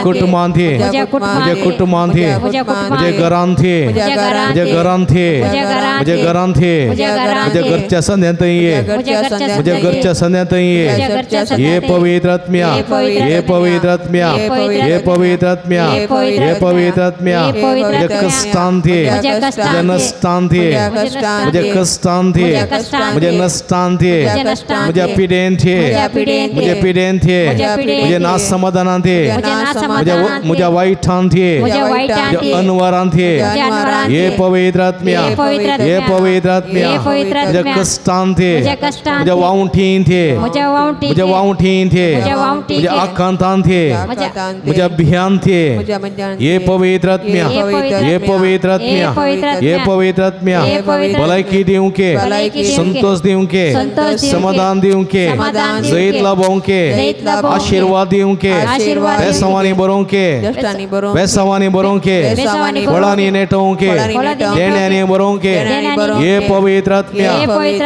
कुटुंबांत ये, म्हजे कुटुंबांत ये, म्हजे घरांत ये, म्हजे घरांत ये, म्हजे घरांत ये, म्हजे घरच्या संध्यान थंय ये, म्हजे घरच्या संध्यान थंय ये. हे पवित्र आत्म्या, हे पवित्र आत्म्या, हे पवित्र आत्म्या, हे पवित्र आत्म्या म्हजे कश्टांत ये, म्हजे नश्टांत ये, म्हजे कश्टांत ये, म्हजे नश्टांत ये, म्हज्या पिडेंत ये, म्हजे पिडेंत ये, म्हजे नास समाधानांत ये, म्हज्या वायटांत ये, म्हज्या अनवरांत ये. हे पवित्र आत्म्या, हे पवित्र आत्म्या म्हज्या कश्टांत ये, म्हज्या वावठींत ये, म्हज्या वावठींत ये, म्हज्या आकांतांत ये, म्हज्या भियांत ये. हे पवित्र आत्म्या, हे पवित्र आत्म्या, हे पवित्र आत्म्या भलायकी दिवंक ये, संतोष दिवंक ये, समाधान दिवंक ये, जैत लाभोवंक ये, आशीर्वाद दिवंक ये, बेसावांनी बरोवंक ये, बेसावांनी बरोवंक ये, फळांनी नेटोवंक ये, देण्यांनी बरोवंक ये. हे पवित्र आत्म्या,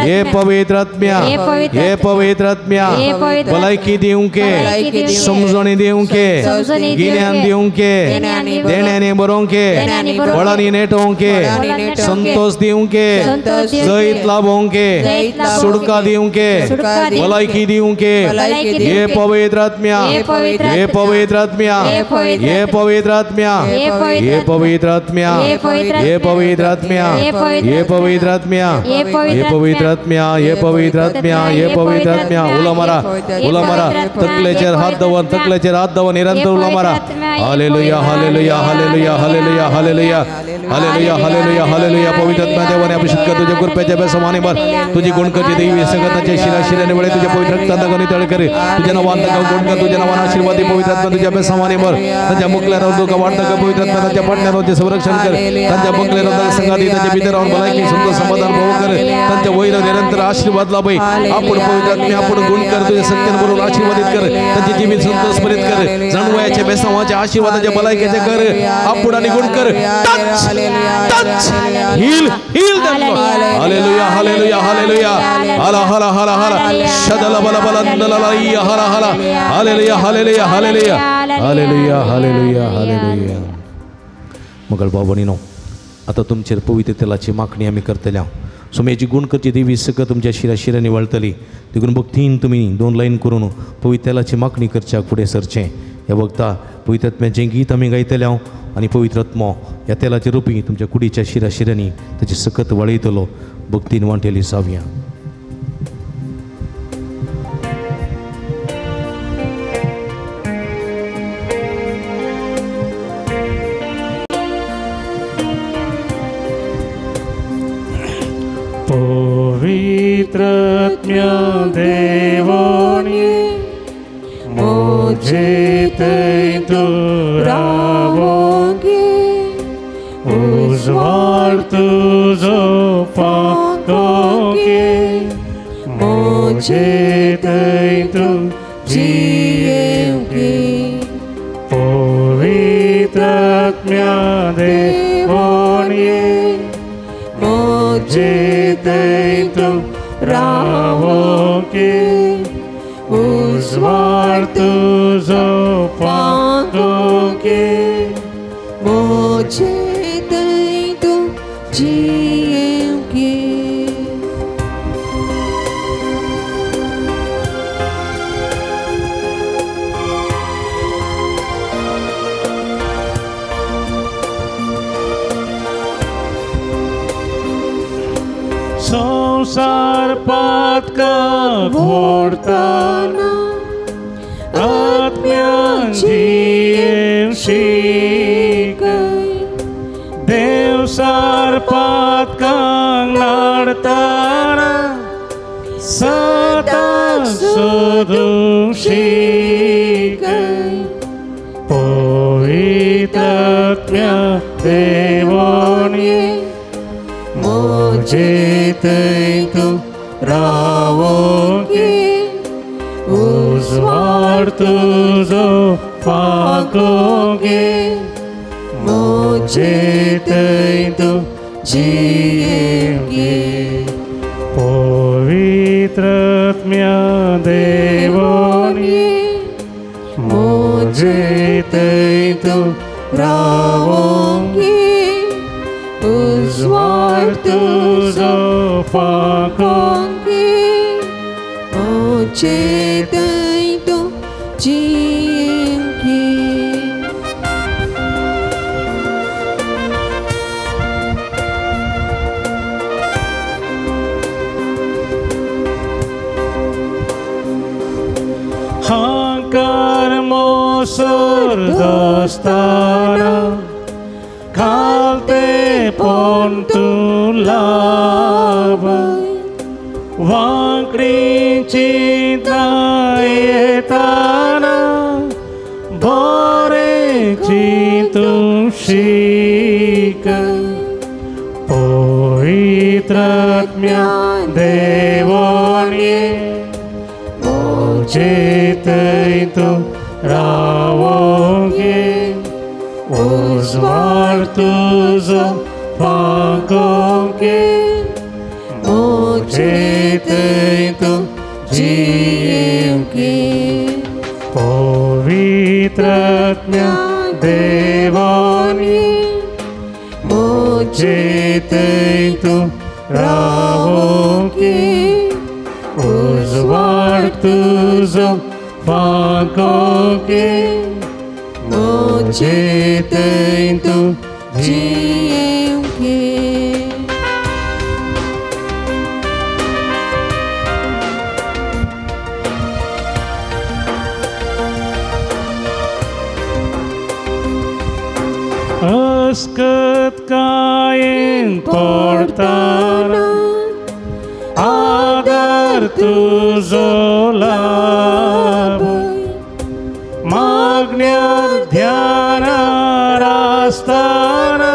हे पवित्र आत्म्या, हे पवित्र आत्म्या भलायकी दिवंक ये, समजणी दिवंक ये, गिन्यान दिवंक ये, देण्यांनी बरोवंक ये, फळांनी नेटोवंक ये, संतोष दिवंक ये, जैत लाभोवंक ये, सुडका दिवंक ये, भलायकी दिवंक ये. हे पवित्र आत्म्या, हे पवित्र आत्म्या, हे पवित्र आत्म्या, हे पवित्र आत्म्या, हे पवित्र आत्म्या, हे पवित्र आत्म्या, हे पवित्र आत्म्या, हे पवित्र आत्म्या, हे पवित्र आत्म्या. उला मारा, उला मारा. तकलेचेर हात दवर, तकलेचेर हात दवर. निरंतर उला मारा. Hallelujah, hallelujah, hallelujah, hallelujah, hallelujah, hallelujah, hallelujah, hallelujah. पवित्र आत्म्या देवाने अभिषेक कर. तुझ्या कृपेच्या बेसमाने भर. तुझी गुणकरची देवी सगळ्यांच्या शिरा शिराने वळे. तुझ्या पवित्र रक्तांत गणी तळ करे. तुझ्या नावांत गुण कर. तुझ्या नावाने आशीर्वाद दे. पवित्र आत्मा तुझ्या बेसमाने भर. त्यांच्या मुखल्यावर दुःख वाढतं का पवित्र आत्मा त्यांच्या पाटण्यावर संरक्षण कर. त्यांच्या मुखल्यावर संगाती त्यांच्या भितरावर भलायकी सुंदर समाधान भाऊ कर. त्यांच्या वैर निरंतर आशीर्वाद लाभय. आपण पवित्र आत्म्या आपण गुण कर. तुझ्या सत्यान बरोबर आशीर्वादित कर. त्यांचे जीवित संतोषपरित कर. जाणवायच्या बेसमाच्या आशीर्वादाच्या भलायकीचे कर. आपण आणि गुण कर. Touch heal heal them. Hallelujah, hallelujah, hallelujah. हाला हाला हाला हाला शदला बला बला दललाया हाला हाला. हालेलुया, hallelujah, hallelujah, hallelujah, hallelujah, hallelujah. मगळ बाबांनो आता तुमचेर पवित्र तेलाची मागणी आमी करतले. सोम्याची गुण करची देवी सगळं तुमच्या शिराशिरांनी वळतली. देखून भक्तीन तुम्ही 2 लाईन करून पवित्र तेलाची मागणी करच्या फुडें सरचें. ह्या वक्ता पवित्र आत्म्याचें गीत आमी गायतले आनी पवित्र आत्मो ह्या तेलाच्या रुपी तुमच्या कुडीच्या शिराशिरांनी ताची सकत वळयतलो. भक्तीन वांटेली सावया. पवित्र आत्म्या देवाने मुझे थंय तूं रावोगे. उजवाड तुजो पावोगे. मुझे थंय तूं जियोगे. पवित्र आत्म्या देवाने मुझे थंय तूं रावोगे. उजवाड तुजो पावोगे. मुझे जिएंगे। संसार पात का घोरताना आत्म्यांची शिकय देवसार पात का नाडताना सता सोदूं शिकय पवित्रात्म्या देवोनी मुझे तू रावोगे उस्वार तुझो पाकोगे मुझे तू जिएंगे पवित्रात्म्या देवोनी मुझे तू रावोगे उस्वार तुझो पाकोगे मुझे तू जिएंगे। हांकार मोसोर दोस्ताना खालते पोंतुलाब वांकडी चिंता येताना बोरे चिंतूं शिकय पवित्रात्म्या देवोनी मुझे तू रावोगे उस्वार तुझो पाकोगे मुझे तू जिएंगे पवित्रात्म्या देवोनी मुझे तू रावोगे उस्वार तुझो पाकोगे मुझे तू जिएंगे। अस्कत कायेन पडताना आदर तुझो लाभ मागण्यार ध्यानार आसताना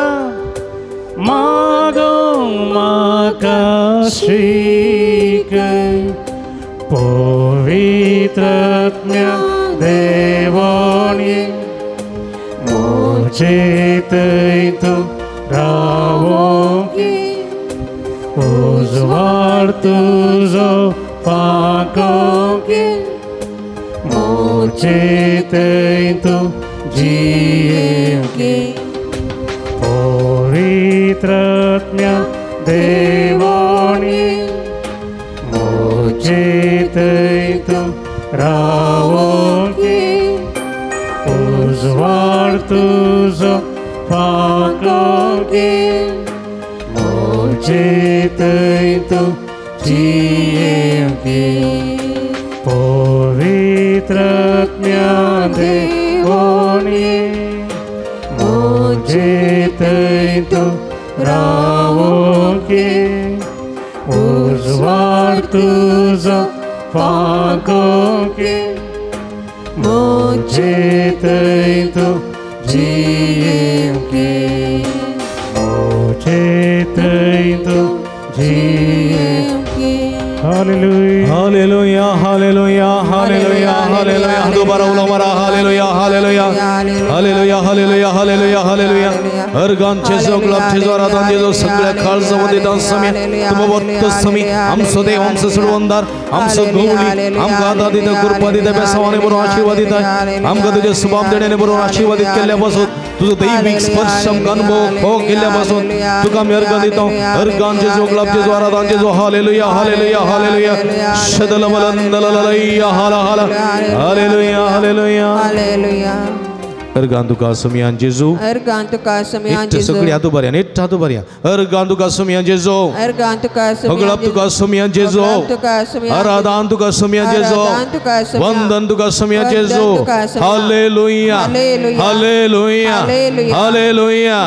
मागोंक म्हाका शिकय पवित्रात्म्या देवोनी मुझे तू रावोगे उस्वार तुझो पाकोगे मुझे तू जिएंगे पवित्रात्म्या देवोनी मुझे तू रावोगे उस्वार तुझो पाकोगे मुझे तू जिएंगे पवित्रात्म्या देवोनी मुझे तू रावोगे उस्वार तुझो पाकोगे मुझे तू जिएंगे मुझे तू जिएंगे। हालेलुया हालेलुया हालेलुया हालेलुया हालेलुया दोबारा बोलो हमारा हालेलुया हालेलुया हालेलुया हालेलुया हालेलुया हालेलुया अर्गांचे जो ग्लाबचे जो आराधनाचे जो सगळ्या काळजामध्ये दान समय तुम वक्त समय आमचं देव आमचं सोडवंदार आमचं गवळी आमका आता दिता कृपा दिता बेसावाने बरोबर आशीर्वाद दिता आमका तुझे सुभाव देण्याने बरोबर आशीर्वादित केल्यापासून तुझं दैविक स्पर्श आमका अनुभव हो केल्यापासून तुका आम्ही अर्घ देतो अर्गांचे जो ग्लाबचे जो आराधनाचे जो हालेलुया हालेलुया हालेलुया शदलमलंदलललैया हाला हाला हालेलुया हालेलुया हालेलुया अर्गांतुका समियान जेजू अर्गांतुका समियान इट्ट सगळी हातू बऱ्या नीट हातू बऱ्या अर्गांतुका समियान जेजू अर्गांतुका हगळांतुका समियान जेजू आराधनांतुका समियान जेजू वंदनतुका समियान जेजू हालेलुया हालेलुया हालेलुया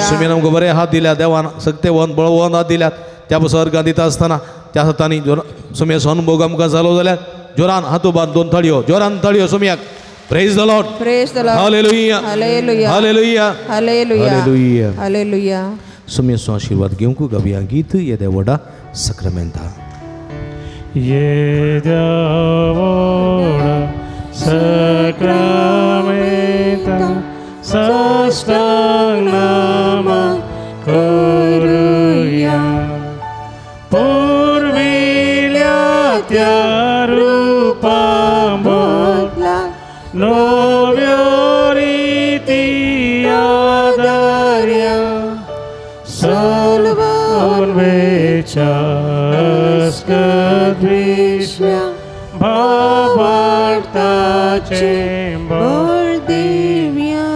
समियान आमकां बरे हात दिल्या देवान सत्तेवन बळवून हात दिल्यात त्यापासून अर्गां दिता आसतना त्या हातांनी समियाचो अनुभव आमकां जालो जाल्यार जोरान हातू बांद दोन थळयो जोरान थळयो समियाक Praise the Lord. Praise the Lord. Hallelujah. Hallelujah. Hallelujah. Hallelujah. Hallelujah. Hallelujah. Sumiaso आशीर्वाद घेऊन को गाविया गीत ये देवडा सक्रामेंता ये देवडा सक्रामेंता साष्टांग नमन करूया पूर्विल्या त्या रूपांबदला नव्यो रीती आदार्या सलवून वेचास्कद्विश्व्या भावार्थाचे बळ दिव्या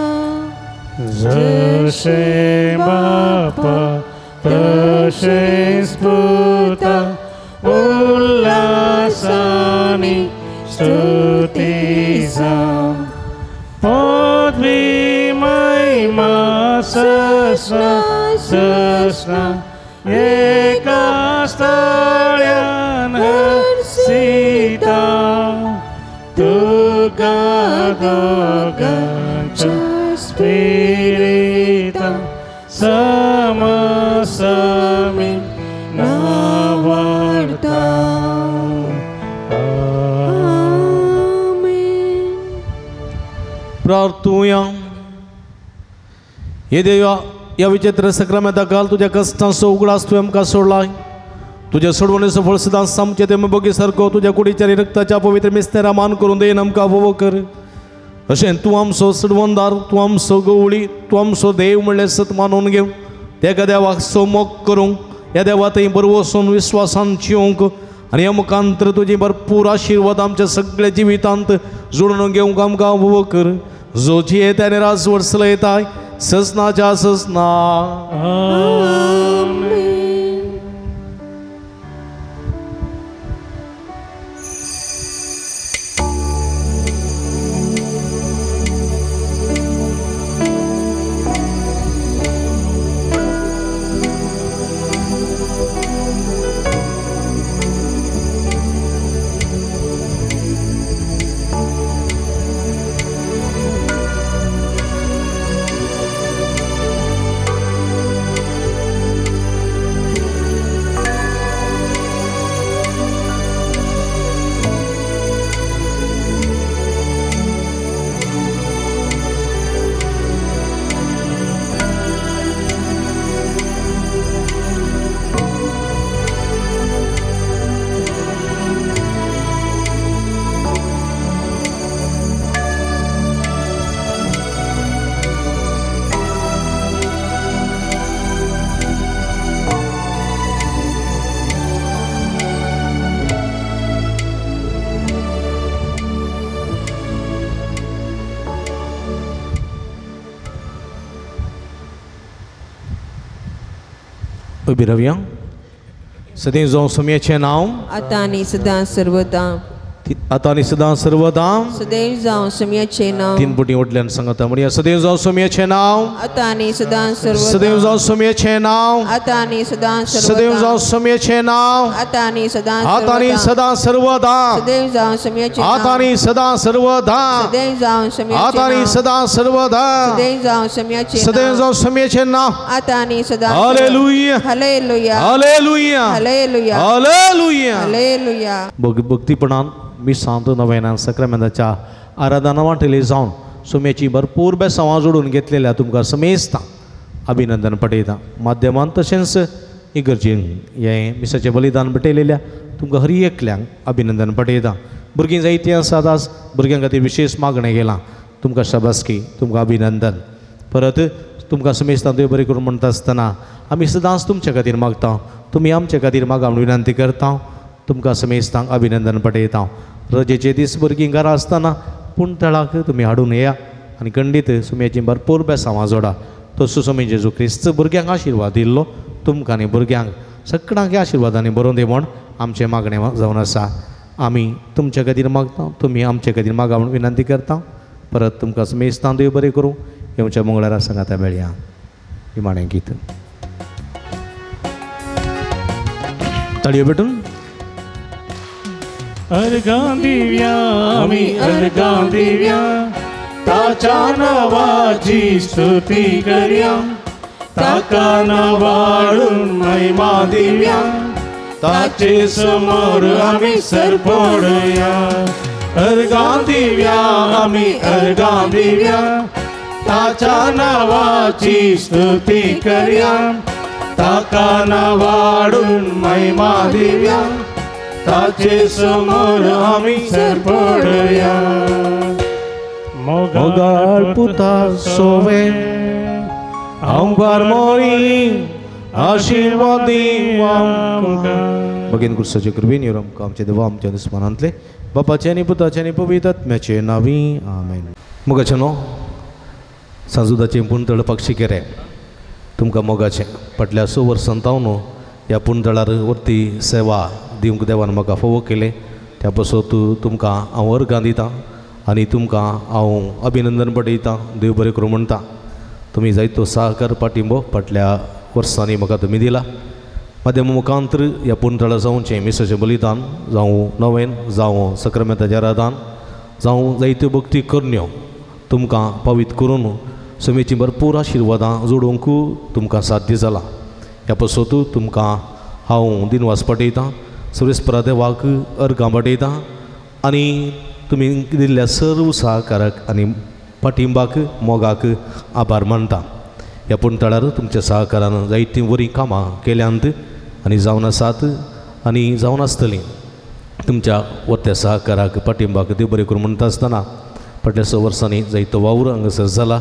जशे बापा तशे स्फुता उल्लासानी स्तुतीचा पदवी महिमा सस्ना सस्ना एका स्थळ्यान सीता तुका दोघांच्या स्पिरिता समसमी नावार्ता प्रार्थूया हे देवा या विचित्र सक्रामेंता काल तुझ्या कष्टांचो उगडास तू आमकां सोडलाय तुझ्या सोडवणीचो फळ सदां सामचे ते बगी सारको तुझ्या कुडीच्या रक्ताच्या पवित्र मिस्तेरा मान करून देन आमकां फोव कर अशें तूं आमचो सोडवणदार तूं आमचो गवळी तूं आमचो देव म्हणलें सत मानून घेव तेका देवाक सोमोग करूंक ह्या देवा थंय बरो वचून विश्वासान जिवंक आनी अमुखांतर तुजी भरपूर आशिर्वाद आमच्या सगळ्या जिवितांत जोडून घेवंक आमकां फोव कर जो जियेता आनी राजवट चलयताय ससनाच्या ससना अभिरव्या सदैव जावं समेचें नांव आता आनी सदां सर्वदा आता आनी सदां सर्वदा सदैव जावं समयाचें नांव तीन पुटी वटल्यान सांगता म्हणया सदैव जावं समेचें नांव आता आनी सदां सर्वदा सदैव जावं समेचें नांव आता आनी सदां सदैव सर्वदा जावं समेचें नांव आता आनी सदां आता आनी सर्वदा सदां सर्वदा सदैव जावं समयाचें आता नांव आनी सदां सर्वदा सदैव जावं समयाचें आता आनी नांव सदां सर्वदा सदैव जावं समयाचें सदैव नांव जावं समेचें नांव आता आनी सदां हालेलुया हालेलुया हालेलुया हालेलुया हालेलुया हालेलुया भक्तीपणान मी सांगतो नव्यान सक्रामेंताच्या आराधना वाटेली जावन सुम्याची भरपूर बेसांवां जोडून घेतलेल्या तुमकां समेस्तां अभिनंदन पटयता. माध्यमांत तशेंच इगर्जेन हें मिसाचें बलिदान भेटयलेल्या तुमकां हर एकल्यांक अभिनंदन पटयता. भुरगीं जायतीं आसात आज, भुरग्यां खातीर विशेश मागणें गेलां. तुमकां शाबासकी, तुमकां अभिनंदन. परत तुमकां समेस्तां देव बरें करून म्हणटा आसतना आमी सदांच तुमचे खातीर मागता. तुमी आमचे खातीर मागा म्हणून विनंती करता. तुमकां समेस्तांक अभिनंदन पटयता. रजेचे दीस भुरगीं घरा आसतना पूण तळाक तुमी हाडून येया आनी खंडीत सुम्याची भरपूर बेसांवां जोडा. तसो सुमी जेजू क्रिस्त भुरग्यांक आशिर्वाद दिल्लो तुमकां आनी भुरग्यांक सगळ्यांक आशिर्वादांनी बरोवन दी म्हण आमचें मागणें जावन आसा. आमी तुमचे खातीर मागता, तुमी आमचे खातीर मागा म्हणून विनंती करता. परत तुमकां समेस्तां देव बरें करूं. येवच्या मंगळारा सांगाता मेळया निमाणें गीत ताळयो भेटून अर्गां दिव्या आमी अर्गां दिव्या ताच्या नावाची स्तुती करया. ताका नावाळून महिमा दिव्या ताचे समोर आमी सरपडया. अर्गां दिव्या आमी अर्गां दिव्या ताच्या नावाची स्तुती करया. ताका नावाळून महिमा दिव्या ताचे समोर आमी सरपडया. मोगाळ पुता सोवे आमकां मोरी आशिर्वाद दी आमकां. भगीन कुर्साचे कृपेन येवं आमकां आमचे देवा आमच्या दुस्मानांतले बापाचे आनी पुताचे आनी पवित्र आत्म्याचे नांवी आमेन. मोगाचे न्हू सांजुदाचें पुणतळ पक्षिकेरे तुमकां मोगाचें फाटल्या 6 वर्सां हांव न्हू ह्या पुणतळार वर्ती सेवा दिवंक देवान म्हाका फोव केले. त्या पासून तुमकां हांव अर्गां दितां आनी तुमकां हांव अभिनंदन पटयतां. देव बरें करूं म्हणटा. तुमी जायतो सहकार पाठिंबो फाटल्या वर्सांनी म्हाका तुमी दिला. माध्यम मुखांतर ह्या पुणतळा जावचें मिसाचें बलिदान जावं नवें जावं सक्रामेंताचें आराधन जावं जायत्यो भक्ती करण्यो तुमकां पवित्र करून समेची भरपूर आशिर्वादां जोडूंक तुमकां साध्य जाला. ह्या पासून तुमकां हांव दिनवास पटयतां. सर्वेस्परा देवाक अर्गां पटयतां आनी तुमी दिल्ल्या सर्व सहकाराक आनी पाठिंबाक मोगाक आभार मानता. ह्या पुणतळार तुमच्या सहकारान जायतीं बरीं कामां केल्यांत आनी जावन आसात आनी जावन आसतलीं. तुमच्या वत्या सहकाराक पाठिंबाक देव बरें करूं म्हणटा आसतना फाटल्या 6 वर्सांनी जायतो वावर हांगासर जाला,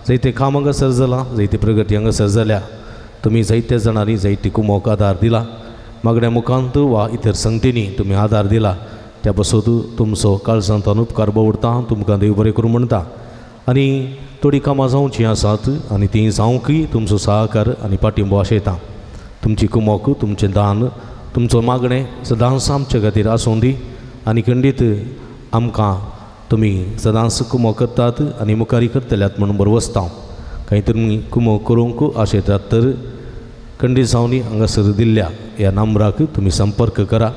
जायतें काम हांगासर जालां, जायती प्रगती हांगासर जाल्या. तुमी जायत्या जाणांनी जायती कुमोक आदार दिला. मागण्या मुखांत वा इतर संगतींनी तुमी आदार दिला. त्या पासून तुमचो काळजांतल्यान उपकार बावडटा. तुमकां देव बरें करूं म्हणटा. आनी थोडीं कामां जावचीं आसात आनी तीं जावंकय तुमचो सहकार आनी पाठिंबो आशयता. तुमची कुमोक, तुमचें दान, तुमचो मागणें सदांच आमचे खातीर आसूं दी आनी खंडीत आमकां तुमी सदांच कुमोक करतात आनी मुखारी करतल्यात म्हणून बरो वसता. कांय तुमी कुमोक करूंक आशयतात तर खंडीत जावनी हांगासर दिल्ल्या ह्या नंबराक तुमी संपर्क करा.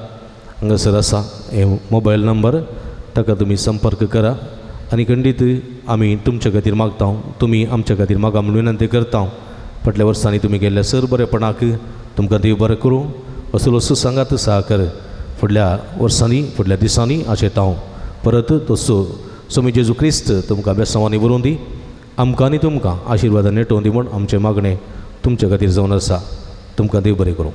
हांगासर आसा हे मोबायल नंबर, ताका तुमी संपर्क करा आनी खंडीत आमी तुमचे खातीर मागता. तुमी आमचे खातीर मागा म्हणून विनंती करता. फाटल्या वर्सांनी तुमी केल्ल्या सर बरेपणाक तुमकां देव बरें करूं. असलो सुसंगात सहकार फुडल्या वर्सांनी फुडल्या दिसांनी आशयता. परत तसो स्वामी जेजू क्रिस्त तुमकां बेसांवांनी बरोवन दी. आमकां आनी तुमकां आशिर्वादान नेटोवन दी म्हूण आमचें मागणें तुमचे खातीर जावन आसा. तुमकां देव बरें करूं.